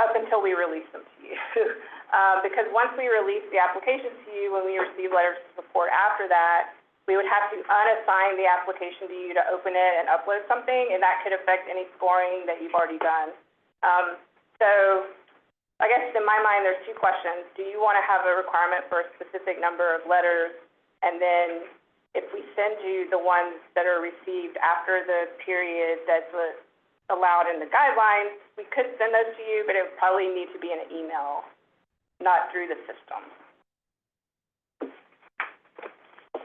up until we release them to you. Because once we release the application to you, when we receive letters of support after that, we would have to unassign the application to you to open it and upload something, and that could affect any scoring that you've already done. So I guess in my mind, there's 2 questions. Do you want to have a requirement for a specific number of letters? And then if we send you the ones that are received after the period that's allowed in the guidelines, we could send those to you, but it would probably need to be in an email, not through the system.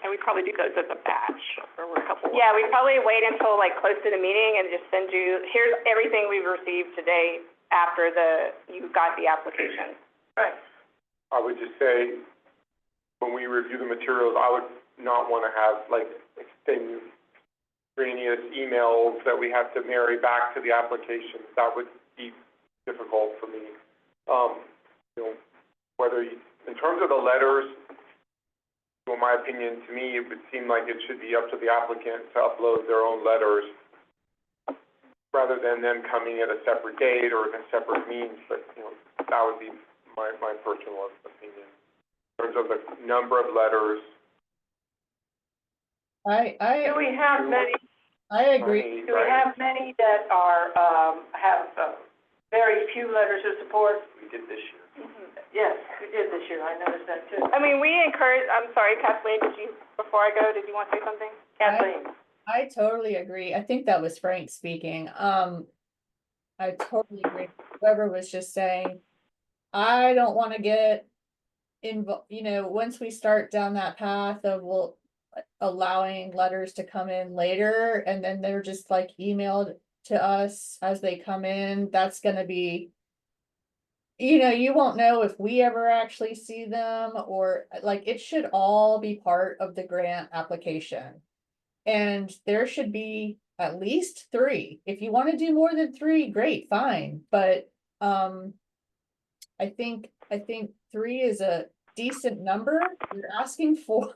And we'd probably do those as a batch, or we're a couple. Yeah, we'd probably wait until like close to the meeting and just send you, here's everything we've received today after you got the application. Right. I would just say, when we review the materials, I would not want to have like extraneous emails that we have to marry back to the application. That would be difficult for me. In terms of the letters, in my opinion, to me, it would seem like it should be up to the applicant to upload their own letters rather than them coming at a separate date or in a separate means, but, that would be my personal opinion. In terms of the number of letters. Do we have many? I agree. Do we have many that are, have very few letters of support? We did this year. Yes, we did this year, I noticed that too. I mean, we encourage, I'm sorry, Kathleen, before I go, did you want to say something? Kathleen? I totally agree. I think that was Frank speaking. I totally agree. Whoever was just saying, I don't want to get involved, once we start down that path of allowing letters to come in later, and then they're just like emailed to us as they come in, that's gonna be, you won't know if we ever actually see them, or like, it should all be part of the grant application. And there should be at least 3. If you want to do more than 3, great, fine. But I think 3 is a decent number. You're asking for,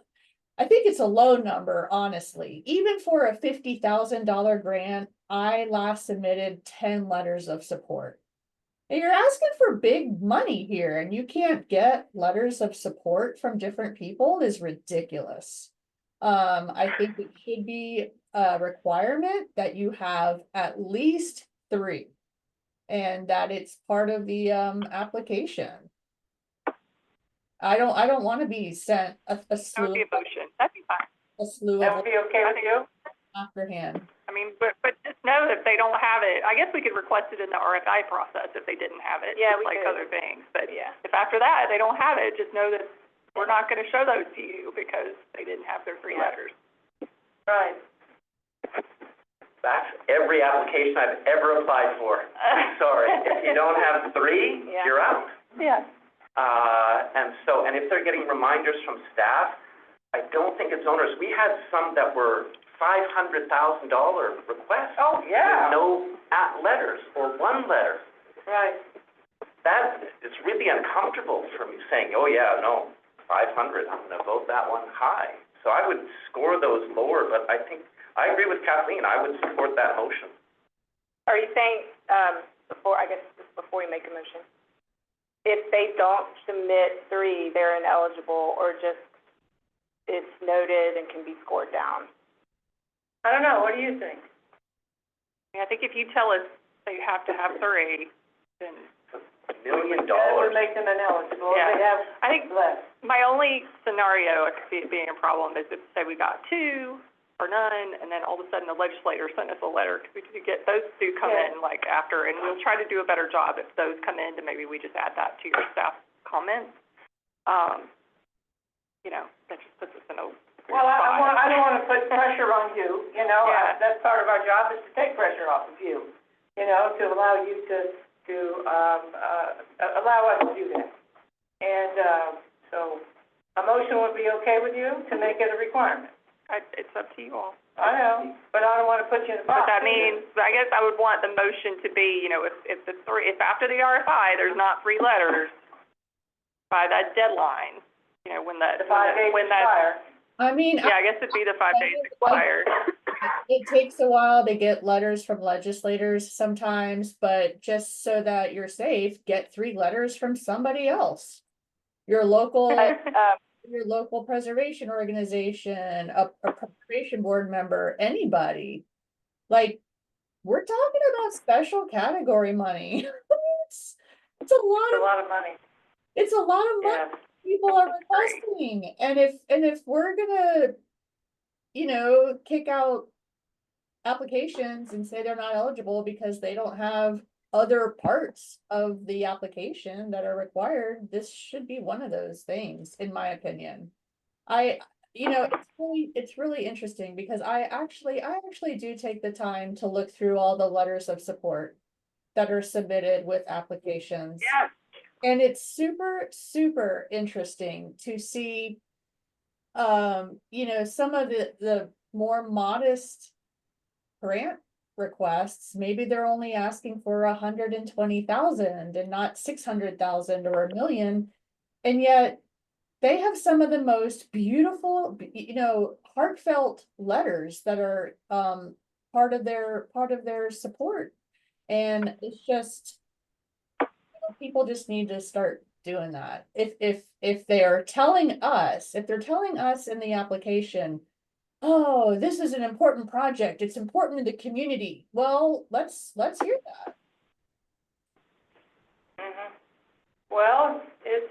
I think it's a low number, honestly. Even for a $50,000 grant, I last submitted 10 letters of support. And you're asking for big money here, and you can't get letters of support from different people is ridiculous. I think it should be a requirement that you have at least 3, and that it's part of the application. I don't want to be sent a slew. That would be a motion. That'd be fine. A slew That of would be okay with you? afterhand. I mean, but just know that if they don't have it, I guess we could request it in the RFI process if they didn't have it. Yeah, just we like could. other things. But if after that they don't have it, just know that we're not going to show those to you because they didn't have their 3 letters. Right. That's every application I've ever applied for. Sorry, if you don't have 3, Yeah. you're out. Yeah. And if they're getting reminders from staff, I don't think it's onerous. We had some that were $500,000 requests. Oh, yeah. With no letters or 1 letter. Right. It's really uncomfortable for me saying, oh yeah, no, 500, I'm gonna vote that one high. So I would score those lower, but I think, I agree with Kathleen, I would support that motion. Are you saying, before we make a motion, if they don't submit 3, they're ineligible, or just it's noted and can be scored down? I don't know, what do you think? I think if you tell us that you have to have 3, then $1 million. That would make them ineligible. Yeah. They have I think less. my only scenario I could see it being a problem is if, say, we got 2 or none, and then all of a sudden the legislator sent us a letter. We could get those 2 come in like after, and we'll try to do a better job if those come in, to maybe we just add that to your staff comments. That just puts us in a weird Well, spot. I don't want to put pressure on you, Yeah. That's part of our job, is to take pressure off of you, to allow you to allow us to do that. And, so, a motion would be okay with you to make it a requirement? It's up to you all. I know, but I don't want to put you in a box. But that means, I guess I would want the motion to be, if after the RFI, there's not 3 letters by that deadline, when that, The 5 days expire. I mean, yeah, I guess it'd be the 5 days expired. it takes a while to get letters from legislators sometimes, but just so that you're safe, get 3 letters from somebody else. Your local preservation organization, a preservation board member, anybody. Like, we're talking about special category money. it's a lot of money. It's a lot of money people are requesting. And if we're gonna, kick out applications and say they're not eligible because they don't have other parts of the application that are required, this should be one of those things, in my opinion. you know, it's really interesting because I actually do take the time to look through all the letters of support that are submitted with applications. Yes. And it's super, super interesting to see, you know, some of the more modest grant requests. Maybe they're only asking for 120,000 and not 600,000 or $1 million. And yet they have some of the most beautiful, you know, heartfelt letters that are, part of their support. And it's just, people just need to start doing that. If they're telling us in the application, oh, this is an important project, it's important to the community, well, let's hear that. Well, is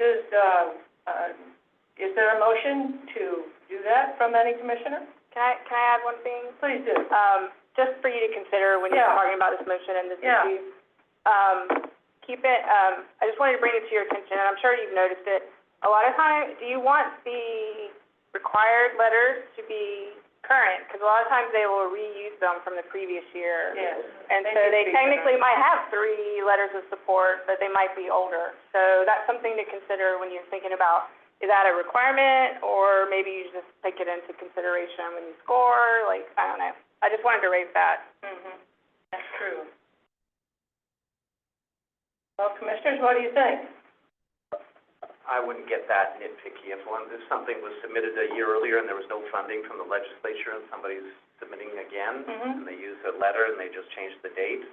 there a motion to do that from any commissioner? Can I add one thing? Please do. Just for you to consider when you're talking about this motion and this issue. Keep it, I just wanted to bring it to your attention, and I'm sure you've noticed it. A lot of times, do you want the required letters to be current? Because a lot of times they will reuse them from the previous year. Yes. And so they technically might have 3 letters of support, but they might be older. So that's something to consider when you're thinking about, is that a requirement, or maybe you just take it into consideration when you score? Like, I don't know. I just wanted to raise that. That's true. Well, commissioners, what do you think? I wouldn't get that nitpicky. If something was submitted a year earlier and there was no funding from the legislature and somebody's submitting again, and they use a letter and they just change the date.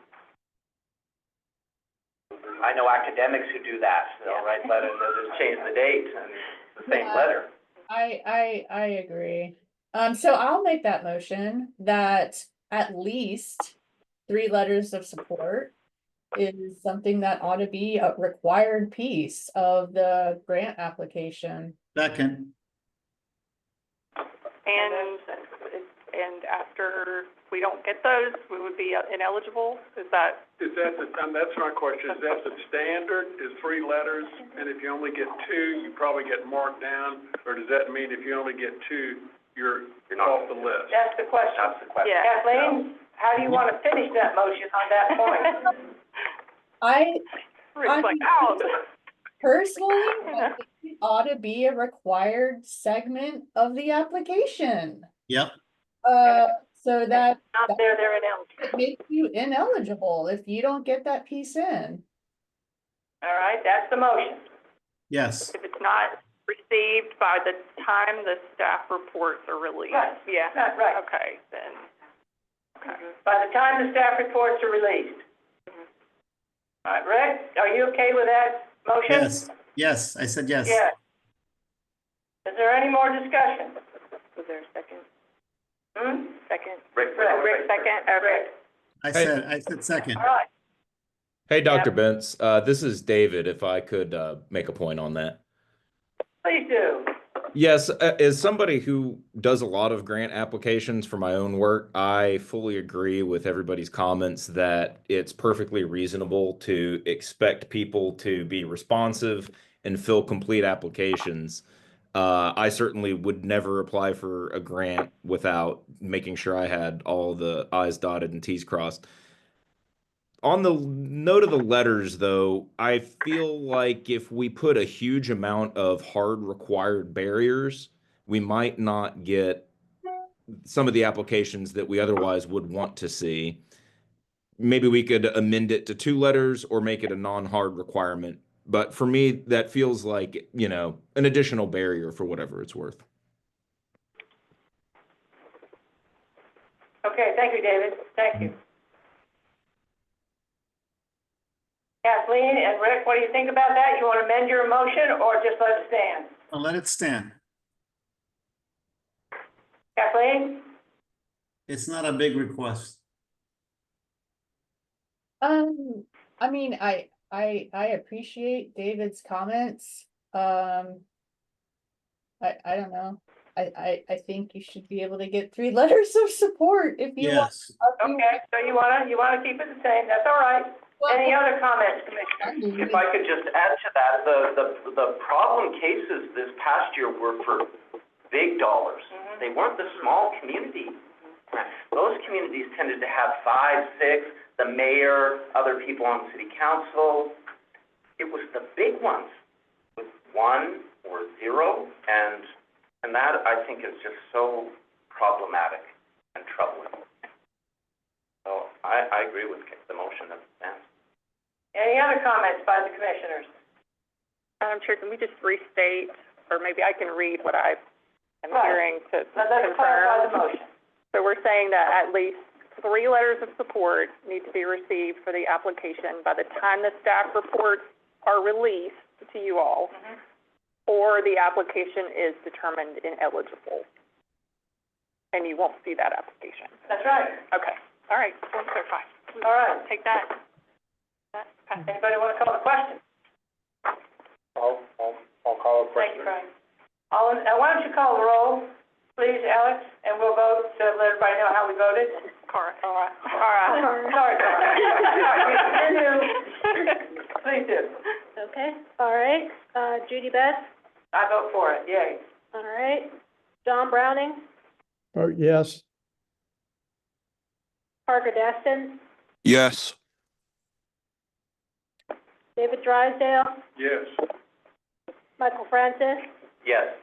I know academics who do that. They'll write letters, they'll just change the date and it's the same letter. I agree. So I'll make that motion that at least 3 letters of support is something that ought to be a required piece of the grant application. Second. And after we don't get those, we would be ineligible? Is that? That's my question, is that the standard, is 3 letters, and if you only get 2, you probably get marked down, or does that mean if you only get 2, you're off the list? That's the question. That's the question. Yeah. Kathleen, how do you want to finish that motion on that point? Personally, I think it ought to be a required segment of the application. Yep. So that Not there, they're ineligible. it makes you ineligible if you don't get that piece in. All right, that's the motion. Yes. If it's not received by the time the staff reports are released? Right. Yeah. Right. Okay, then. Okay. By the time the staff reports are released. All right, Rick, are you okay with that motion? Yes, I said yes. Yes. Is there any more discussion? Was there a second? Second. Rick Second? Okay. I said second. All right. Hey, Dr. Bentz, this is David, if I could make a point on that. Please do. Yes, as somebody who does a lot of grant applications for my own work, I fully agree with everybody's comments that it's perfectly reasonable to expect people to be responsive and fill complete applications. I certainly would never apply for a grant without making sure I had all the I's dotted and T's crossed. On the note of the letters, though, I feel like if we put a huge amount of hard required barriers, we might not get some of the applications that we otherwise would want to see. Maybe we could amend it to 2 letters or make it a non-hard requirement. But for me, that feels like, you know, an additional barrier for whatever it's worth. Okay, thank you, David. Thank you. Kathleen and Rick, what do you think about that? You want to amend your motion or just let it stand? I'll let it stand. Kathleen? It's not a big request. I mean, I appreciate David's comments. I don't know. I think you should be able to get 3 letters of support if you want. Okay, so you wanna keep it the same, that's all right. Any other comments, Commissioner? If I could just add to that, the problem cases this past year were for big dollars. They weren't the small communities. Those communities tended to have 5, 6, the mayor, other people on city council. It was the big ones with 1 or 0, and that, I think, is just so problematic and troubling. So I agree with the motion that stands. Any other comments by the commissioners? Madam Chair, can we just restate, or maybe I can read what I am Right. hearing to Let's clarify the confirm. motion. So we're saying that at least 3 letters of support need to be received for the application by the time the staff reports are released to you all, or the application is determined ineligible. And you won't see that application. That's right. Okay, all right, just want to clarify. All right. Take that. Anybody want to call the question? I'll call a Thank you, question. Frank. Why don't you call the roll, please, Alex, and we'll vote to let everybody know how we voted. Cora. Sorry, Cora. Please do. Okay, all right. Judy Beth, I vote for it, yay. all right. John Browning, Vote yes. Parker Destin, Yes. David Drysdale, Yes. Michael Francis, Yes.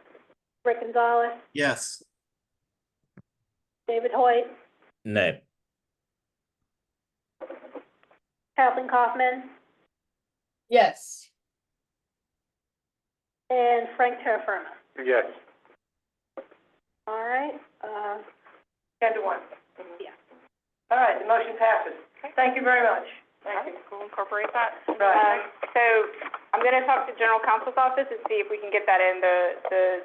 Rick Gonzalez, Yes. David Hoyt, Nay. Kathleen Kaufman, Yes. and Frank Terraferma. Yes. All right, 10-1. yeah. All right, the motion passes. Thank you very much. Thank you. We'll incorporate that. Right. So I'm gonna talk to general counsel's office and see if we can get that in the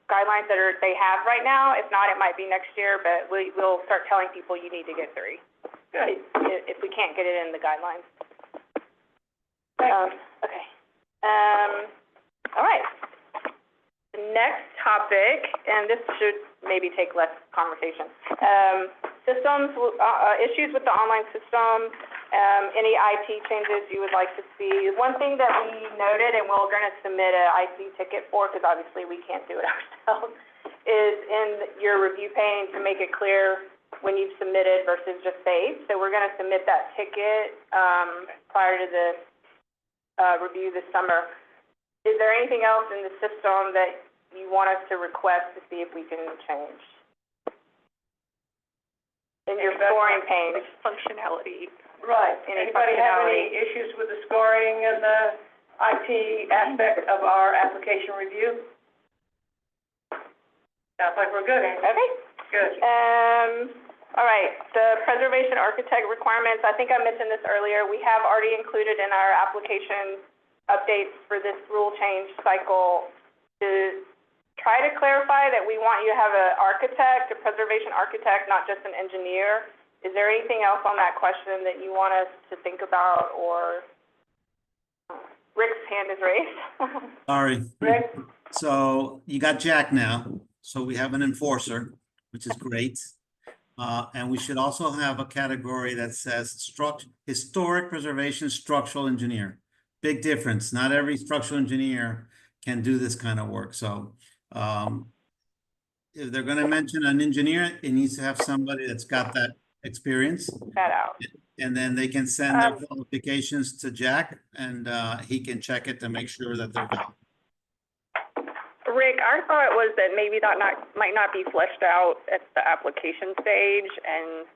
guidelines that they have right now. If not, it might be next year, but we'll start telling people you need to get 3. Good. If we can't get it in the guidelines. Thank you. Okay. All right. The next topic, and this should maybe take less conversation. Systems, issues with the online system, any IT changes you would like to see. One thing that we noted, and we're gonna submit a IT ticket for, because obviously we can't do it ourselves, is in your review pane to make it clear when you've submitted versus just saved. So we're gonna submit that ticket, prior to the, review this summer. Is there anything else in the system that you want us to request to see if we can change? In your scoring page. Functionality. Right. Any Anybody have functionality? any issues with the scoring and the IT aspect of our application review? Sounds like we're good. Okay. Good. All right, the preservation architect requirements, I think I mentioned this earlier, we have already included in our application updates for this rule change cycle to try to clarify that we want you to have an architect, a preservation architect, not just an engineer. Is there anything else on that question that you want us to think about, or Rick's hand is raised? Sorry. Rick? So you got Jack now, so we have an enforcer, which is great. And we should also have a category that says historic preservation structural engineer. Big difference. Not every structural engineer can do this kind of work. So if they're gonna mention an engineer, it needs to have somebody that's got that experience. That out. And then they can send their qualifications to Jack, and he can check it to make sure that they're valid. Rick, our thought was that maybe that might not be fleshed out at the application stage, and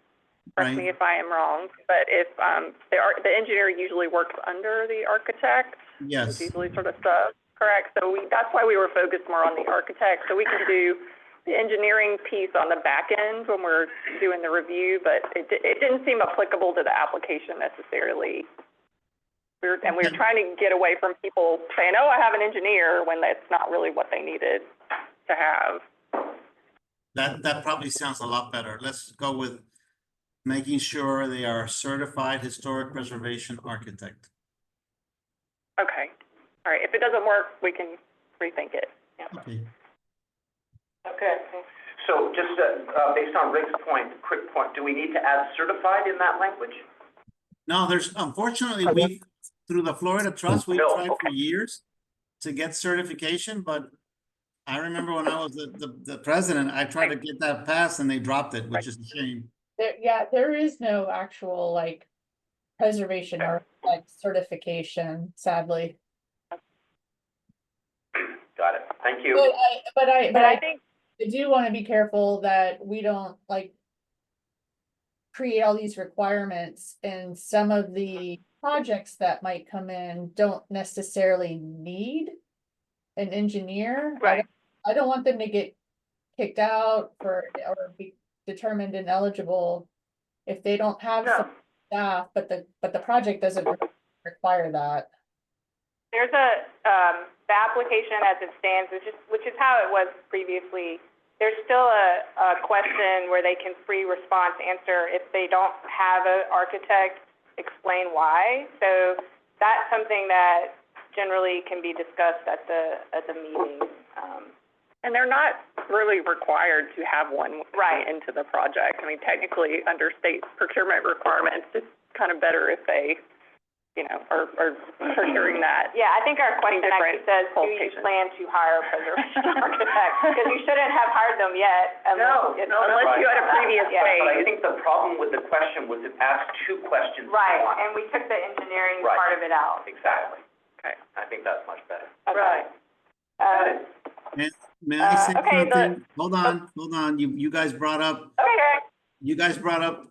correct me if I am wrong, but if, the engineer usually works under the architect. Yes. It's usually sort of stuff, correct? So that's why we were focused more on the architect, so we can do the engineering piece on the back end when we're doing the review, but it didn't seem applicable to the application necessarily. We were trying to get away from people saying, oh, I have an engineer, when that's not really what they needed to have. That probably sounds a lot better. Let's go with making sure they are a certified historic preservation architect. Okay, all right, if it doesn't work, we can rethink it, yeah. Okay. Okay. So just based on Rick's point, quick point, do we need to add certified in that language? No, unfortunately, through the Florida Trust, we've No, tried okay. for years to get certification, but I remember when I was the president, I tried to get that passed and they dropped it, which is a shame. There is no actual like preservation or like certification, sadly. Got it. Thank you. But But I think, I do want to be careful that we don't like create all these requirements, and some of the projects that might come in don't necessarily need an engineer. Right. I don't want them to get kicked out or be determined ineligible if they don't have No. some staff, but the project doesn't require that. there's the application as it stands, which is how it was previously. There's still a question where they can free response answer if they don't have an architect explain why. So that's something that generally can be discussed at the meeting. And they're not really required to have one Right. into the project. I mean, technically, under state procurement requirements, it's kind of better if they, are procuring that. Yeah, I think our question actually says, do you qualifications. plan to hire a preservation architect? Because you shouldn't have hired them yet. No, unless you had a previous Yeah. phase. But I think the problem with the question was it asked two questions. at Right, once. and we took the engineering Right. part of it out. Exactly. Okay. I think that's much better. Okay. May I say okay, something? Hold on. You guys brought up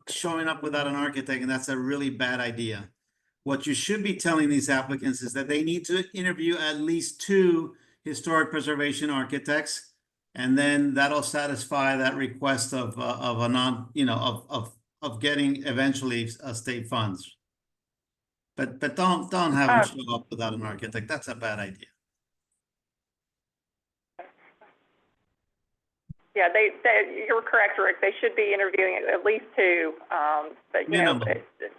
showing up without an architect, and that's a really bad idea. What you should be telling these applicants is that they need to interview at least 2 historic preservation architects, and then that'll satisfy that request of a non, of getting eventually state funds. But don't have them show up without an architect. That's a bad idea. Yeah, you're correct, Rick. They should be interviewing at least 2. But Minimum.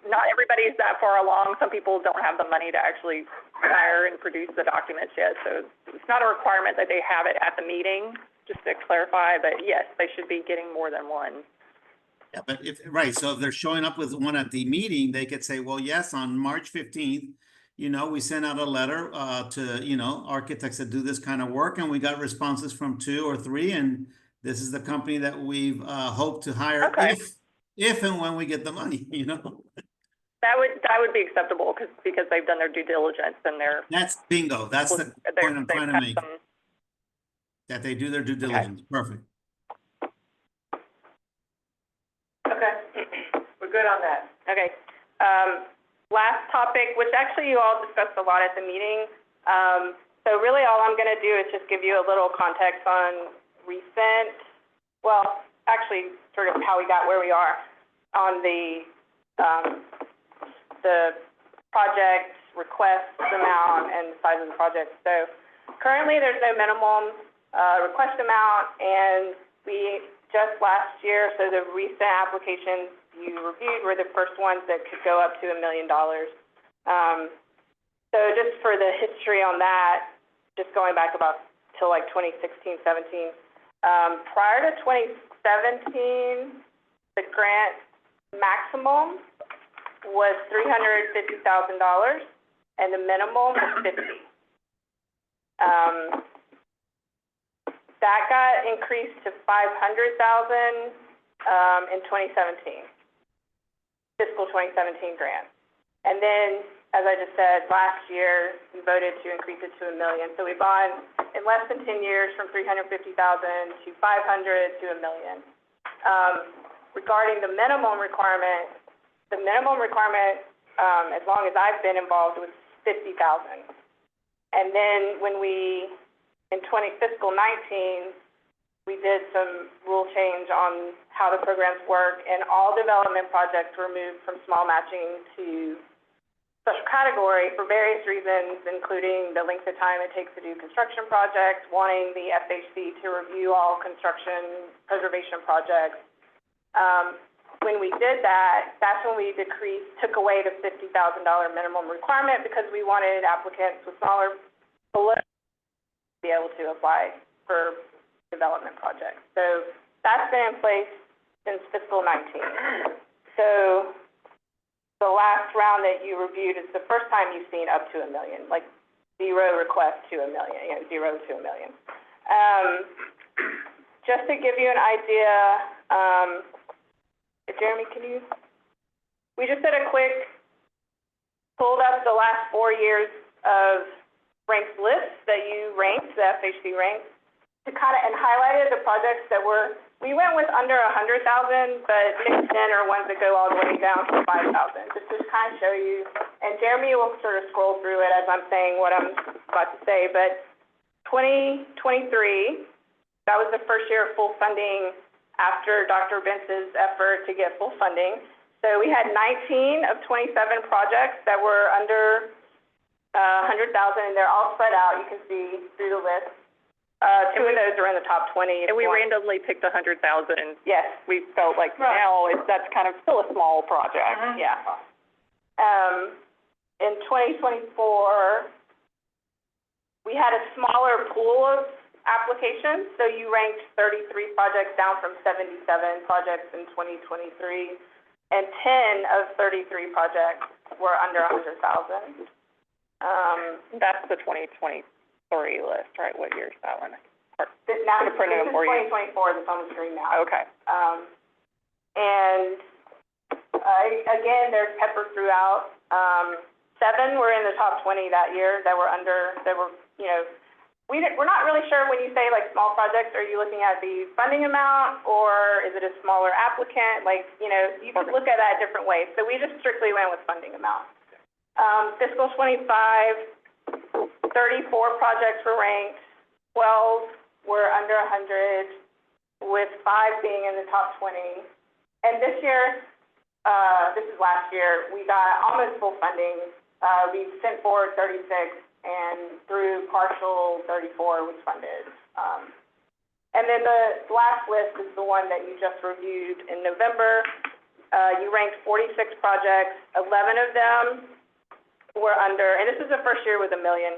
Not everybody's that far along. Some people don't have the money to actually hire and produce the documents yet. So it's not a requirement that they have it at the meeting, just to clarify. But yes, they should be getting more than one. Yeah, but so if they're showing up with one at the meeting, they could say, well, yes, on March 15th, we sent out a letter to, architects that do this kind of work, and we got responses from 2 or 3, and this is the company that we've hoped to hire if and when we get the money, That would be acceptable because they've done their due diligence and they're. That's bingo. That's the point I'm trying to make. That they do their due diligence. Perfect. Okay, we're good on that. Okay. Last topic, which actually you all discussed a lot at the meeting. So really all I'm gonna do is just give you a little context on actually sort of how we got where we are on the project request amount and the size of the project. So currently there's no minimum request amount, and we just last year, so the recent applications you reviewed were the first ones that could go up to $1 million. So just for the history on that, just going back about till like 2016, 17, prior to 2017, the grant maximum was $350,000 and the minimum was $50,000. That got increased to $500,000 in 2017, fiscal 2017 grant. And then, as I just said, last year we voted to increase it to $1 million. So we've gone in less than 10 years from $350,000 to $500,000 to $1 million. Regarding the minimum requirement, as long as I've been involved, was $50,000. And then when in fiscal 19, we did some rule change on how the programs work, and all development projects were moved from small matching to special category for various reasons, including the length of time it takes to do construction projects, wanting the FHC to review all construction preservation projects. When we did that, that's when we took away the $50,000 minimum requirement, because we wanted applicants with smaller below be able to apply for development projects. So that's been in place since fiscal 19. So the last round that you reviewed is the first time you've seen up to $1 million, like 0 requests to $1 million, 0 to $1 million. Just to give you an idea, Jeremy, we just did a quick, pulled up the last 4 years of ranked lists that you ranked, the FHC ranked, to kind of, and highlighted the projects that we went with under 100,000, but mixed in are ones that go all the way down to 5,000, just to kind of show you. And Jeremy will sort of scroll through it as I'm saying what I'm about to say, but 2023, that was the first year of full funding after Dr. Bentz's effort to get full funding. So we had 19 of 27 projects that were under 100,000, and they're all spread out. You can see through the list. 2 of those are in the top 20. And we randomly picked 100,000. Yes. We felt like now that's kind of still a small project. Yeah. In 2024, we had a smaller pool of applications. So you ranked 33 projects down from 77 projects in 2023, and 10 of 33 projects were under 100,000. That's the 2023 list, right? What year is that one? This is 2024 that's on the screen now. Okay. And again, there's pepper throughout. 7 were in the top 20 that year that were under, we're not really sure when you say like small projects, are you looking at the funding amount or is it a smaller applicant? Like, you could look at that different ways. So we just strictly went with funding amount. Fiscal 25, 34 projects were ranked, 12 were under 100, with 5 being in the top 20. And this year, this is last year, we got almost full funding. We sent forward 36, and through partial 34 was funded. And then the last list is the one that you just reviewed in November. You ranked 46 projects, 11 of them were under, and this is the first year with $1 million.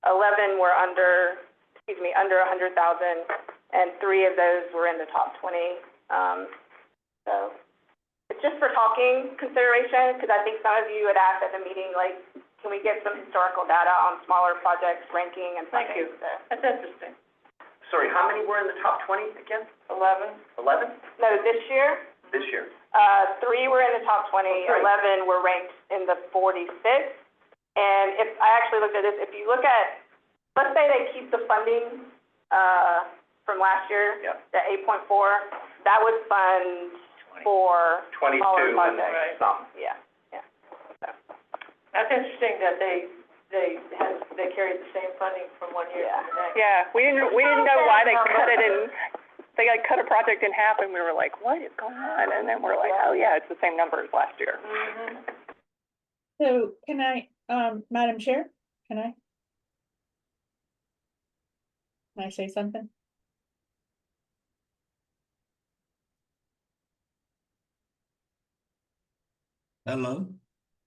11 were under 100,000, and 3 of those were in the top 20. So it's just for talking consideration, because I think some of you had asked at the meeting, like, can we get some historical data on smaller projects ranking and funding? Thank you. So, That's interesting. Sorry, how many were in the top 20 again? 11. 11? No, this year, This year? 3 were in the top 20, Oh, great. 11 were ranked in the 46. And if I actually looked at this, if you look at, let's say they keep the funding from last year, the 8.4, that would fund for 22 smaller and projects. some. Yeah. That's interesting that they carried the same funding from one year to the next. Yeah, we didn't know why they cut it in. They like cut a project in half, and we were like, "What is going on?" And then we're like, "Oh yeah, it's the same number as last year." So can I, Madam Chair, can I say something? Hello,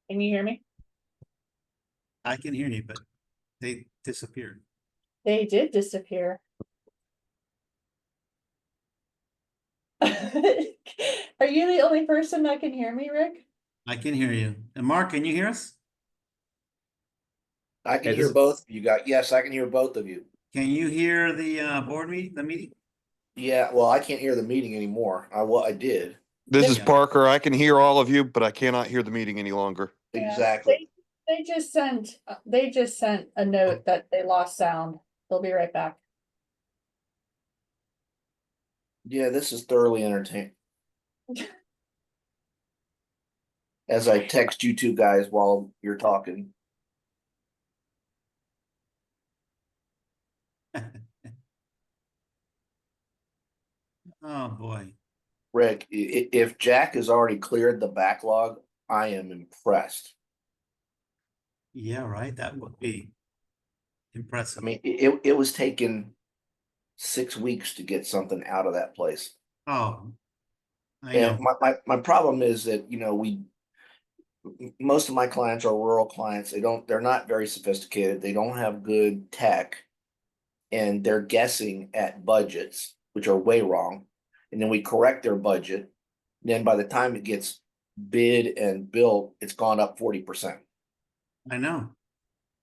Can you hear me? I can hear you, but they disappeared. They did disappear. Are you the only person that can hear me, Rick? I can hear you. And Mark, can you hear us? I can Hey, hear both of you guys. Yes, I can hear both of you. Can you hear the board meeting, the meeting? Yeah, well, I can't hear the meeting anymore. I did. This is Yeah. Parker. I can hear all of you, but I cannot hear the meeting any longer. Yeah. Exactly. They just sent a note that they lost sound. They'll be right back. Yeah, this is thoroughly entertaining. As I text you two guys while you're talking. Oh, boy. Rick, if Jack has already cleared the backlog, I am impressed. Yeah, right. That would be I impressive. mean, it was taking 6 weeks to get something out of that place. Oh, I know. And my problem is that, most of my clients are rural clients. They're not very sophisticated. They don't have good tech. And they're guessing at budgets, which are way wrong. And then we correct their budget. Then by the time it gets bid and built, it's gone up 40%. I know.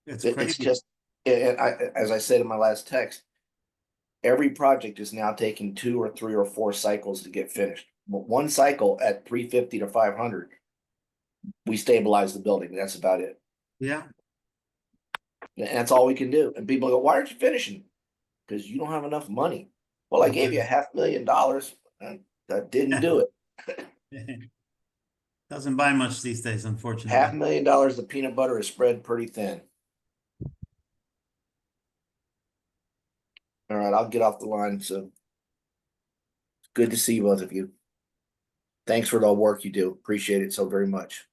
It's It's crazy. just, and as I said in my last text, Every project is now taking 2 or 3 or 4 cycles to get finished. But one cycle at 350 to 500, we stabilize the building. That's about it. Yeah. And that's all we can do. And people go, why aren't you finishing? Because you don't have enough money. Well, I gave you $500,000. That didn't do it. Doesn't buy much these days, unfortunately. $500,000 of peanut butter is spread pretty thin. All right, I'll get off the line. So good to see both of you. Thanks for the work you do. Appreciate it so very much.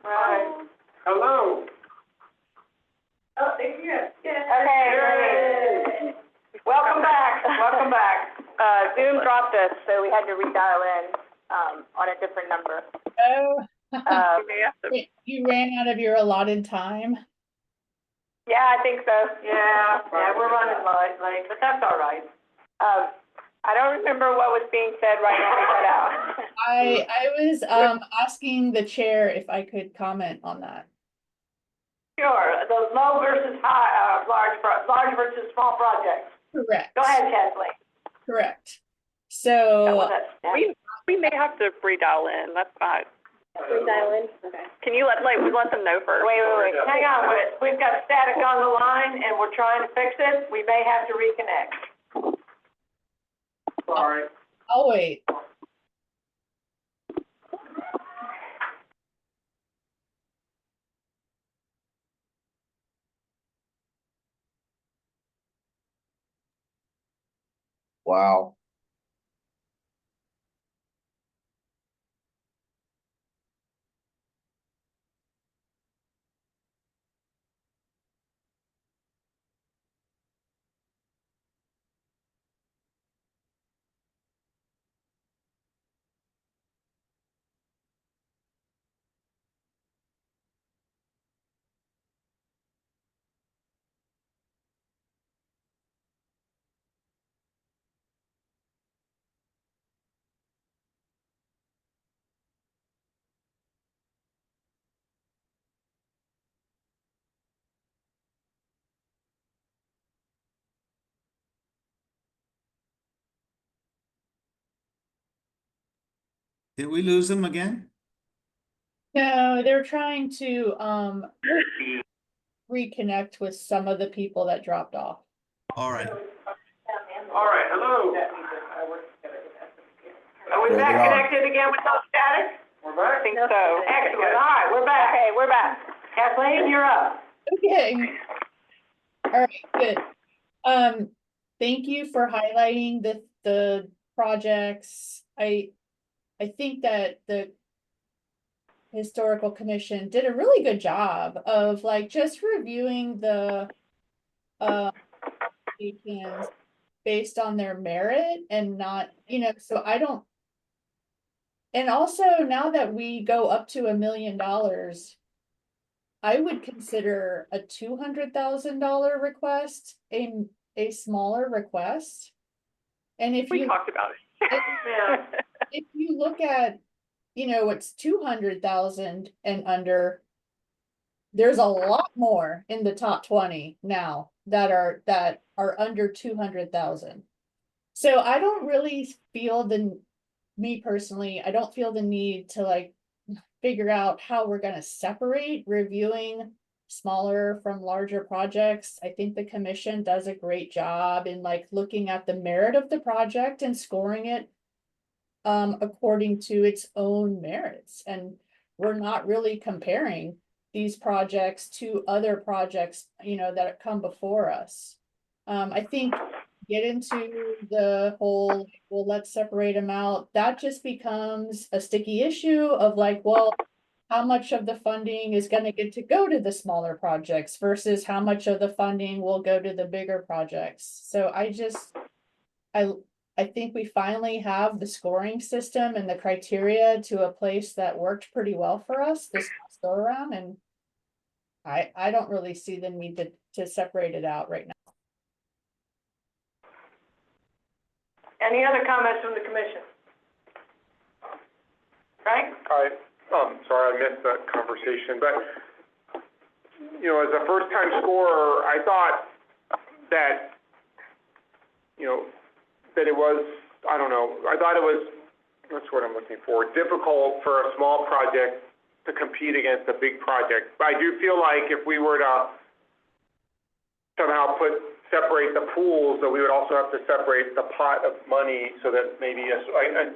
Right. Hello. Oh, there you go. Okay. Welcome back, welcome back. Zoom dropped us, so we had to redial in, on a different number. Oh, Um, you ran out of your allotted time. yeah, I think so. Yeah, we're running late, but that's all right. I don't remember what was being said right when we cut out. I was asking the chair if I could comment on that. Sure, the low versus high, large versus small projects. Correct. Go ahead, Kathleen. Correct. So We may have to redial in, that's not. Redial in, okay. Can you let them know first? Wait. Hang on, we've got static on the line and we're trying to fix it. We may have to reconnect. Sorry. I'll wait. Wow. Did we lose them again? No, they're trying to reconnect with some of the people that dropped off. All right. All right, hello. Are we There back they are. connected again with no static? We're back. I think so. Excellent, all right, we're back. Okay, we're back. Kathleen, you're up. Okay. All right, good. Thank you for highlighting the projects. I think that the Historical Commission did a really good job of like just reviewing the applications based on their merit and not, so I don't. And also now that we go up to $1 million, I would consider a $200,000 request a smaller request. And if We talked about it. if you look at, it's 200,000 and under, there's a lot more in the top 20 now that are under 200,000. So I don't really feel me personally, I don't feel the need to like figure out how we're going to separate reviewing smaller from larger projects. I think the commission does a great job in like looking at the merit of the project and scoring it according to its own merits. And we're not really comparing these projects to other projects, that come before us. I think get into the whole, well, let's separate them out. That just becomes a sticky issue of like, well, how much of the funding is going to get to go to the smaller projects versus how much of the funding will go to the bigger projects. So I think we finally have the scoring system and the criteria to a place that worked pretty well for us this last go around, and I don't really see the need to separate it out right now. Any other comments from the commission? Frank? All right, Sorry, I missed that conversation, but, you know, as a first-time scorer, I thought that, you know, that it was, I don't know, I thought it was, what's what I'm looking for, difficult for a small project to compete against a big project. But I do feel like if we were to somehow separate the pools, that we would also have to separate the pot of money so that maybe,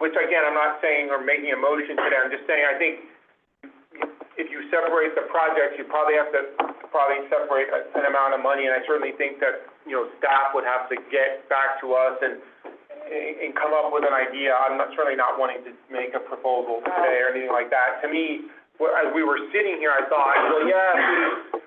which again, I'm not saying or making a motion today, I'm just saying I think if you separate the projects, you probably have to separate an amount of money, and I certainly think that, you know, staff would have to get back to us and come up with an idea. I'm certainly not wanting to make a proposal today or anything like that. To me, as we were sitting here, I thought, well, yeah, we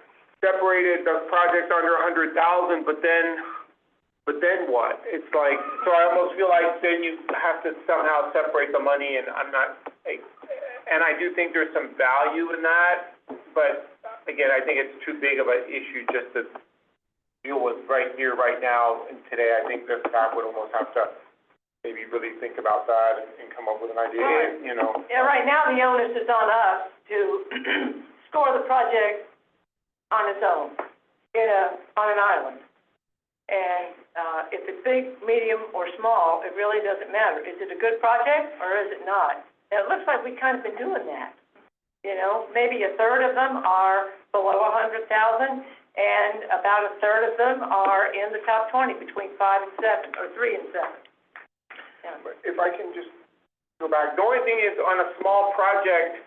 separated the project under 100,000, but then what? It's like, so I almost feel like then you have to somehow separate the money, and and I do think there's some value in that, but again, I think it's too big of an issue just to deal with right here, right now, and today. I think the staff would almost have to maybe really think about that and come up with an idea, you know. Yeah, right now the onus is on us to score the project on its own, on an island. And if it's big, medium, or small, it really doesn't matter. Is it a good project or is it not? And it looks like we've kind of been doing that. You know, maybe a third of them are below 100,000, and about a third of them are in the top 20, between 5 and 7, or 3 and 7. Yeah. If I can just go back, the only thing is on a small project,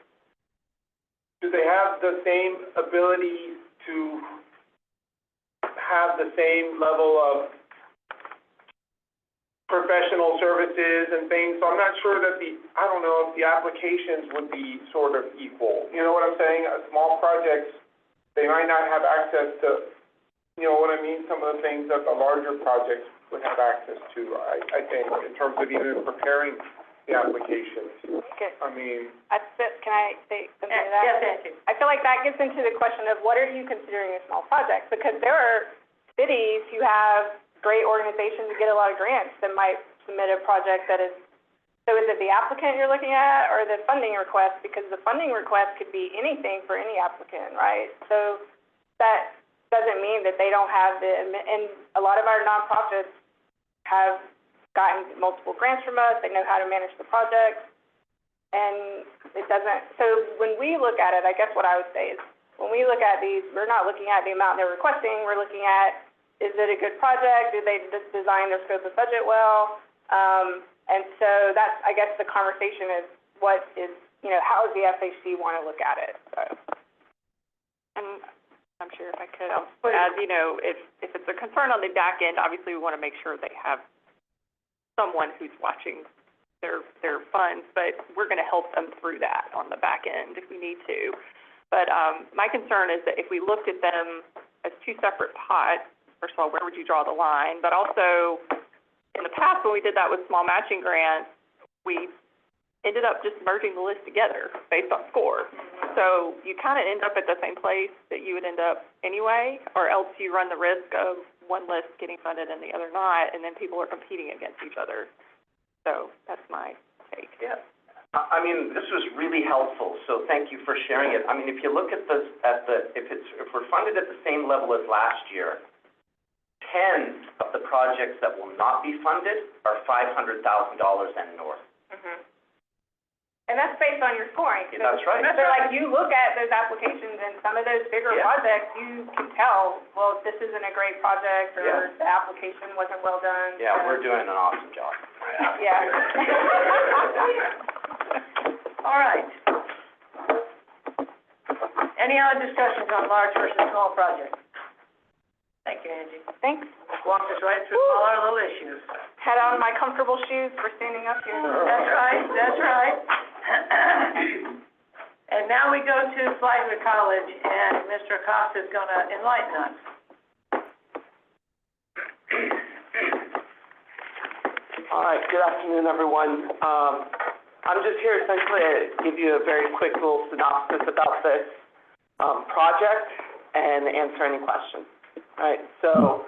do they have the same ability to have the same level of professional services and things? So I'm not sure that I don't know if the applications would be sort of equal. You know what I'm saying? Small projects, they might not have access to, you know what I mean, some of the things that the larger projects would have access to, I think, in terms of even preparing the applications. Okay. I mean, Can I say something to that? Yes, thank you. I feel like that gets into the question of what are you considering a small project? Because there are cities who have great organizations that get a lot of grants that might submit a project that is, so is it the applicant you're looking at or the funding request? Because the funding request could be anything for any applicant, right? So that doesn't mean that they don't have and a lot of our nonprofits have gotten multiple grants from us. They know how to manage the projects. And it doesn't, so when we look at it, I guess what I would say is, when we look at these, we're not looking at the amount they're requesting, we're looking at, is it a good project? Did they just design their scope of budget well? And so that's, I guess, the conversation is what is, you know, how does the FHC want to look at it? So. And I'm sure if I could, I'll add, you know, if it's a concern on the back end, obviously we want to make sure they have someone who's watching their funds, but we're going to help them through that on the back end if we need to. But my concern is that if we looked at them as two separate pots, first of all, where would you draw the line? But also, in the past when we did that with small matching grants, we ended up just merging the list together based on score. So you kind of end up at the same place that you would end up anyway, or else you run the risk of one list getting funded and the other not, and then people are competing against each other. So that's my take. Yeah. I mean, this was really helpful, so thank you for sharing it. I mean, if you look at if we're funded at the same level as last year, 10 of the projects that will not be funded are $500,000 and north. Mm-hmm. And that's based on your scoring. Yeah, that's right. So like you look at those applications and some of those bigger projects, you can tell, well, this isn't a great project or the application wasn't well done. Yeah, we're doing an awesome job. Yeah. All right. Any other discussions on large versus small projects? Thank you, Angie. Thanks. Walked us right through all our little issues. Had on my comfortable shoes for standing up here. That's right, that's right. And now we go to Flagler College, and Mr. Acosta is going to enlighten us. All right, good afternoon, everyone. I'm just here essentially to give you a very quick little synopsis about this project and answer any questions. All right, so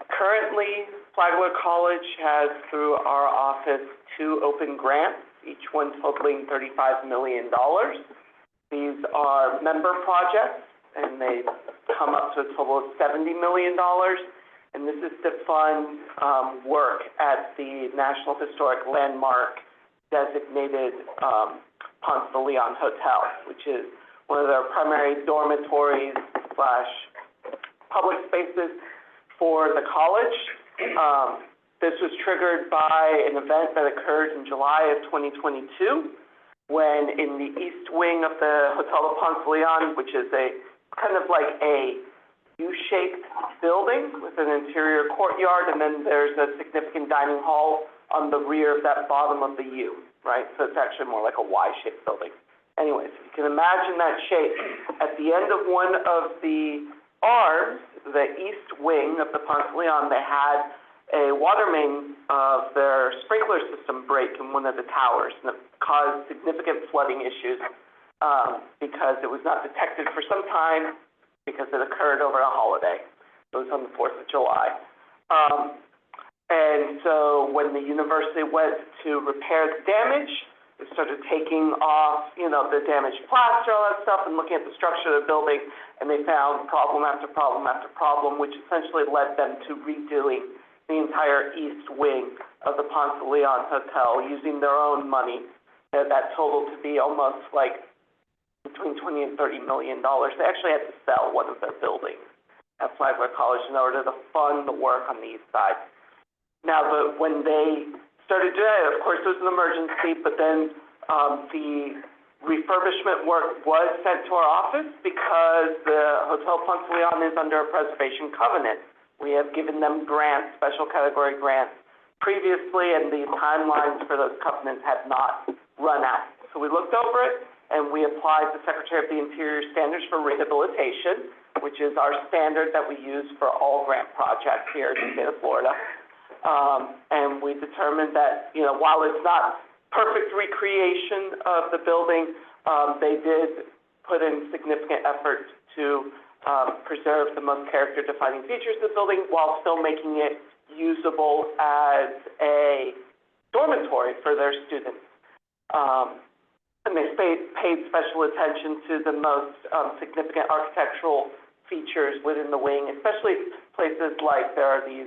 currently Flagler College has, through our office, 2 open grants each one totaling $35 million. These are member projects, and they come up to a total of $70 million. And this is to fund work at the National Historic Landmark designated Ponce de Leon Hotel, which is one of their primary dormitories / public spaces for the college. This was triggered by an event that occurred in July of 2022, when in the east wing of the Hotel de Ponce de Leon, which is a kind of like a U-shaped building with an interior courtyard, and then there's a significant dining hall on the rear of that bottom of the U, right? So it's actually more like a Y-shaped building. Anyways, you can imagine that shape. At the end of one of the arms, the east wing of the Ponce de Leon, they had a water main of their sprinkler system break in one of the towers, and it caused significant flooding issues because it was not detected for some time because it occurred over a holiday. It was on the 4th of July. And so when the university went to repair the damage, they started taking off, the damaged plaster, all that stuff, and looking at the structure of the building, and they found problem after problem after problem, which essentially led them to redoing the entire east wing of the Ponce de Leon Hotel using their own money. That totaled to be almost like between $20 and $30 million. They actually had to sell one of their buildings at Flagler College in order to fund the work on the east side. Now, when they started doing it, of course, it was an emergency, but then the refurbishment work was sent to our office because the Hotel Ponce de Leon is under a preservation covenant. We have given them grants, special category grants, previously, and the timelines for those covenants had not run out. So we looked over it, and we applied the Secretary of the Interior Standards for Rehabilitation, which is our standard that we use for all grant projects here in the state of Florida. And we determined that, while it's not perfect recreation of the building, they did put in significant effort to preserve the most character-defining features of the building while still making it usable as a dormitory for their students. And they paid special attention to the most significant architectural features within the wing, especially places like there are these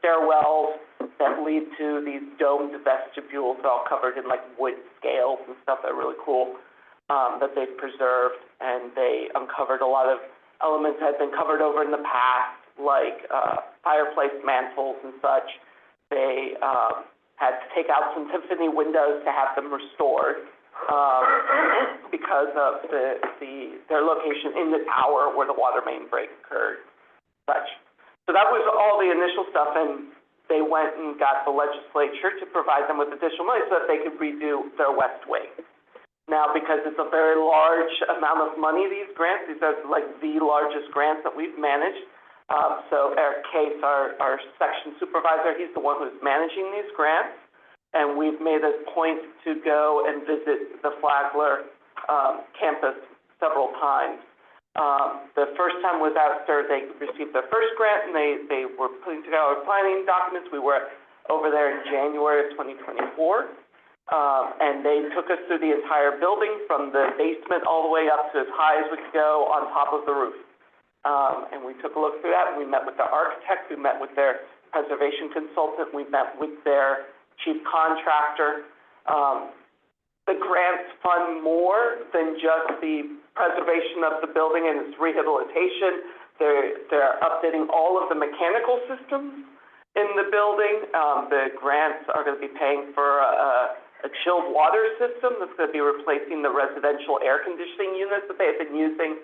stairwells that lead to these domed vestibules all covered in like wood scales and stuff that are really cool that they've preserved, and they uncovered a lot of elements that had been covered over in the past, like fireplace mantles and such. They had to take out some Tiffany windows to have them restored because of their location in the tower where the water main break occurred. Such. So that was all the initial stuff, and they went and got the legislature to provide them with additional money so that they could redo their west wing. Now, because it's a very large amount of money, these grants, these are like the largest grants that we've managed. So Eric Case, our section supervisor, he's the one who's managing these grants. And we've made a point to go and visit the Flagler campus several times. The first time was after they received their first grant, and they were putting together planning documents. We were over there in January of 2024. And they took us through the entire building from the basement all the way up to as high as we could go on top of the roof. And we took a look through that. We met with the architect. We met with their preservation consultant. We met with their chief contractor. The grants fund more than just the preservation of the building and its rehabilitation. They're updating all of the mechanical systems in the building. The grants are going to be paying for a chilled water system that's going to be replacing the residential air conditioning units that they have been using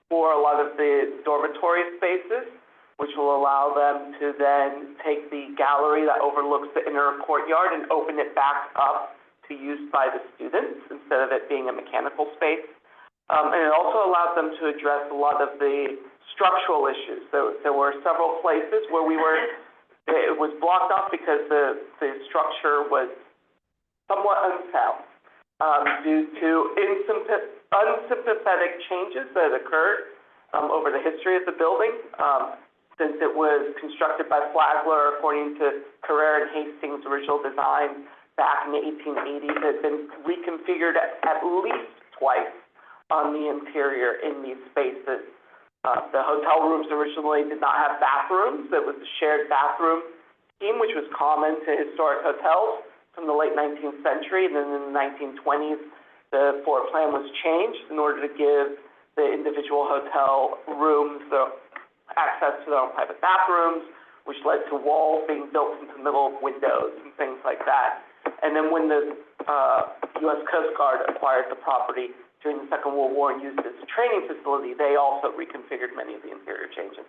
for a lot of the dormitory spaces, which will allow them to then take the gallery that overlooks the inner courtyard and open it back up to use by the students instead of it being a mechanical space. And it also allows them to address a lot of the structural issues. There were several places where it was blocked off because the structure was somewhat unsound due to unsympathetic changes that occurred over the history of the building. Since it was constructed by Flagler according to Carrera and Hastings' original design, back in the 1880s. It had been reconfigured at least twice on the interior in these spaces. The hotel rooms originally did not have bathrooms. It was a shared bathroom scheme, which was common to historic hotels from the late 19th century. And then in the 1920s, the floor plan was changed in order to give the individual hotel rooms the access to their own private bathrooms, which led to walls being built into the middle of windows and things like that. And then when the U.S. Coast Guard acquired the property during the Second World War and used it as a training facility, they also reconfigured many of the interior changes.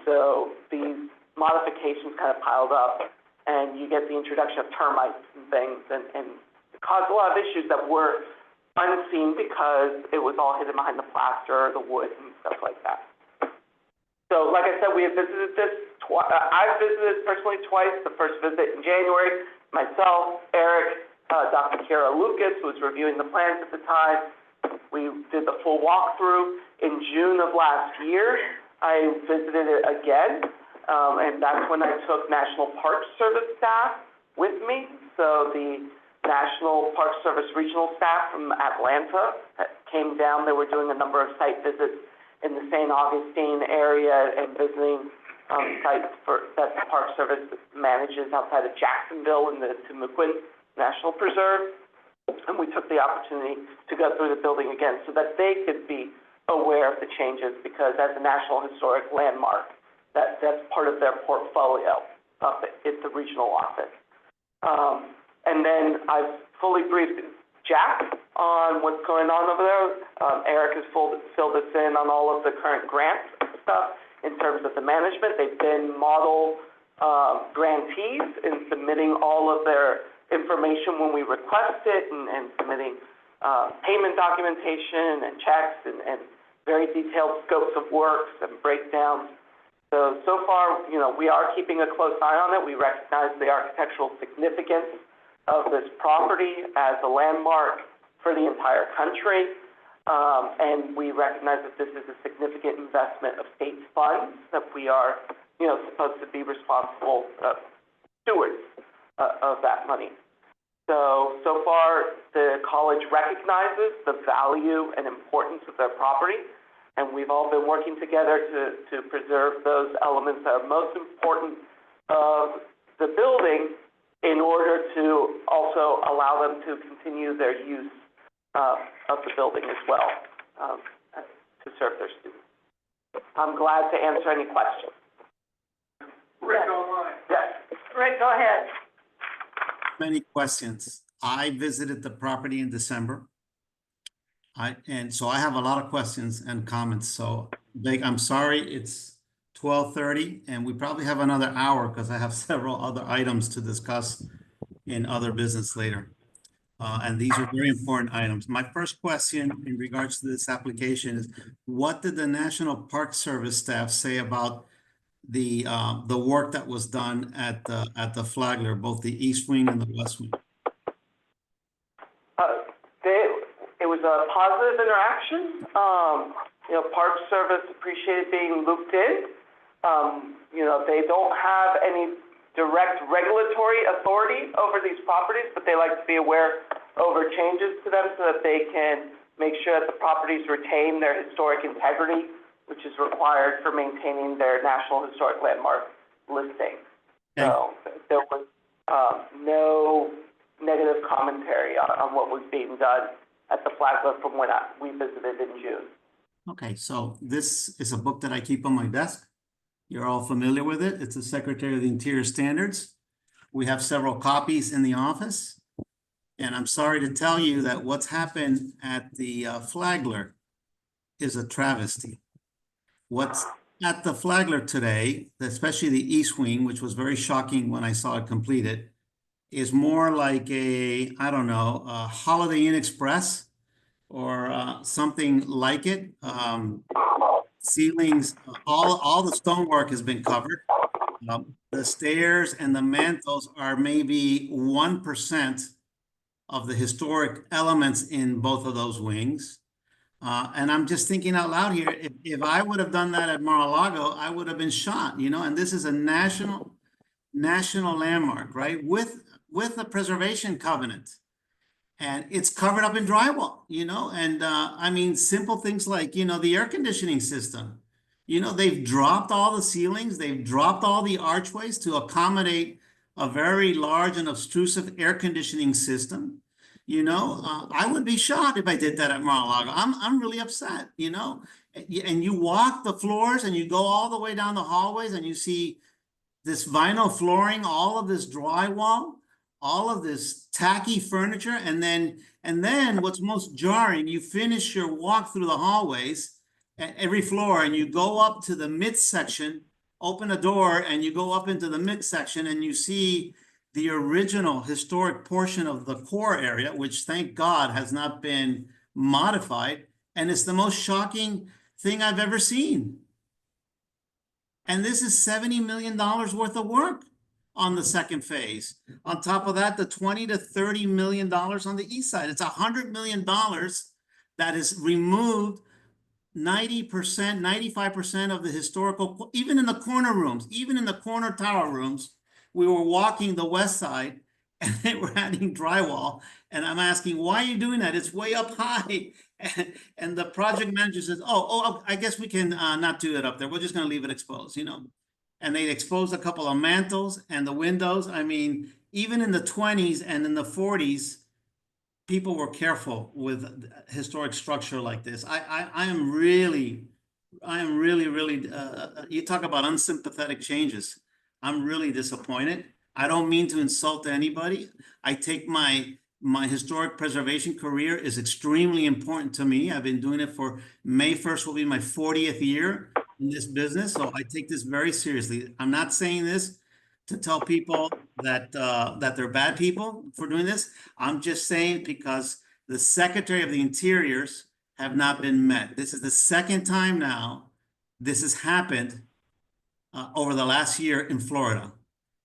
So these modifications kind of piled up, and you get the introduction of termites and things, and it caused a lot of issues that were unseen because it was all hidden behind the plaster, the wood, and stuff like that. So like I said, we have visited this I've visited personally twice. The first visit in January, myself, Eric, Dr. Kara Lucas, who was reviewing the plans at the time. We did the full walkthrough. In June of last year, I visited it again, and that's when I took National Park Service staff with me. So the National Park Service regional staff from Atlanta came down. They were doing a number of site visits in the St. Augustine area and visiting sites that the Park Service manages outside of Jacksonville in the Timucuan National Preserve. And we took the opportunity to go through the building again so that they could be aware of the changes, because as a National Historic Landmark, that's part of their portfolio up at the regional office. And then I've fully briefed Jack on what's going on over there. Eric has filled us in on all of the current grant stuff in terms of the management. They've been model grantees in submitting all of their information when we request it, and submitting payment documentation and checks and very detailed scopes of works and breakdowns. So far, we are keeping a close eye on it. We recognize the architectural significance of this property as a landmark for the entire country. And we recognize that this is a significant investment of state funds, that we are, supposed to be responsible stewards of that money. So far, the college recognizes the value and importance of their property, and we've all been working together to preserve those elements that are most important of the building in order to also allow them to continue their use of the building as well, to serve their students. I'm glad to answer any questions. Rick online. Yes. Rick, go ahead. Many questions. I visited the property in December. And so I have a lot of questions and comments. So I'm sorry, it's 12:30 and we probably have another hour because I have several other items to discuss in other business later. And these are very important items. My first question in regards to this application is, what did the National Park Service staff say about the work that was done at the Flagler, both the East Wing and the West Wing? It was a positive interaction. Park Service appreciated being looped in. They don't have any direct regulatory authority over these properties, but they like to be aware over changes to them so that they can make sure that the properties retain their historic integrity, which is required for maintaining their National Historic Landmark listing. Okay. So there was no negative commentary on what was being done at the Flagler from when we visited in June. Okay, so this is a book that I keep on my desk. You're all familiar with it. It's the Secretary of the Interior Standards. We have several copies in the office. And I'm sorry to tell you that what's happened at the Flagler is a travesty. What's at the Flagler today, especially the East Wing, which was very shocking when I saw it completed, is more like a Holiday Inn Express or something like it. Ceilings, all the stonework has been covered. The stairs and the mantles are maybe 1% of the historic elements in both of those wings. And I'm just thinking out loud here, if I would have done that at Mar-a-Lago, I would have been shot, and this is a national landmark, right? With with a preservation covenant. And it's covered up in drywall, and I mean, simple things like, the air conditioning system. They've dropped all the ceilings, they've dropped all the archways to accommodate a very large and obtrusive air conditioning system. I would be shocked if I did that at Mar-a-Lago. I'm really upset, and you walk the floors and you go all the way down the hallways and you see this vinyl flooring, all of this drywall, all of this tacky furniture, and then what's most jarring, you finish your walk through the hallways at every floor and you go up to the midsection, open a door and you go up into the midsection and you see the original historic portion of the core area, which thank God has not been modified. And it's the most shocking thing I've ever seen. And this is $70 million worth of work on the second phase. On top of that, the $20 to $30 million on the east side. It's $100 million that is removed 90%, 95% of the historical, even in the corner rooms, even in the corner tower rooms, we were walking the west side and they were adding drywall. And I'm asking, why are you doing that? It's way up high. And the project manager says, oh, I guess we can not do it up there. We're just going to leave it exposed, And they exposed a couple of mantles and the windows. I mean, even in the 20s and in the 40s, people were careful with historic structure like this. I am really, you talk about unsympathetic changes. I'm really disappointed. I don't mean to insult anybody. I take my historic preservation career is extremely important to me. I've been doing it for May 1st will be my 40th year in this business. So I take this very seriously. I'm not saying this to tell people that that they're bad people for doing this. I'm just saying because the Secretary of the Interiors have not been met. This is the second time now this has happened over the last year in Florida.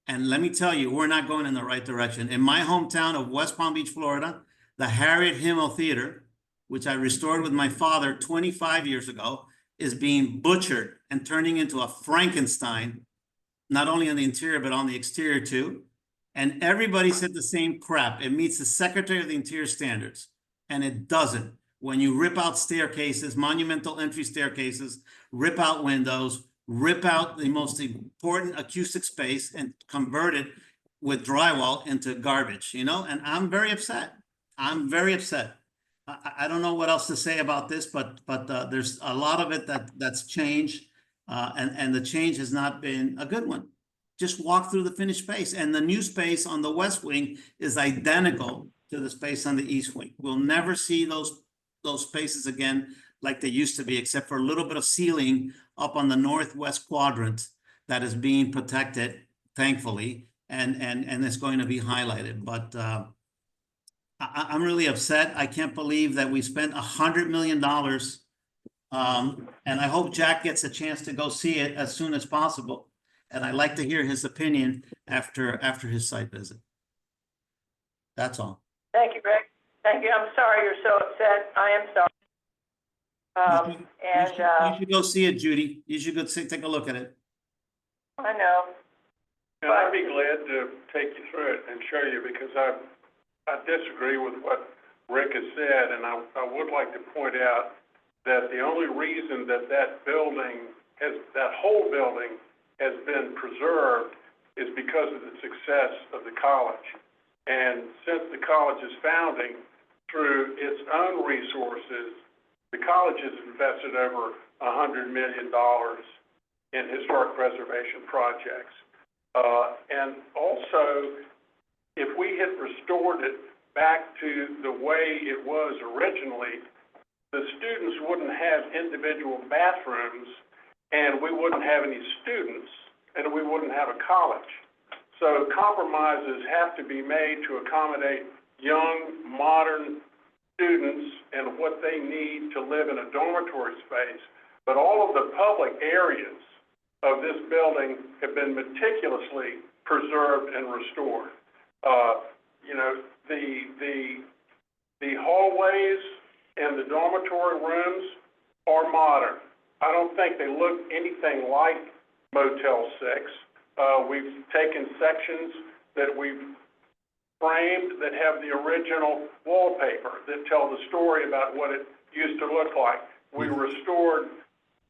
And let me tell you, we're not going in the right direction. In my hometown of West Palm Beach, Florida, the Harriet Himmel Theater, which I restored with my father 25 years ago, is being butchered and turning into a Frankenstein, not only on the interior, but on the exterior too. And everybody said the same crap. It meets the Secretary of the Interior standards, and it doesn't. When you rip out staircases, monumental entry staircases, rip out windows, rip out the most important acoustic space and convert it with drywall into garbage, and I'm very upset. I'm very upset. I don't know what else to say about this, but there's a lot of it that's changed, and the change has not been a good one. Just walk through the finished space, and the new space on the west wing is identical to the space on the east wing. We'll never see those spaces again like they used to be, except for a little bit of ceiling up on the northwest quadrant that is being protected, thankfully, and it's going to be highlighted. But I'm really upset. I can't believe that we spent $100 million, and I hope Jack gets a chance to go see it as soon as possible. And I'd like to hear his opinion after his site visit. That's all. Thank you, Greg. Thank you. I'm sorry you're so upset. I am sorry. You should go see it, Judy. You should go take a look at it. I know. And I'd be glad to take you through it and show you, because I disagree with what Rick has said, and I would like to point out that the only reason that that whole building has been preserved is because of the success of the college. And since the college's founding, through its own resources, the college has invested over $100 million in historic preservation projects. And also, if we had restored it back to the way it was originally, the students wouldn't have individual bathrooms, and we wouldn't have any students, and we wouldn't have a college. So compromises have to be made to accommodate young, modern students and what they need to live in a dormitory space. But all of the public areas of this building have been meticulously preserved and restored. The hallways and the dormitory rooms are modern. I don't think they look anything like Motel 6. We've taken sections that we've framed that have the original wallpaper that tell the story about what it used to look like. We restored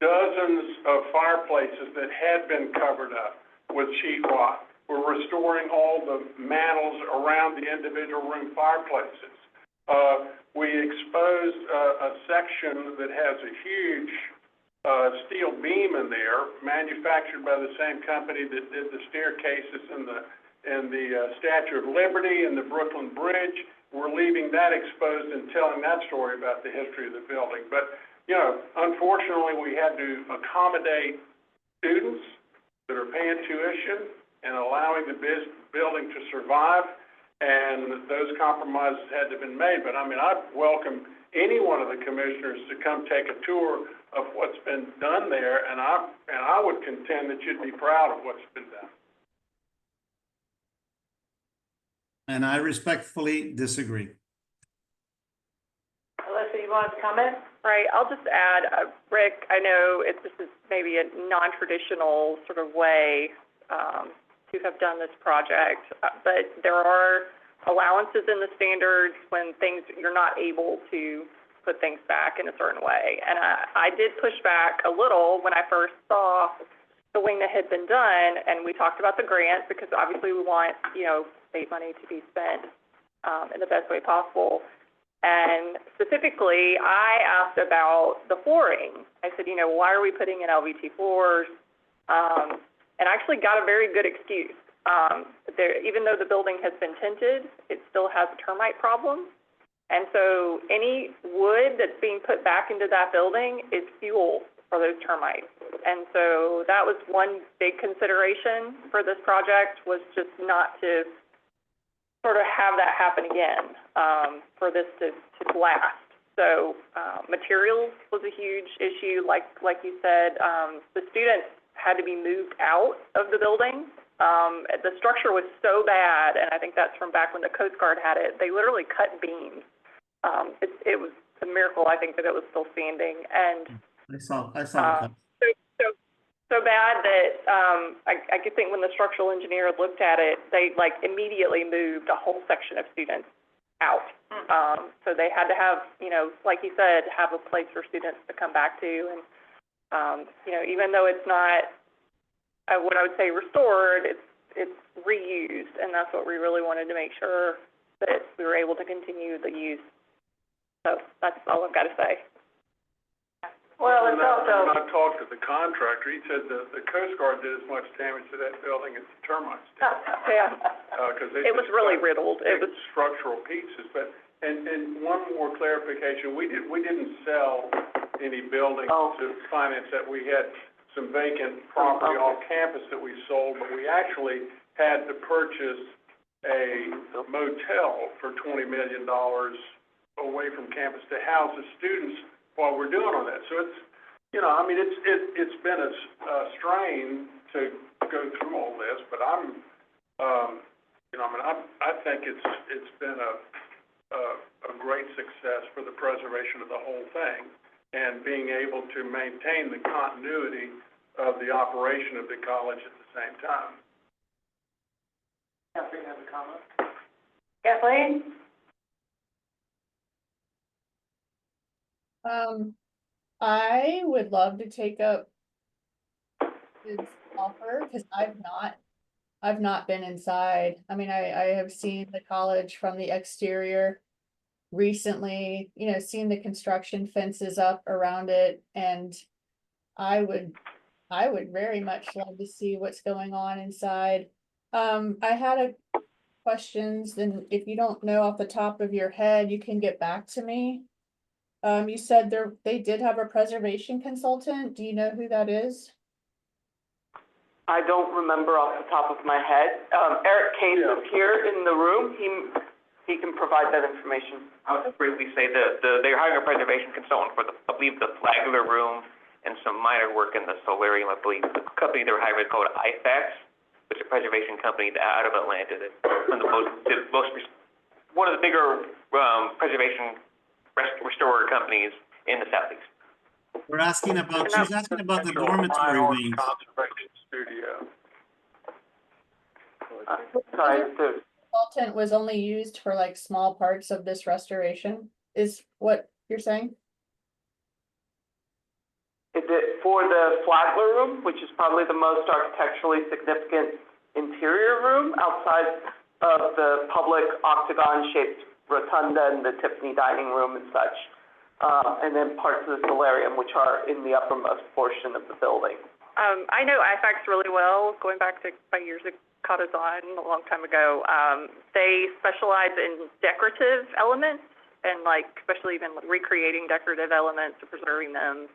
dozens of fireplaces that had been covered up with sheetrock. We're restoring all the mantles around the individual room fireplaces. We exposed a section that has a huge steel beam in there, manufactured by the same company that did the staircases and the Statue of Liberty and the Brooklyn Bridge. We're leaving that exposed and telling that story about the history of the building. But, you know, unfortunately, we had to accommodate students that are paying tuition and allowing the building to survive, and those compromises had to have been made. But, I mean, I'd welcome any one of the commissioners to come take a tour of what's been done there, and I would contend that you'd be proud of what's been done. And I respectfully disagree. Alyssa, you wanted to comment? Right, I'll just add, Rick, I know this is maybe a non-traditional sort of way to have done this project, but there are allowances in the standards when you're not able to put things back in a certain way. And I did push back a little when I first saw the wing that had been done, and we talked about the grant, because obviously we want, state money to be spent in the best way possible. And specifically, I asked about the flooring. I said, why are we putting in LVT floors? And I actually got a very good excuse. Even though the building has been tinted, it still has a termite problem. And so any wood that's being put back into that building is fuel for those termites. And so that was one big consideration for this project, was just not to sort of have that happen again, for this to last. So materials was a huge issue. Like you said, the students had to be moved out of the building. The structure was so bad, and I think that's from back when the Coast Guard had it, they literally cut beams. It was a miracle, I think, that it was still standing. And I saw the so bad that I could think when the structural engineer looked at it, they immediately moved a whole section of students out. So they had to have, like you said, have a place for students to come back to. And even though it's not what I would say restored, it's reused, and that's what we really wanted to make sure that we were able to continue the use. So that's all I've got to say. Well, it's also... When I talked to the contractor, he said the Coast Guard did as much damage to that building as the termites did. Yeah. It was really riddled. It was structural pieces. But and one more clarification: we didn't sell any buildings to finance that. We had some vacant property off campus that we sold, but we actually had to purchase a motel for $20 million away from campus to house the students while we're doing all that. So it's, it's been a strain to go through all this, but I think it's been a great success for the preservation of the whole thing and being able to maintain the continuity of the operation of the college at the same time. Kathleen has a comment. Kathleen? I would love to take up his offer, because I've not been inside. I mean, I have seen the college from the exterior recently, seen the construction fences up around it, and I would very much love to see what's going on inside. I had questions, and if you don't know off the top of your head, you can get back to me. You said they did have a preservation consultant. Do you know who that is? I don't remember off the top of my head. Eric Case is here in the room. He can provide that information. I would briefly say they're hiring a preservation consultant for I believe the Flagler Room and some minor work in the solarium. I believe the company they're hiring is called IFAX, which is a preservation company out of Atlanta. That's one of the bigger preservation restorer companies in the Southeast. She's asking about the dormitory wings. Conservation studio. Sorry, consultant was only used for like small parts of this restoration, is what you're saying? Is it for the Flagler room, which is probably the most architecturally significant interior room outside of the public octagon-shaped rotunda and the Tiffany dining room and such, and then parts of the solarium, which are in the uppermost portion of the building. I know IFACS really well, going back to my years at Cottazon a long time ago. They specialize in decorative elements and like, especially even recreating decorative elements and preserving them.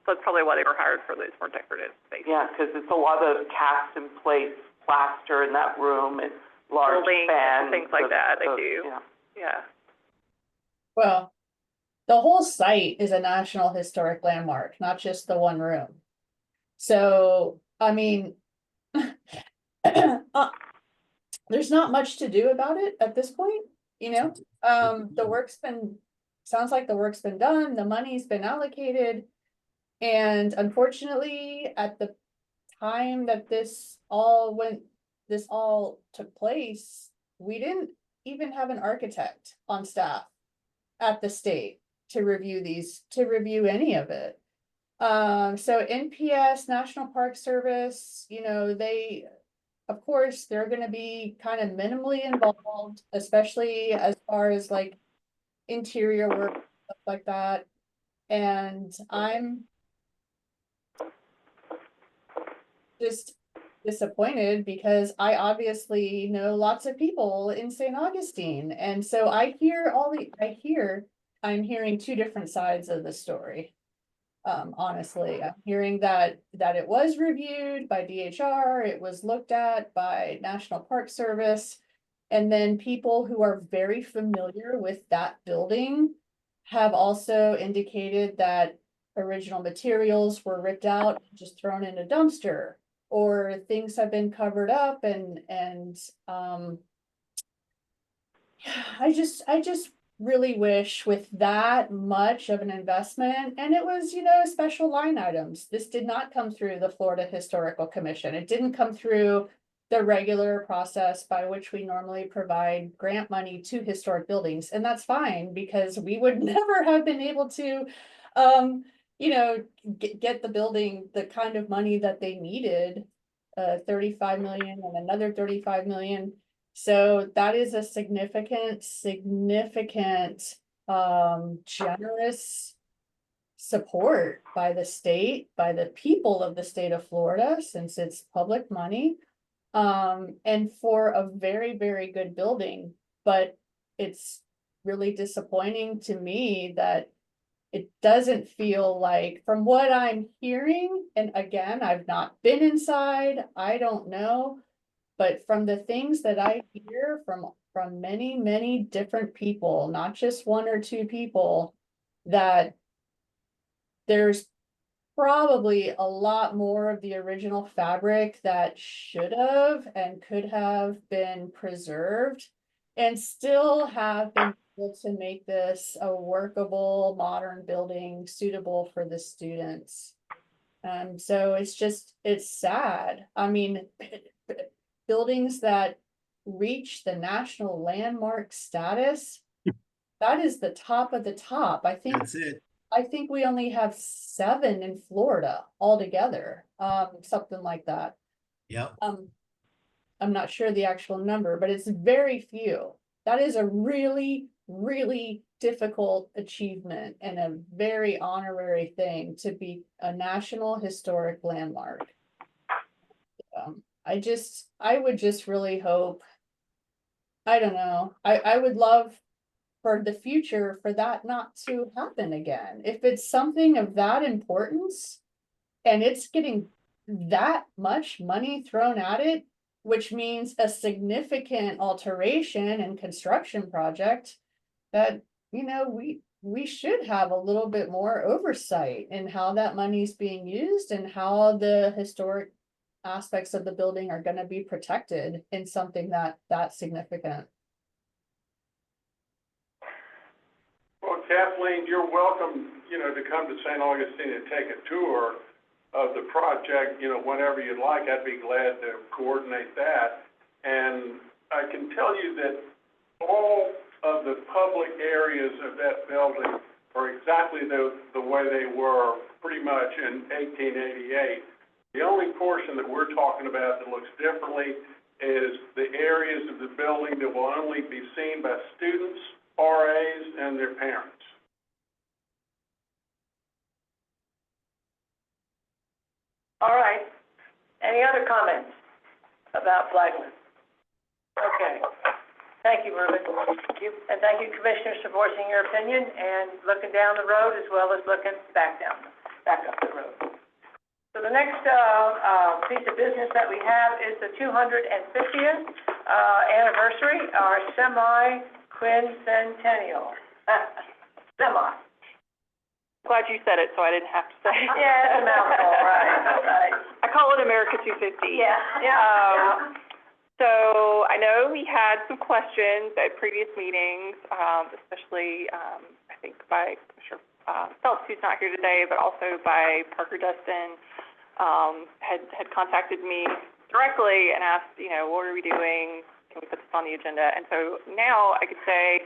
So that's probably why they were hired for those more decorative spaces. Yeah, because it's a lot of cast in place plaster in that room and large Building fans. and things like that, they do. Yeah. Yeah. Well, the whole site is a National Historic Landmark, not just the one room. So, I mean, there's not much to do about it at this point, you know? Sounds like the work's been done, the money's been allocated. And unfortunately, at the time that this all took place, we didn't even have an architect on staff at the state to review any of it. So NPS, National Park Service, you know, of course, they're gonna be kind of minimally involved, especially as far as like interior work, stuff like that. And I'm just disappointed because I obviously know lots of people in St. Augustine. And so I'm hearing two different sides of the story. Honestly, I'm hearing that it was reviewed by DHR, it was looked at by National Park Service. And then people who are very familiar with that building have also indicated that original materials were ripped out and just thrown in a dumpster, or things have been covered up and I just really wish with that much of an investment, and it was, you know, special line items. This did not come through the Florida Historical Commission. It didn't come through the regular process by which we normally provide grant money to historic buildings. And that's fine, because we would never have been able to, you know, get the building the kind of money that they needed, 35 million and another 35 million. So that is a significant, generous support by the state, by the people of the state of Florida, since it's public money. And for a very, very good building, but it's really disappointing to me that it doesn't feel like, from what I'm hearing, and again, I've not been inside, I don't know, but from the things that I hear from many, many different people, not just one or two people, that there's probably a lot more of the original fabric that should have and could have been preserved and still have been able to make this a workable, modern building suitable for the students. So it's sad. I mean, buildings that reach the national landmark status, that is the top of the top. That's it. I think we only have 7 in Florida altogether, something like that. Yep. I'm not sure the actual number, but it's very few. That is a really, really difficult achievement and a very honorary thing to be a National Historic Landmark. I would just really hope, I don't know, I would love for the future for that not to happen again. If it's something of that importance and it's getting that much money thrown at it, which means a significant alteration and construction project, that, you know, we should have a little bit more oversight in how that money is being used and how the historic aspects of the building are going to be protected in something that significant. Well, Kathleen, you're welcome, you know, to come to St. Augustine and take a tour of the project, you know, whenever you'd like. I'd be glad to coordinate that. And I can tell you that all of the public areas of that building are exactly the way they were pretty much in 1888. The only portion that we're talking about that looks differently is the areas of the building that will only be seen by students, RAs, and their parents. All right. Any other comments about Flagler? Okay. Thank you, Ruben. Thank you. And thank you, Commissioners, for voicing your opinion and looking down the road as well as looking back up the road. So the next piece of business that we have is the 250th anniversary, our semi-quincentennial. Semi. Glad you said it, so I didn't have to say it. Yeah, it's a mouthful, right. I call it America 250. Yeah. So I know we had some questions at previous meetings, especially, I think by Commissioner Phelps, who's not here today, but also by Parker Dustin, had contacted me directly and asked, what are we doing? Can we put this on the agenda? And so now I could say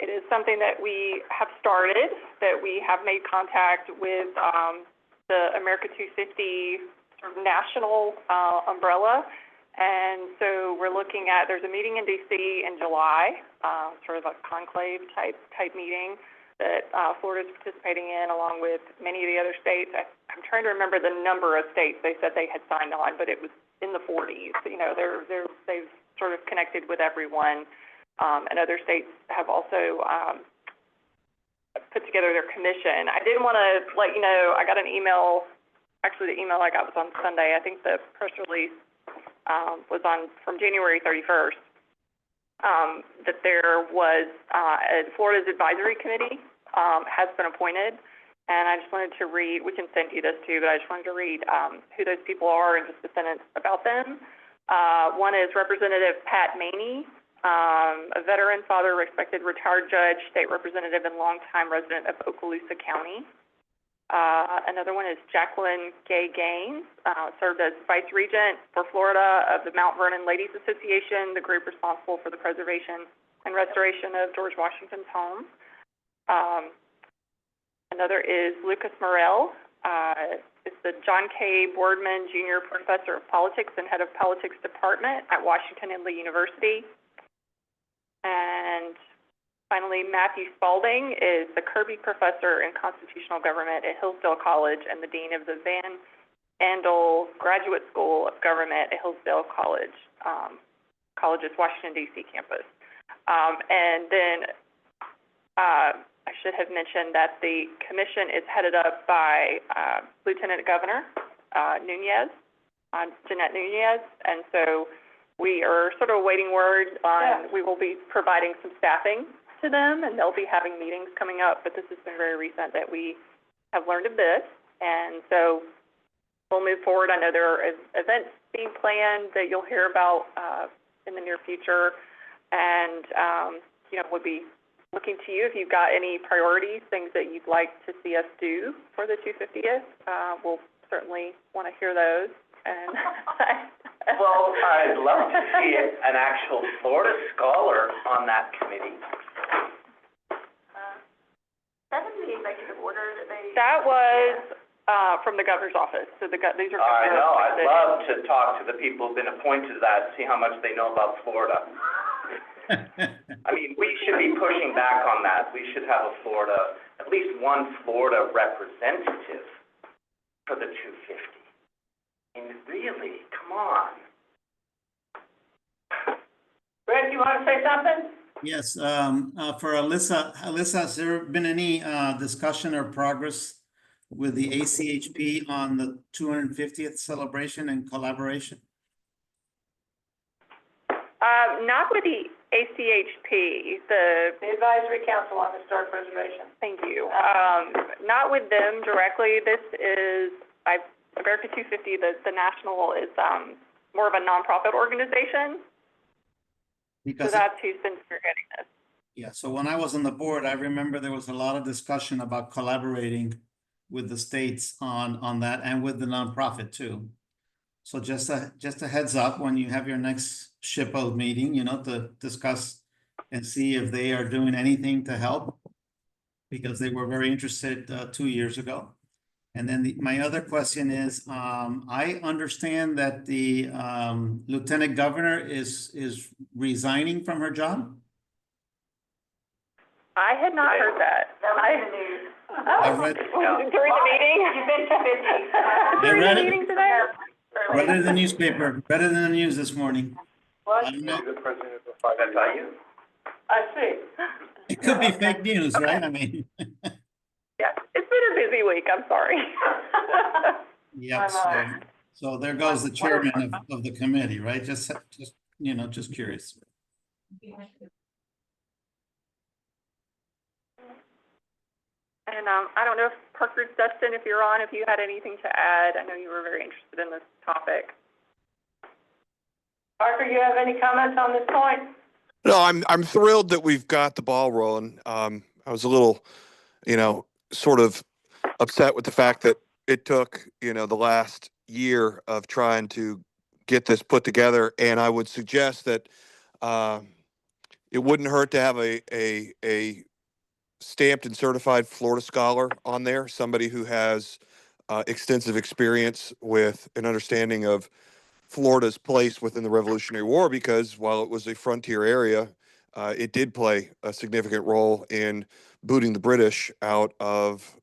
it is something that we have started, that we have made contact with the America 250 sort of national umbrella. And so we're looking at, there's a meeting in DC in July, sort of a conclave type meeting that Florida's participating in along with many of the other states. I'm trying to remember the number of states they said they had signed on, but it was in the 40s. They've sort of connected with everyone, and other states have also put together their commission. I did want to let you know, I got an email, actually the email I got was on Sunday. I think the press release was from January 31st, that there was Florida's advisory committee has been appointed, and I just wanted to read, we can send you this too, but I just wanted to read who those people are and just a sentence about them. One is Representative Pat Maney, a veteran, father, respected retired judge, state representative, and longtime resident of Okaloosa County. Another one is Jacqueline Gay Gaines, served as Vice Regent for Florida of the Mount Vernon Ladies Association, the group responsible for the preservation and restoration of George Washington's home. Another is Lucas Morell, is the John K. Boardman Jr. Professor of Politics and Head of Politics Department at Washington and Lee University. And finally, Matthew Spalding is the Kirby Professor in Constitutional Government at Hillsdale College and the Dean of the Van Andel Graduate School of Government at Hillsdale College, College's Washington, D.C. campus. And then I should have mentioned that the commission is headed up by Lieutenant Governor Jeanette Nunez, and so we are sort of waiting word on, we will be providing some staffing to them, and they'll be having meetings coming up, but this has been very recent that we have learned of this, and so we'll move forward. I know there are events being planned that you'll hear about in the near future, and would be looking to you if you've got any priorities, things that you'd like to see us do for the 250th. We'll certainly want to hear those. And well, I'd love to see an actual Florida scholar on that committee. That was the executive order that they... That was from the governor's office. So these are... I know. I'd love to talk to the people who've been appointed to that, see how much they know about Florida. I mean, we should be pushing back on that. We should have at least one Florida representative for the 250. I mean, really, come on. Greg, you want to say something? Yes, for Alyssa, has there been any discussion or progress with the ACHP on the 250th celebration and collaboration? Not with the ACHP, the Advisory Council on Historic Preservation. Thank you. Not with them directly. This is America 250. The national is more of a nonprofit organization. Because so that's who's been spearheading this. Yeah. So when I was on the board, I remember there was a lot of discussion about collaborating with the states on that and with the nonprofit too. So just a heads up, when you have your next SHPO meeting, to discuss and see if they are doing anything to help, because they were very interested 2 years ago. And then my other question is, I understand that the Lieutenant Governor is resigning from her job. I had not heard that. That was in the news. I read, During the meeting? You've been too busy. During read the it. meeting today? read it in the newspaper, better than the news this morning. What? I don't know. The president of the five. That's how you. I see. It could be fake news, right? I mean, Yeah, it's been a busy week, I'm sorry. yep, so there goes the chairman of the committee, right? Just curious. And I don't know if Parker, Dustin, if you're on, if you had anything to add. I know you were very interested in this topic. Parker, you have any comments on this point? No, I'm thrilled that we've got the ball rolling. I was a little, sort of upset with the fact that it took, the last year of trying to get this put together. And I would suggest that it wouldn't hurt to have a stamped and certified Florida scholar on there, somebody who has extensive experience with an understanding of Florida's place within the Revolutionary War, because while it was a frontier area, it did play a significant role in booting the British out of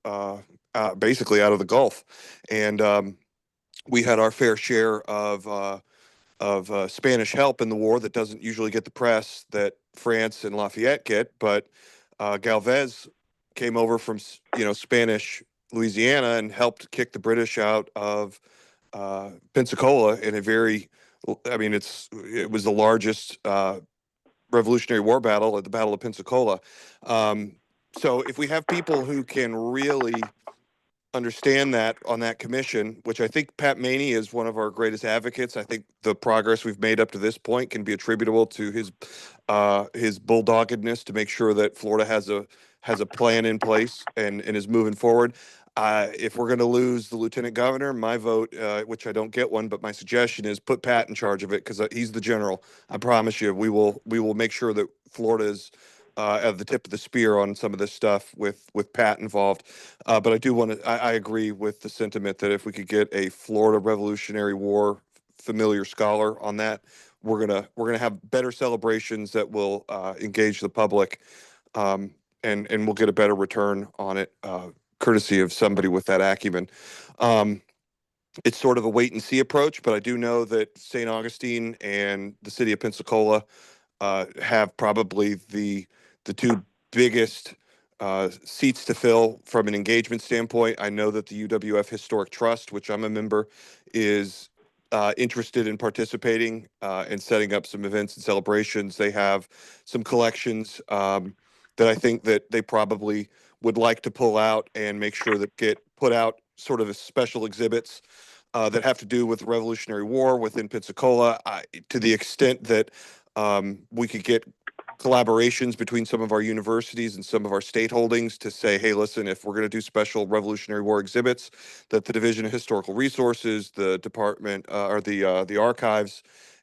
basically out of the Gulf. And we had our fair share of Spanish help in the war that doesn't usually get the press that France and Lafayette get, but Galvez came over from Spanish Louisiana and helped kick the British out of Pensacola in a very, it was the largest Revolutionary War battle at the Battle of Pensacola. So if we have people who can really understand that on that commission, which I think Pat Maney is one of our greatest advocates. I think the progress we've made up to this point can be attributable to his bulldoggedness to make sure that Florida has a plan in place and is moving forward. If we're going to lose the lieutenant governor, my vote, which I don't get one, but my suggestion is put Pat in charge of it, because he's the general. I promise you, we will make sure that Florida is at the tip of the spear on some of this stuff with Pat involved. But I do want to. I agree with the sentiment that if we could get a Florida Revolutionary War familiar scholar on that, we're gonna have better celebrations that will engage the public, and we'll get a better return on it, courtesy of somebody with that acumen. It's sort of a wait and see approach, but I do know that St. Augustine and the city of Pensacola have probably the two biggest seats to fill from an engagement standpoint. I know that the UWF Historic Trust, which I'm a member, is interested in participating and setting up some events and celebrations. They have some collections that I think that they probably would like to pull out and make sure that get put out sort of as special exhibits that have to do with the Revolutionary War within Pensacola, to the extent that we could get collaborations between some of our universities and some of our state holdings to say, hey, listen, if we're going to do special Revolutionary War exhibits, that the Division of Historical Resources, the department or the archives,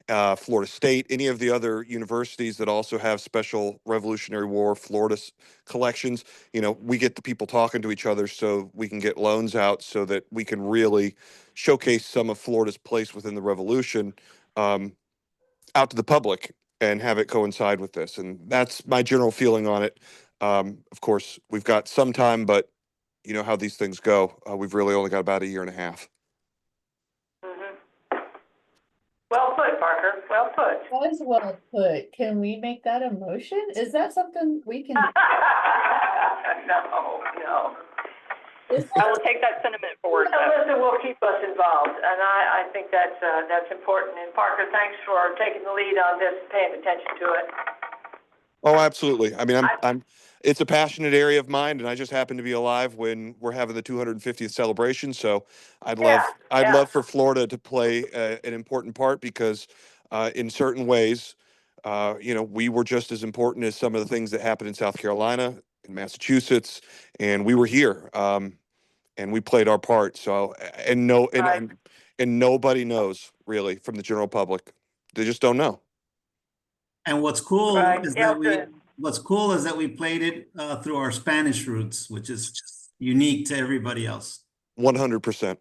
Florida State, any of the other universities that also have special Revolutionary War Florida collections, we get the people talking to each other so we can get loans out so that we can really showcase some of Florida's place within the Revolution out to the public and have it coincide with this. And that's my general feeling on it. Of course, we've got some time, but you know how these things go. We've really only got about a year and a half. Mm-hmm. Well put, Parker. Well put. That is well put. Can we make that a motion? Is that something we can? No. I will take that sentiment forward. Alyssa will keep us involved, and I think that's important. And Parker, thanks for taking the lead on this, paying attention to it. Oh, absolutely. I mean, it's a passionate area of mine, and I just happen to be alive when we're having the 250th celebration. So I'd love for Florida to play an important part, because in certain ways, we were just as important as some of the things that happened in South Carolina, in Massachusetts, and we were here. And we played our part. So, and and nobody knows really from the general public. They just don't know. And what's cool Right, is yeah, that we played it through our Spanish roots, which is unique to everybody else. 100%.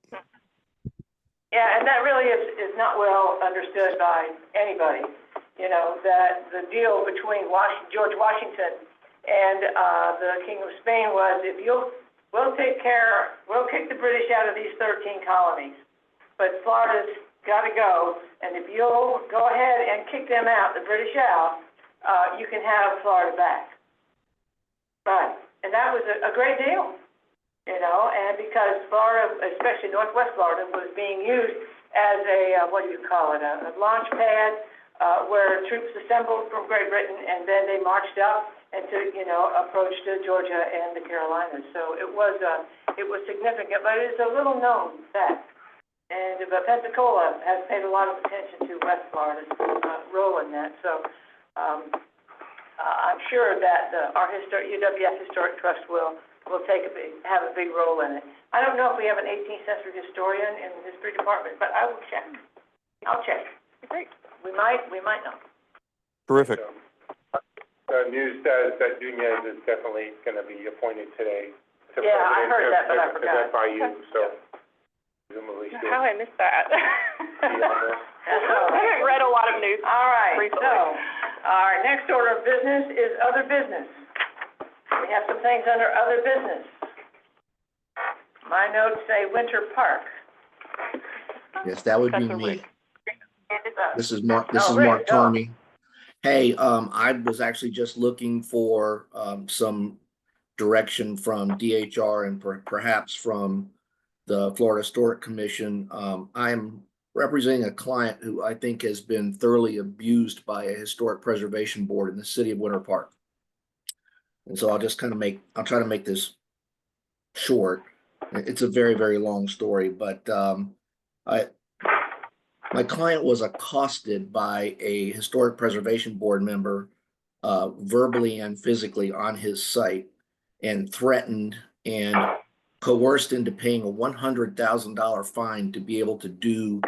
Yeah, and that really is not well understood by anybody. You know, that the deal between George Washington and the King of Spain was, we'll kick the British out of these 13 colonies, but Florida's got to go, and if you'll go ahead and kick them out, the British out, you can have Florida back. Right, and that was a great deal. You know, and because Florida, especially Northwest Florida, was being used as a, a launch pad, where troops assembled from Great Britain, and then they marched up and approached Georgia and the Carolinas. So it was significant, but it's a little known fact. And Pensacola has paid a lot of attention to West Florida's role in that. So I'm sure that our UWF Historic Trust will have a big role in it. I don't know if we have an 18th century historian in the history department, but I will check. I'll check. Great. We might not. Terrific. News says that Nunez is definitely going to be appointed today. Yeah, I heard that, but I forgot. By you, so presumably. How I missed that? That's all I right. haven't read a lot of news. All right, recently. so, our next order of business is other business. We have some things under other business. My notes say Winter Park. Yes, that would be me. This is Mark Rick, go. Tormey. Hey, I was actually just looking for some direction from DHR and perhaps from the Florida Historic Commission. I'm representing a client who I think has been thoroughly abused by a historic preservation board in the city of Winter Park. And so I'll try to make this short. It's a very, very long story, but my client was accosted by a historic preservation board member, verbally and physically on his site, and threatened and coerced into paying a $100,000 fine to be able to do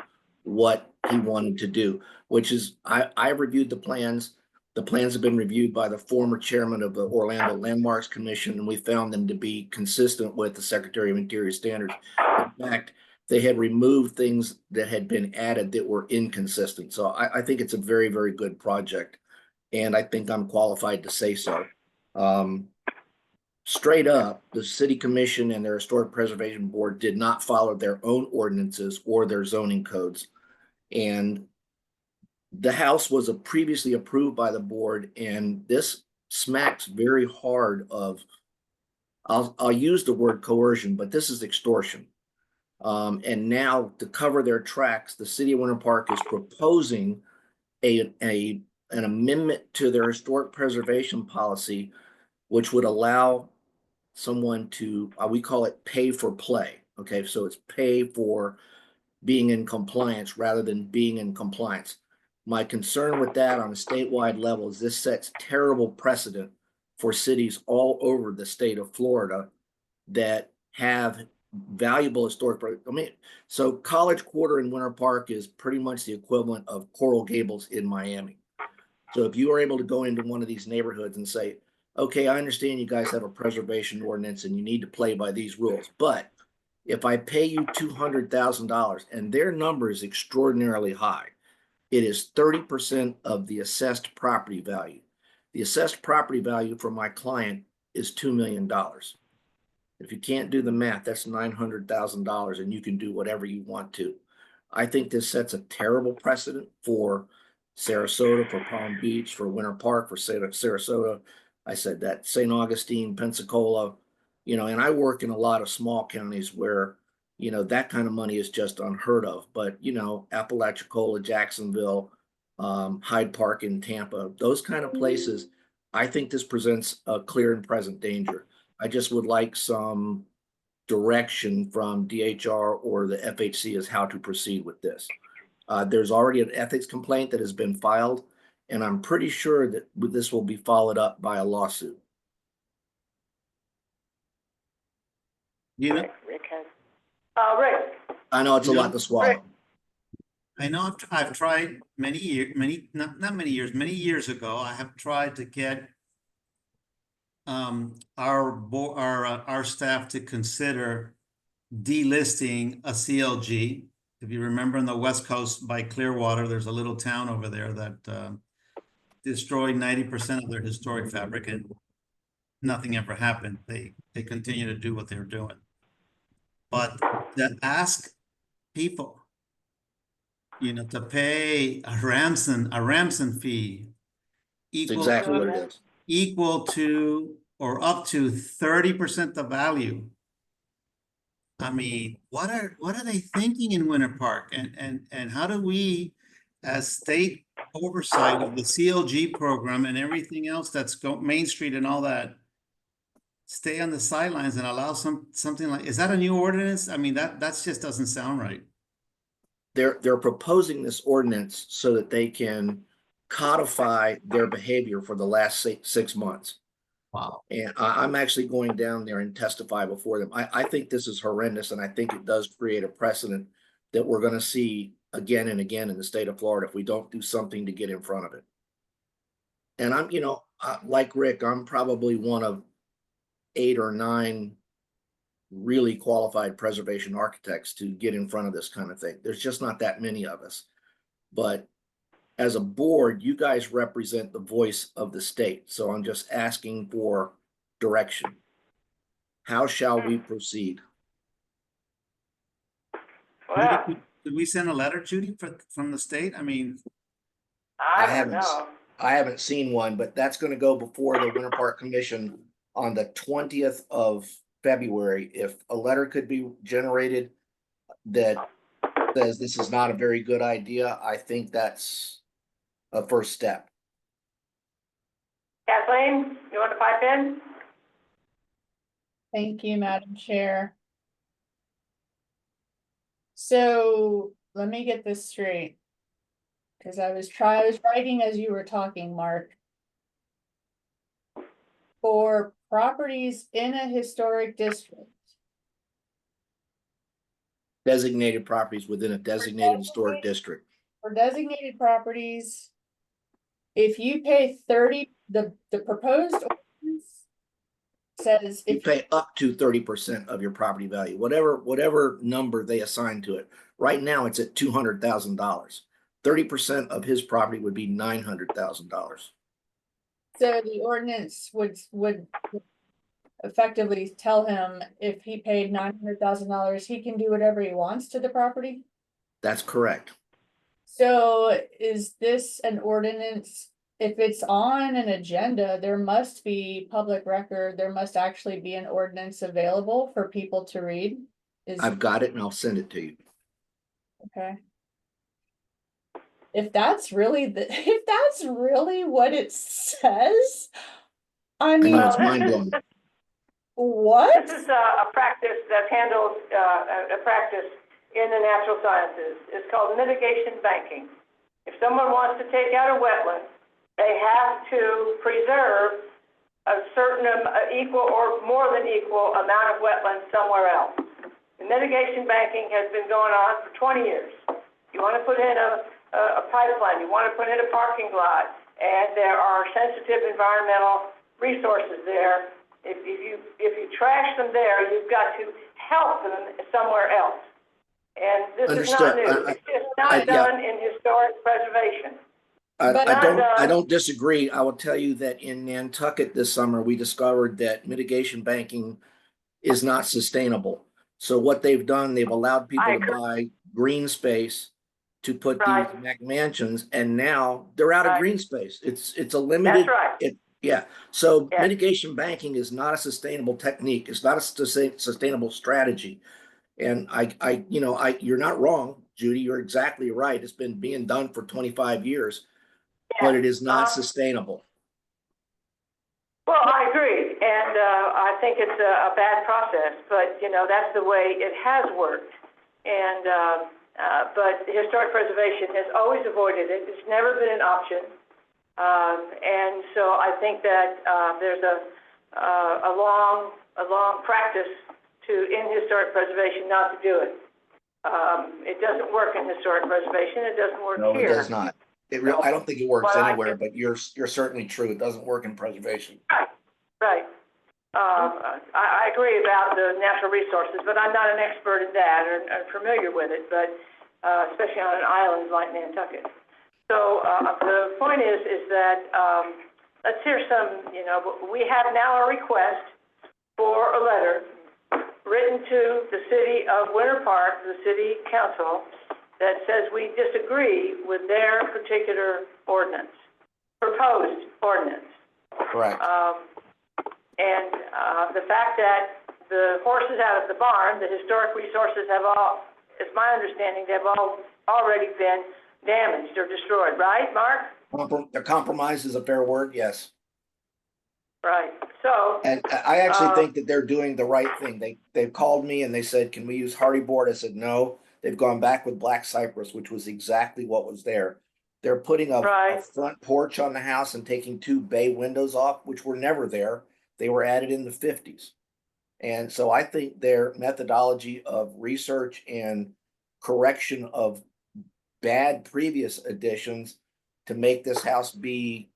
what he wanted to do, which is, I reviewed the plans. The plans have been reviewed by the former chairman of the Orlando Landmarks Commission, and we found them to be consistent with the Secretary of Interior standards. In fact, they had removed things that had been added that were inconsistent. So I think it's a very, very good project, and I think I'm qualified to say so. Straight up, the City Commission and their Historic Preservation Board did not follow their own ordinances or their zoning codes. And the house was previously approved by the board, and this smacks very hard of, I'll use the word coercion, but this is extortion. And now, to cover their tracks, the city of Winter Park is proposing an amendment to their historic preservation policy, which would allow someone to, we call it pay for play. Okay, so it's pay for being in compliance rather than being in compliance. My concern with that on a statewide level is this sets terrible precedent for cities all over the state of Florida that have valuable historic. So College Quarter in Winter Park is pretty much the equivalent of Coral Gables in Miami. So if you are able to go into one of these neighborhoods and say, okay, I understand you guys have a preservation ordinance and you need to play by these rules, but if I pay you $200,000, and their number is extraordinarily high, it is 30% of the assessed property value. The assessed property value for my client is $2 million. If you can't do the math, that's $900,000, and you can do whatever you want to. I think this sets a terrible precedent for Sarasota, for Palm Beach, for Winter Park, for Sarasota. I said that, St. Augustine, Pensacola, and I work in a lot of small counties where, that kind of money is just unheard of. But, Apalachicola, Jacksonville, Hyde Park in Tampa, those kind of places, I think this presents a clear and present danger. I just would like some direction from DHR or the FHC as how to proceed with this. There's already an ethics complaint that has been filed, and I'm pretty sure that this will be followed up by a lawsuit. You know, Rick has. Rick, I know it's a lot to swallow. I know I've tried many years, not many years, many years ago, I have tried to get our staff to consider delisting a CLG. If you remember on the West Coast by Clearwater, there's a little town over there that destroyed 90% of their historic fabric, and nothing ever happened. They continue to do what they're doing. But to ask people, to pay a ransom fee It's equal exactly to, what it is. equal to or up to 30% the value. I mean, what are they thinking in Winter Park? And how do we, as state oversight of the CLG program and everything else that's Main Street and all that, stay on the sidelines and allow something like, is that a new ordinance? I mean, that just doesn't sound right. They're proposing this ordinance so that they can codify their behavior for the last 6 months. Wow. And I'm actually going down there and testify before them. I think this is horrendous, and I think it does create a precedent that we're going to see again and again in the state of Florida if we don't do something to get in front of it. And I'm, like Rick, I'm probably one of 8 or 9 really qualified preservation architects to get in front of this kind of thing. There's just not that many of us. But as a board, you guys represent the voice of the state. So I'm just asking for direction. How shall we proceed? Well, Did we send a letter, Judy, from the state? I mean, I don't know. I haven't seen one, but that's going to go before the Winter Park Commission on the 20th of February. If a letter could be generated that says this is not a very good idea, I think that's a first step. Kathleen, you want to pipe in? Thank you, Madam Chair. So let me get this straight. Because I was writing as you were talking, Mark. For properties in a historic district. Designated properties within a designated historic district. For designated properties, if you pay 30, the proposed ordinance says You if pay up to 30% of your property value, whatever number they assign to it. Right now, it's at $200,000. 30% of his property would be $900,000. so the ordinance would effectively tell him if he paid $900,000, he can do whatever he wants to the property. That's correct. So is this an ordinance? If it's on an agenda, there must be public record. There must actually be an ordinance available for people to read. I've got it and I'll send it to you. Okay. If that's really what it says, I mean, it's mind blowing. What? This is a practice that handles a practice in the natural sciences. It's called mitigation banking. If someone wants to take out a wetland, they have to preserve a certain equal or more than equal amount of wetlands somewhere else. The mitigation banking has been going on for 20 years. You want to put in a pipeline, you want to put in a parking lot, and there are sensitive environmental resources there. If you trash them there, you've got to help them somewhere else. And this is not new. It's just not done in historic preservation. I don't disagree. I will tell you that in Nantucket this summer, we discovered that mitigation banking is not sustainable. So what they've done, they've allowed people to buy green space to put these mansions, and now they're out of green space. It's a limited. That's right. So mitigation banking is not a sustainable technique. It's not a sustainable strategy. And you're not wrong, Judy. You're exactly right. It's been being done for 25 years, but it is not sustainable. Well, I agree, and I think it's a bad process, but that's the way it has worked. And but historic preservation has always avoided it. It's never been an option, and so I think that there's a long practice in historic preservation not to do it. It doesn't work in historic preservation, it doesn't work No, it here. does not. I don't think it works Well, I anywhere, think- but you're certainly true. It doesn't work in preservation. Right. I agree about the natural resources, but I'm not an expert in that or familiar with it, but, especially on an island like Nantucket. So, the point is that, let's hear some, we have now a request for a letter written to the city of Winter Park, the city council, that says we disagree with their particular ordinance, proposed ordinance. Correct. And the fact that the horse is out of the barn, the historic resources have all, it's my understanding, they've all already been damaged or destroyed, right, Mark? The compromise is a fair word, yes. Right, so. And I actually think that they're doing the right thing. They've called me and they said, can we use hardy board? I said, no. They've gone back with black cypress, which was exactly what was there. They're putting a front porch on the house and taking 2 bay windows off, which were never there. They were added in the 50s. And so I think their methodology of research and correction of bad previous additions to make this house be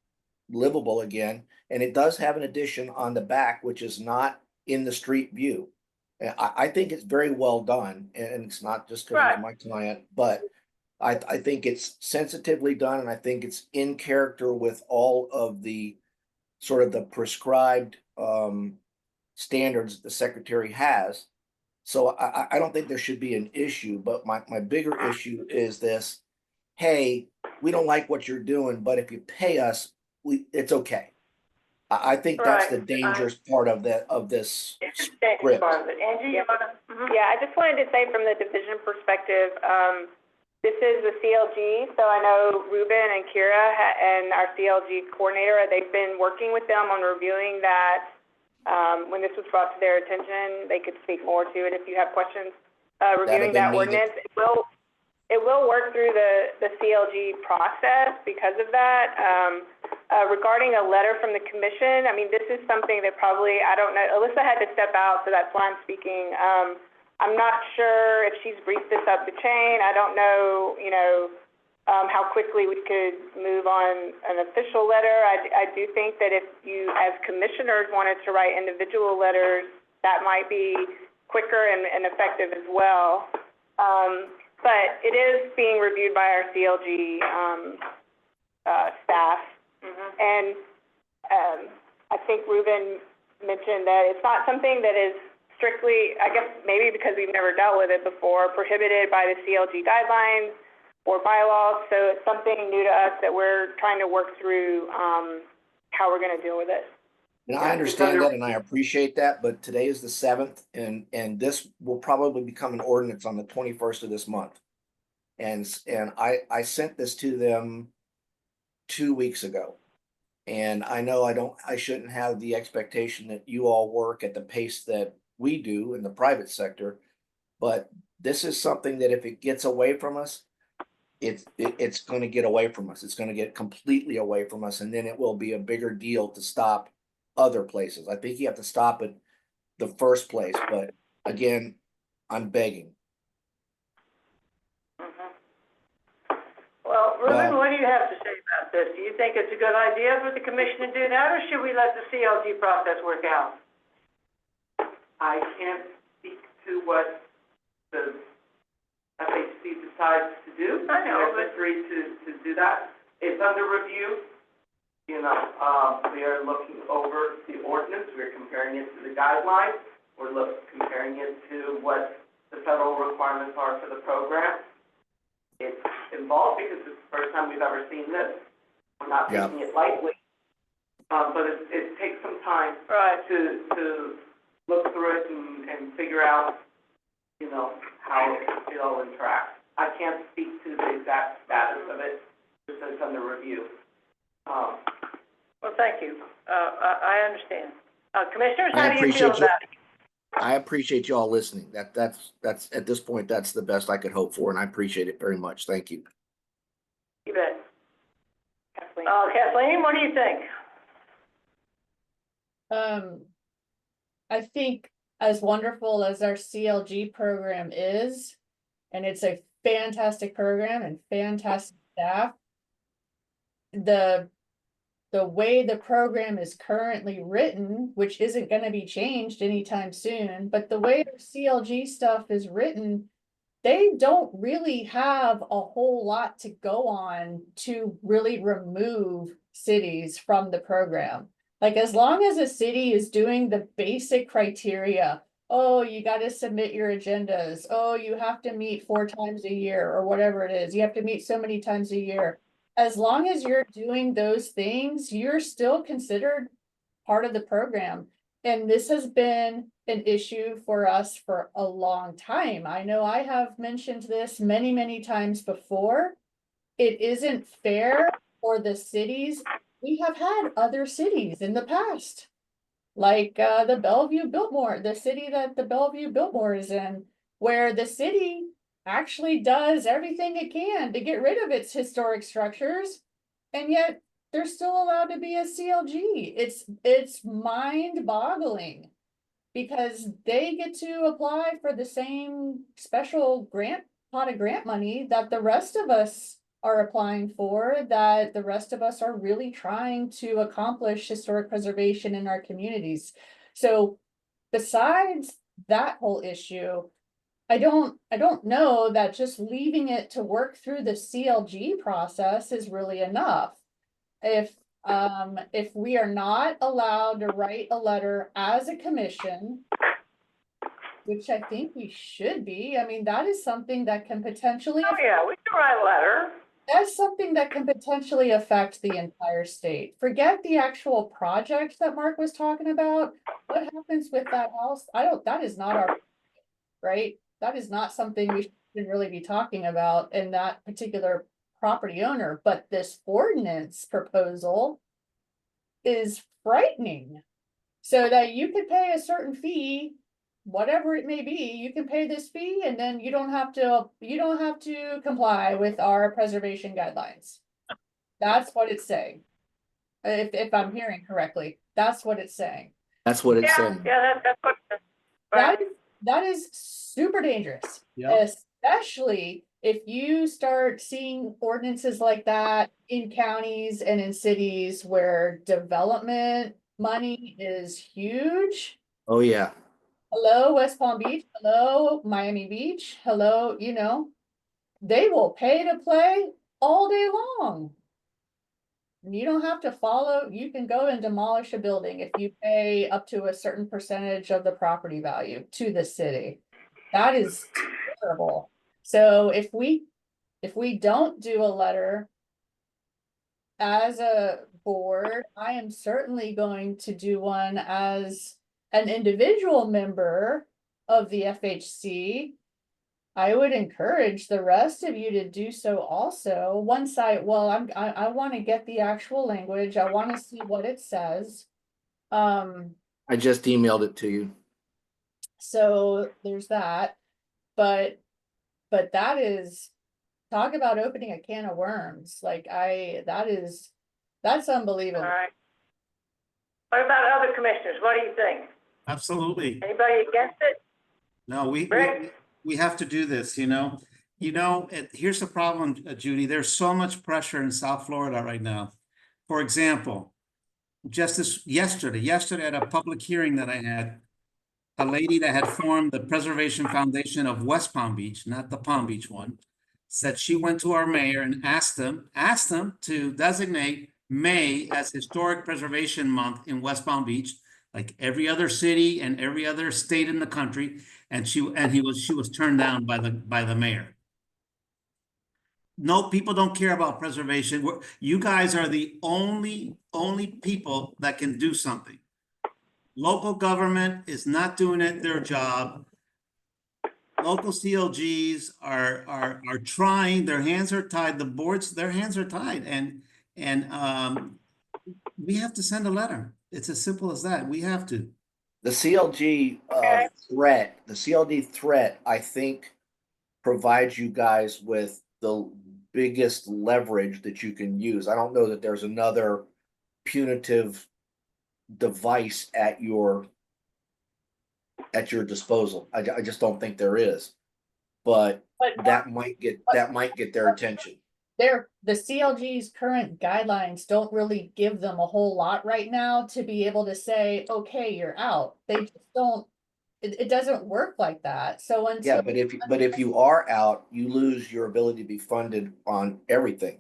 livable again. And it does have an addition on the back, which is not in the street view. And I think it's very well done, and it's not just because he's my client, but I think it's sensitively done, and I think it's in character with all of the sort of the prescribed standards the secretary has. So I don't think there should be an issue, but my bigger issue is this: hey, we don't like what you're doing, but if you pay us, it's okay. I think that's the dangerous part of this script. Part of it. Angie, you wanna? Yeah, I just wanted to say from the division perspective, this is the CLG, so I know Ruben and Kira and our CLG coordinator, they've been working with them on reviewing that. When this was brought to their attention, they could speak more to it if you have questions. Reviewing that ordinance, it will work through the CLG process because of that. Regarding a letter from the commission, I mean, this is something that probably, I don't know, Alyssa had to step out, so that's why I'm speaking. I'm not sure if she's briefed this up the chain. I don't know, how quickly we could move on an official letter. I do think that if you, as commissioners, wanted to write individual letters, that might be quicker and effective as well. But it is being reviewed by our CLG staff. And I think Ruben mentioned that it's not something that is strictly, I guess maybe because we've never dealt with it before, prohibited by the CLG guidelines or bylaws. So it's something new to us that we're trying to work through how we're going to deal with it. And I understand that and I appreciate that, but today is the 7th and this will probably become an ordinance on the 21st of this month. And I sent this to them 2 weeks ago. And I know I shouldn't have the expectation that you all work at the pace that we do in the private sector, but this is something that if it gets away from us, it's going to get away from us. It's going to get completely away from us, and then it will be a bigger deal to stop other places. I think you have to stop at the first place, but again, I'm begging. Well, Ruben, what do you have to say about this? Do you think it's a good idea for the commission to do that, or should we let the CLG process work out? I can't speak to what the FHC decides to do. I know, They're free to do that. It's under review. We are looking over the ordinance. We're comparing it to the guidelines. We're comparing it to what the federal requirements are for the program. It's involved because it's the first time we've ever seen this. We're not taking it lightly. But it takes some time to look through it and figure out, how it all interacts. I can't speak to the exact status of it, just as it's under review. Well, thank you. I understand. Commissioners, I how do you feel about it? I appreciate you all listening. That's at this point, that's the best I could hope for, and I appreciate it very much. Thank you. You bet. Kathleen, what do you think? I think as wonderful as our CLG program is, and it's a fantastic program and fantastic staff. The way the program is currently written, which isn't going to be changed anytime soon, but the way their CLG stuff is written, they don't really have a whole lot to go on to really remove cities from the program. Like, as long as a city is doing the basic criteria, oh, you got to submit your agendas, oh, you have to meet 4 times a year, or whatever it is, you have to meet so many times a year. As long as you're doing those things, you're still considered part of the program. And this has been an issue for us for a long time. I know I have mentioned this many, many times before. It isn't fair for the cities. We have had other cities in the past, like the Bellevue Biltmore, the city that the Bellevue Biltmore is in, where the city actually does everything it can to get rid of its historic structures, and yet they're still allowed to be a CLG. It's mind-boggling, because they get to apply for the same special pot of grant money that the rest of us are applying for, that the rest of us are really trying to accomplish historic preservation in our communities. So besides that whole issue, I don't know that just leaving it to work through the CLG process is really enough. If we are not allowed to write a letter as a commission, which I think we should be, I mean, that is something that can potentially. Oh, yeah, we can write a letter. That's something that can potentially affect the entire state. Forget the actual project that Mark was talking about. What happens with that house? That is not our, right? That is not something we should really be talking about in that particular property owner, but this ordinance proposal is frightening. So that you could pay a certain fee, whatever it may be, you can pay this fee, and then you don't have to comply with our preservation guidelines. That's what it's saying. If I'm hearing correctly, that's what it's saying. That's what it's saying. Yeah, that's what. Right. That is super dangerous. Yeah. Especially if you start seeing ordinances like that in counties and in cities where development money is huge. Oh, yeah. Hello, West Palm Beach. Hello, Miami Beach. Hello, they will pay to play all day long. You don't have to follow, you can go and demolish a building if you pay up to a certain percentage of the property value to the city. That is terrible. So if we don't do a letter as a board, I am certainly going to do one as an individual member of the FHC. I would encourage the rest of you to do so also. I want to get the actual language. I want to see what it says. I just emailed it to you. So there's that, but that is, talk about opening a can of worms. That's unbelievable. All right. What about other commissioners? What do you think? Absolutely. Anybody against it? No, we have to do this, here's the problem, Judy. There's so much pressure in South Florida right now. For example, just yesterday at a public hearing that I had, a lady that had formed the Preservation Foundation of West Palm Beach, not the Palm Beach one, said she went to our mayor and asked him to designate May as Historic Preservation Month in West Palm Beach, like every other city and every other state in the country, and she was turned down by the mayor. No, people don't care about preservation. You guys are the only people that can do something. Local government is not doing their job. Local CLGs are trying. Their hands are tied. The boards, their hands are tied, and we have to send a letter. It's as simple as that. We have to. The CLG threat, I think, provides you guys with the biggest leverage that you can use. I don't know that there's another punitive device at your disposal. I just don't think there is. but But that might get their attention. the CLG's current guidelines don't really give them a whole lot right now to be able to say, okay, you're out. They just don't, it doesn't work like that. So Yeah, until, but if you are out, you lose your ability to be funded on everything,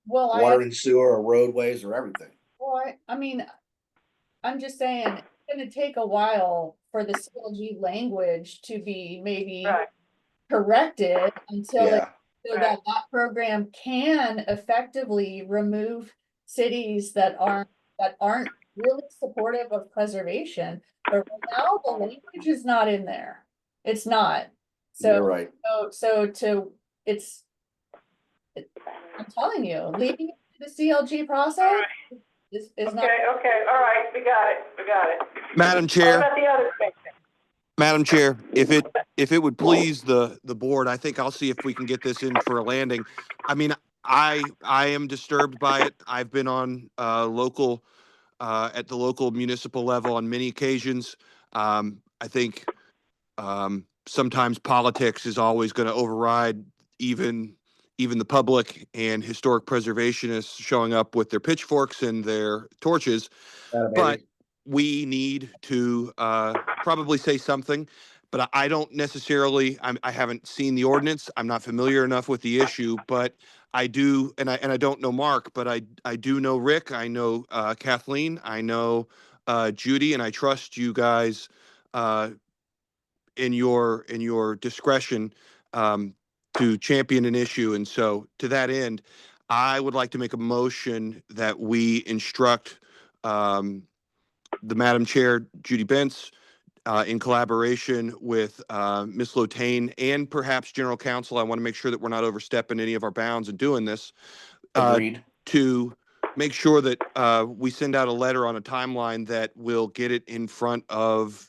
well, water and sewer or roadways or everything. I mean, I'm just saying, it's gonna take a while for the CLG language to be maybe Right. corrected until Yeah. so that program can effectively remove cities that aren't really supportive of preservation. But right now, the language is not in there. It's not. You're So, right. I'm telling you, leaving it to the CLG process is not. Okay, all right, we got it. Madam What Chair, about the other section? Madam Chair, if it would please the board, I think I'll see if we can get this in for a landing. I mean, I am disturbed by it. I've been on local at the local municipal level on many occasions. I think sometimes politics is always going to override even the public, and historic preservationists showing up with their pitchforks and their torches. But we need to probably say something. But I don't necessarily. I haven't seen the ordinance. I'm not familiar enough with the issue. But I do, and I don't know Mark, but I do know Rick. I know Kathleen. I know Judy, and I trust you guys in your discretion to champion an issue. And so, to that end, I would like to make a motion that we instruct the Madam Chair, Judy Bentz, in collaboration with Ms. Lotane and perhaps General Counsel. I want to make sure that we're not overstepping any of our bounds in doing this. Agreed. To make sure that we send out a letter on a timeline that will get it in front of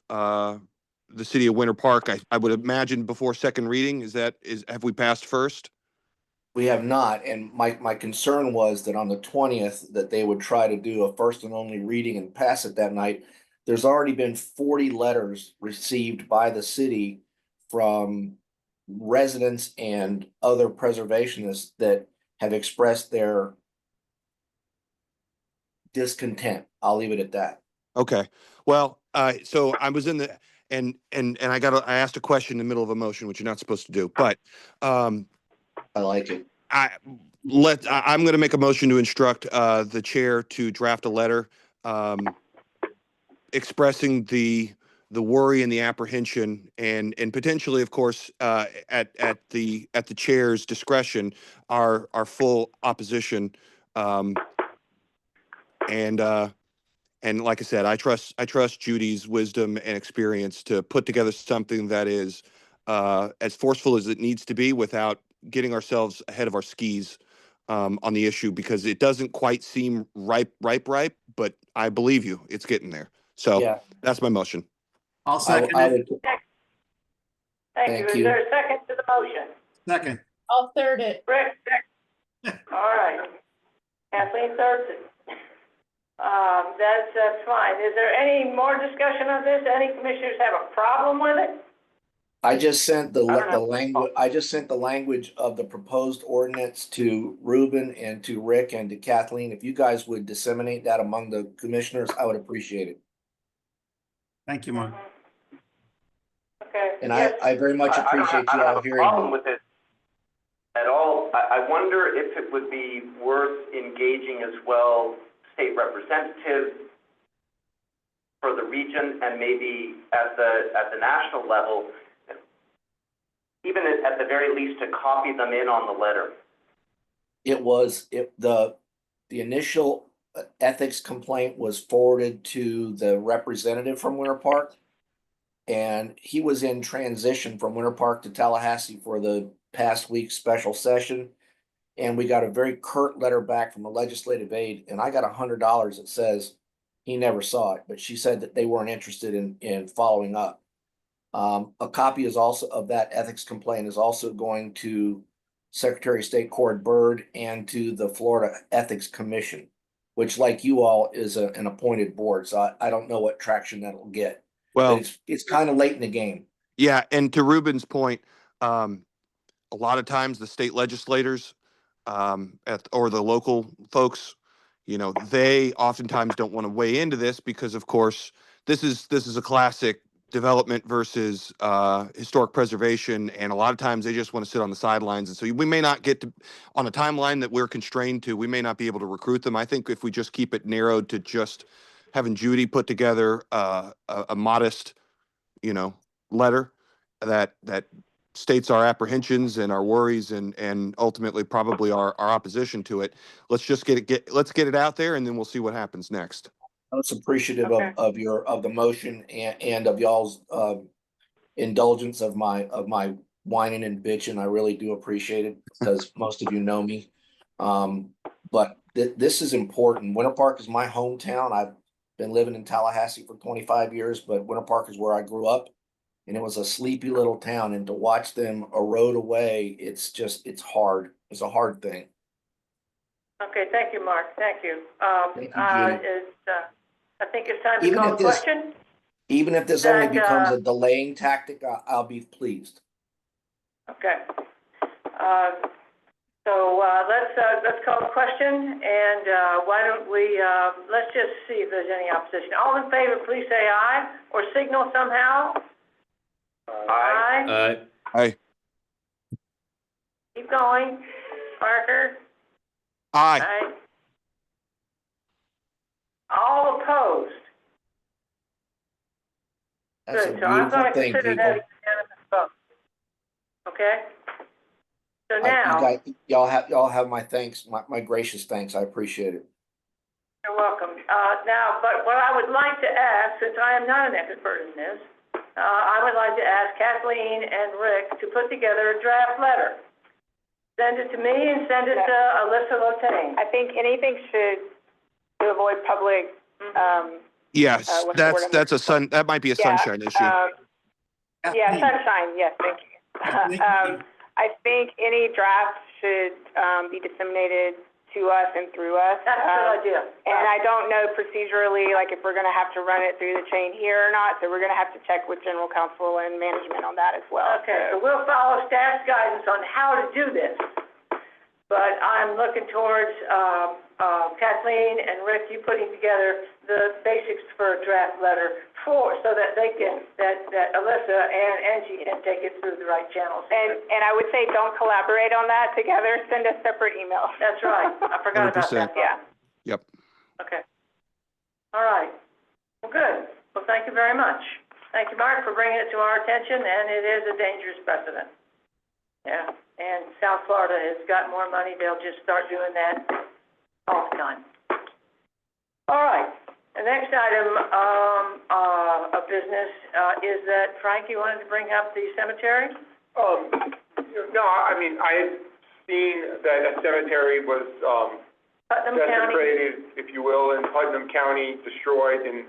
the city of Winter Park. I would imagine before second reading. Have we passed first? We have not, and my concern was that on the 20th, that they would try to do a first and only reading and pass it that night. There's already been 40 letters received by the city from residents and other preservationists that have expressed their discontent. I'll leave it at that. Okay. Well, so I was in the and I asked a question in the middle of a motion, which you're not supposed to do, but I like it. I'm going to make a motion to instruct the chair to draft a letter expressing the worry and the apprehension, and potentially, of course, at the chair's discretion, our full opposition. And like I said, I trust Judy's wisdom and experience to put together something that is as forceful as it needs to be without getting ourselves ahead of our skis on the issue, because it doesn't quite seem ripe, but I believe you, it's getting there. So Yeah. That's my motion. I'll second it. Thank you. Is there a second to the motion? Second. I'll third it. Rick, second. All right. Kathleen thirds it. That's fine. Is there any more discussion on this? Any commissioners have a problem with it? I just sent the I don't know. language. I just sent the language of the proposed ordinance to Ruben and to Rick and to Kathleen. If you guys would disseminate that among the commissioners, I would appreciate it. Thank you, Mark. Okay. And I very much appreciate you all hearing. I don't have a problem with it at all. I wonder if it would be worth engaging as well state representatives for the region, and maybe at the national level, even at the very least, to copy them in on the letter. The initial ethics complaint was forwarded to the representative from Winter Park, and he was in transition from Winter Park to Tallahassee for the past week's special session. And we got a very curt letter back from a legislative aide, and I got $100 that says he never saw it, but she said that they weren't interested in following up. A copy is also of that ethics complaint is also going to Secretary of State Cord Byrd and to the Florida Ethics Commission, which, like you all, is an appointed board. So I don't know what traction that'll get. Well, but it's kind of late in the game. Yeah, and to Ruben's point, a lot of times the state legislators or the local folks, they oftentimes don't want to weigh into this because, of course, this is a classic development versus historic preservation, and a lot of times they just want to sit on the sidelines. And so we may not get to, on a timeline that we're constrained to, we may not be able to recruit them. I think if we just keep it narrowed to just having Judy put together a modest, letter that states our apprehensions and our worries and ultimately probably our opposition to it. Let's just let's get it out there, and then we'll see what happens next. I was appreciative Okay. of the motion and of y'all's indulgence of my whining and bitching. I really do appreciate it because most of you know me. But this is important. Winter Park is my hometown. I've been living in Tallahassee for 25 years, but Winter Park is where I grew up, and it was a sleepy little town. And to watch them erode away, it's hard. It's a hard thing. Okay, thank you, Mark. Thank you. Thank you, Judy. I think it's time to Even call if the this- question. Even if this only And, becomes a delaying tactic, I'll be pleased. Okay. So let's call the question, and why don't we, let's just see if there's any opposition. All in favor, please say aye, or signal somehow. Aye. Aye. Keep going. Parker? Aye. Aye. All opposed? That's a Good, so I'm beautiful gonna thing, consider people. that a unanimous vote. Okay? So You now, guys, y'all have my thanks, my gracious thanks. I appreciate it. you're welcome. Now, but what I would like to ask, since I am not an expert in this, I would like to ask Kathleen and Rick to put together a draft letter. Send it to me and send it to Alyssa Lotane. I think anything to avoid public, Yes, what's the word I'm that might be a sunshine issue. Yeah, sunshine, yes, thank you. I think any draft should, be disseminated to us and through us. That's a good idea. And I don't know procedurally, like if we're gonna have to run it through the chain here or not, so we're gonna have to check with general counsel and management on that as well. Okay, so we'll follow staff's guidance on how to do this. But I'm looking towards, Kathleen and Rick, you putting together the basics for a draft letter so that they can, that Alyssa and Angie can take it through the right channels. And I would say don't collaborate on that together, send us separate emails. That's right, I forgot about 100%. that. Yeah. Yep. Okay. All right. Well, good. Well, thank you very much. Thank you, Mark, for bringing it to our attention, and it is a dangerous precedent. Yeah, and South Florida has got more money, they'll just start doing that all the time. All right. The next item, of business, is that, Frank, you wanted to bring up the cemetery? No, I mean, I had seen that a cemetery was, Putnam County? desecrated, if you will, in Putnam County, destroyed, and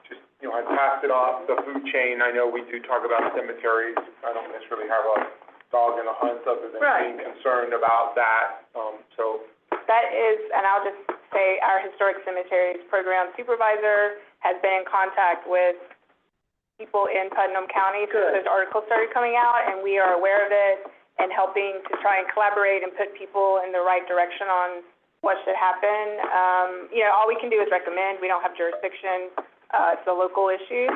just, I passed it off the food chain. I know we do talk about cemeteries. I don't necessarily have a dog in the hunt other than Right. being concerned about that, so. That is, and I'll just say, our Historic Cemeteries Program Supervisor has been in contact with people in Putnam County since those articles started coming out, and we are aware of it and helping to try and collaborate and put people in the right direction on what should happen. All we can do is recommend. We don't have jurisdiction. It's a local issue.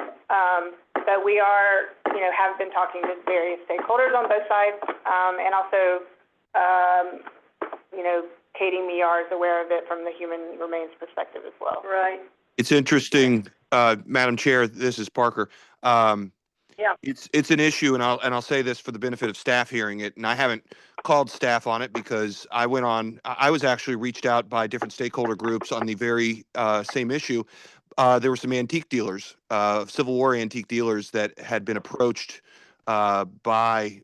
But we are, have been talking to various stakeholders on both sides, and also, Katie Meillard is aware of it from the human remains perspective as well. Right. It's interesting, Madam Chair, this is Parker. Yeah. It's an issue, and I'll say this for the benefit of staff hearing it, and I haven't called staff on it because I was actually reached out by different stakeholder groups on the very same issue. There were some antique dealers, Civil War antique dealers that had been approached by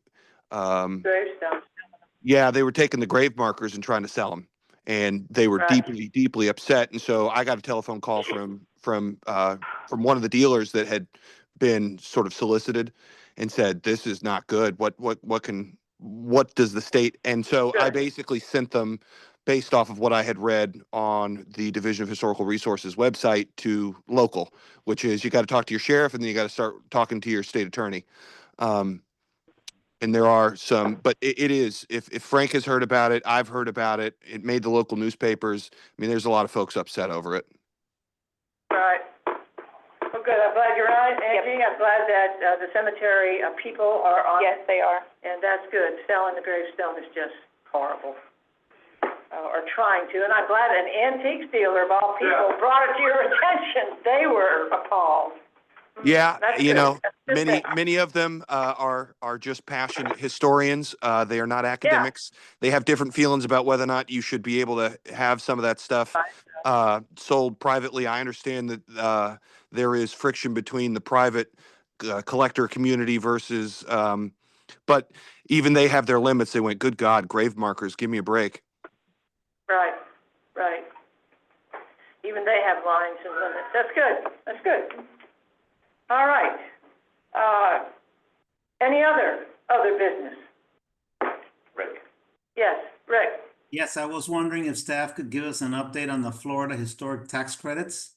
Gravestone. yeah, they were taking the grave markers and trying to sell them, and they were Right. deeply, deeply upset. And so I got a telephone call from one of the dealers that had been sort of solicited, and said, "This is not good. What does the state?" And so I Sure. basically sent them, based off of what I had read on the Division of Historical Resources website, to local, which is you got to talk to your sheriff, and then you got to start talking to your state attorney. And there are some, but it is, if Frank has heard about it, I've heard about it, it made the local newspapers. I mean, there's a lot of folks upset over it. Right. Well, good, I'm glad you're on, Angie, I'm glad that, the cemetery, people are on. Yes, they are. And that's good, selling the gravestone is just horrible. Or trying to, and I'm glad an antique dealer of all people brought it to your attention, they were appalled. Yeah, That's you good. know, That's good. many of them are just passionate historians. They are not academics. They have different feelings about whether or not you should be able to have some of that stuff sold privately. I understand that there is friction between the private collector community versus, but even they have their limits. They went, good God, grave markers, give me a break. Right, right. Even they have lines and limits. That's good, that's good. All right. Any other business? Rick. Yes, Rick. Yes, I was wondering if staff could give us an update on the Florida historic tax credits.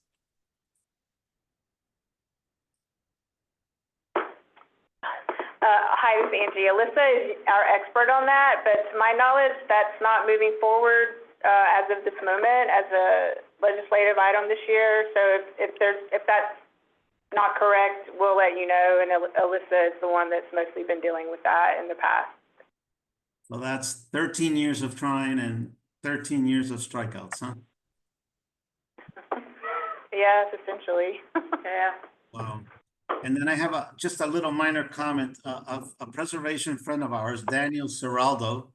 Hi, this is Angie. Alyssa is our expert on that, but to my knowledge, that's not moving forward as of this moment as a legislative item this year. So if that's not correct, we'll let you know, and Alyssa is the one that's mostly been dealing with that in the past. So that's 13 years of trying and 13 years of strikeouts, huh? Yes, essentially. Yeah. Wow. And then I have just a little minor comment of a preservation friend of ours, Daniel Seraldo,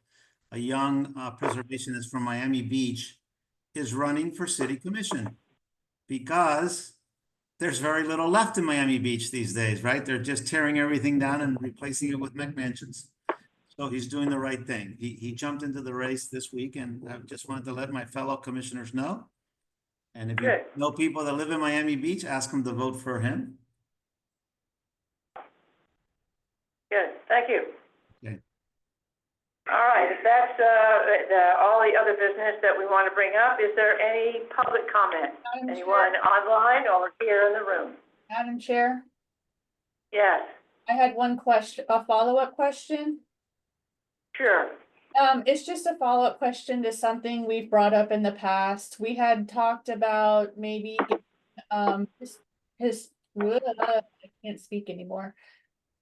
a young preservationist from Miami Beach, is running for city commission because there's very little left in Miami Beach these days, right? They're just tearing everything down and replacing it with McMansions. So he's doing the right thing. He jumped into the race this week, and I just wanted to let my fellow commissioners know. And if you know people that live in Miami Beach, ask them to vote for him. Good, thank you. Okay. All right, if that's, all the other business that we want to bring up, is there any public comment? Anyone online or here in the room? Madam Chair, Yes, I had one question, a follow-up question. sure. It's just a follow-up question to something we've brought up in the past. We had talked about maybe, I can't speak anymore.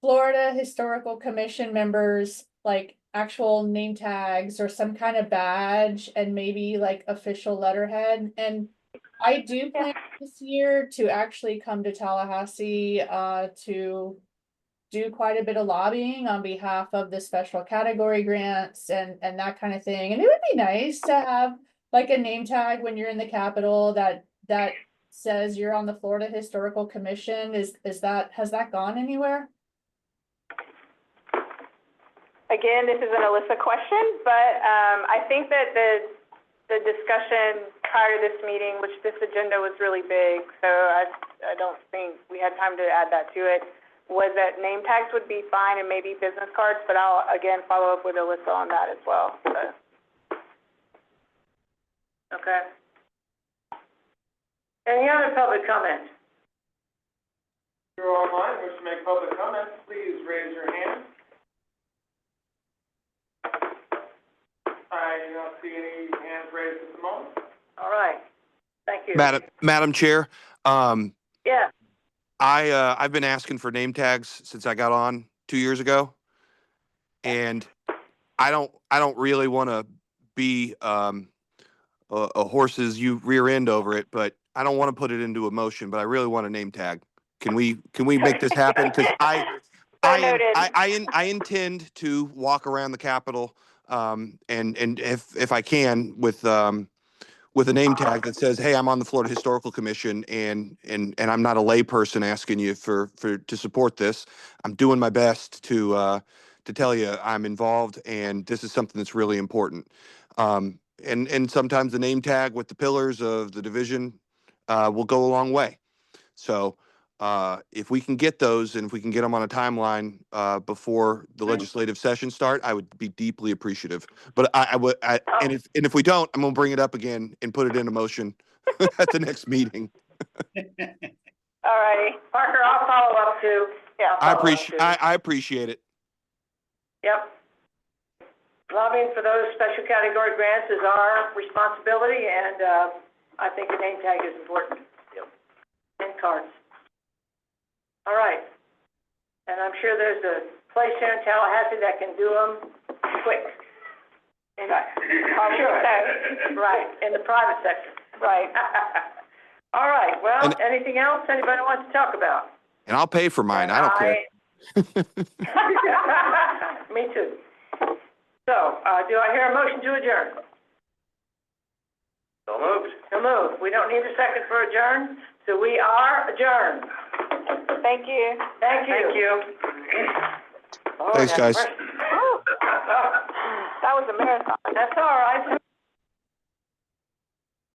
Florida Historical Commission members, like actual name tags or some kind of badge and maybe like official letterhead. And I do plan this year to actually come to Tallahassee, to do quite a bit of lobbying on behalf of the special category grants and that kind of thing. And it would be nice to have like a name tag when you're in the Capitol that says you're on the Florida Historical Commission. Has that gone anywhere? Again, this is an Alyssa question, but I think that the discussion prior to this meeting, which this agenda was really big, so I don't think we had time to add that to it, was that name tags would be fine and maybe business cards, but I'll again follow up with Alyssa on that as well. So. Okay. Any other public comment? If you're online, wish to make public comments, please raise your hand. I do not see any hands raised at the moment. All right, thank you. Madam Chair, Yeah. I've been asking for name tags since I got on 2 years ago, and I don't really want to be a horse's rear end over it, but I don't want to put it into a motion, but I really want a name tag. Can we make this happen? Because I intend to walk around the Capitol, and if I can with a name tag that says, "Hey, I'm on the Florida Historical Commission, and I'm not a layperson asking you to support this. I'm doing my best to tell you I'm involved, and this is something that's really important." And sometimes the name tag with the pillars of the division will go a long way. So if we can get those, and if we can get them on a timeline before the legislative session start, I would be deeply appreciative. But and if we don't, I'm gonna bring it up again and put it into motion at the next meeting. All righty, Parker, I'll follow up too. Yeah, I appreciate it. Yep. Lobbying for those special category grants is our responsibility, and, I think a name tag is important. Yep. And cards. All right. And I'm sure there's a place here in Tallahassee that can do them quick. Sure. Right, in the private sector. Right. All right, well, And- anything else anybody wants to talk about? And I'll pay for mine. I don't care. Me too. So, do I hear a motion to adjourn? So moved. So moved. We don't need a second for adjourn, so we are adjourned. Thank you. Thank you. Thank you. Oh, Thanks, that's guys. mercy. That was a marathon. That's all right.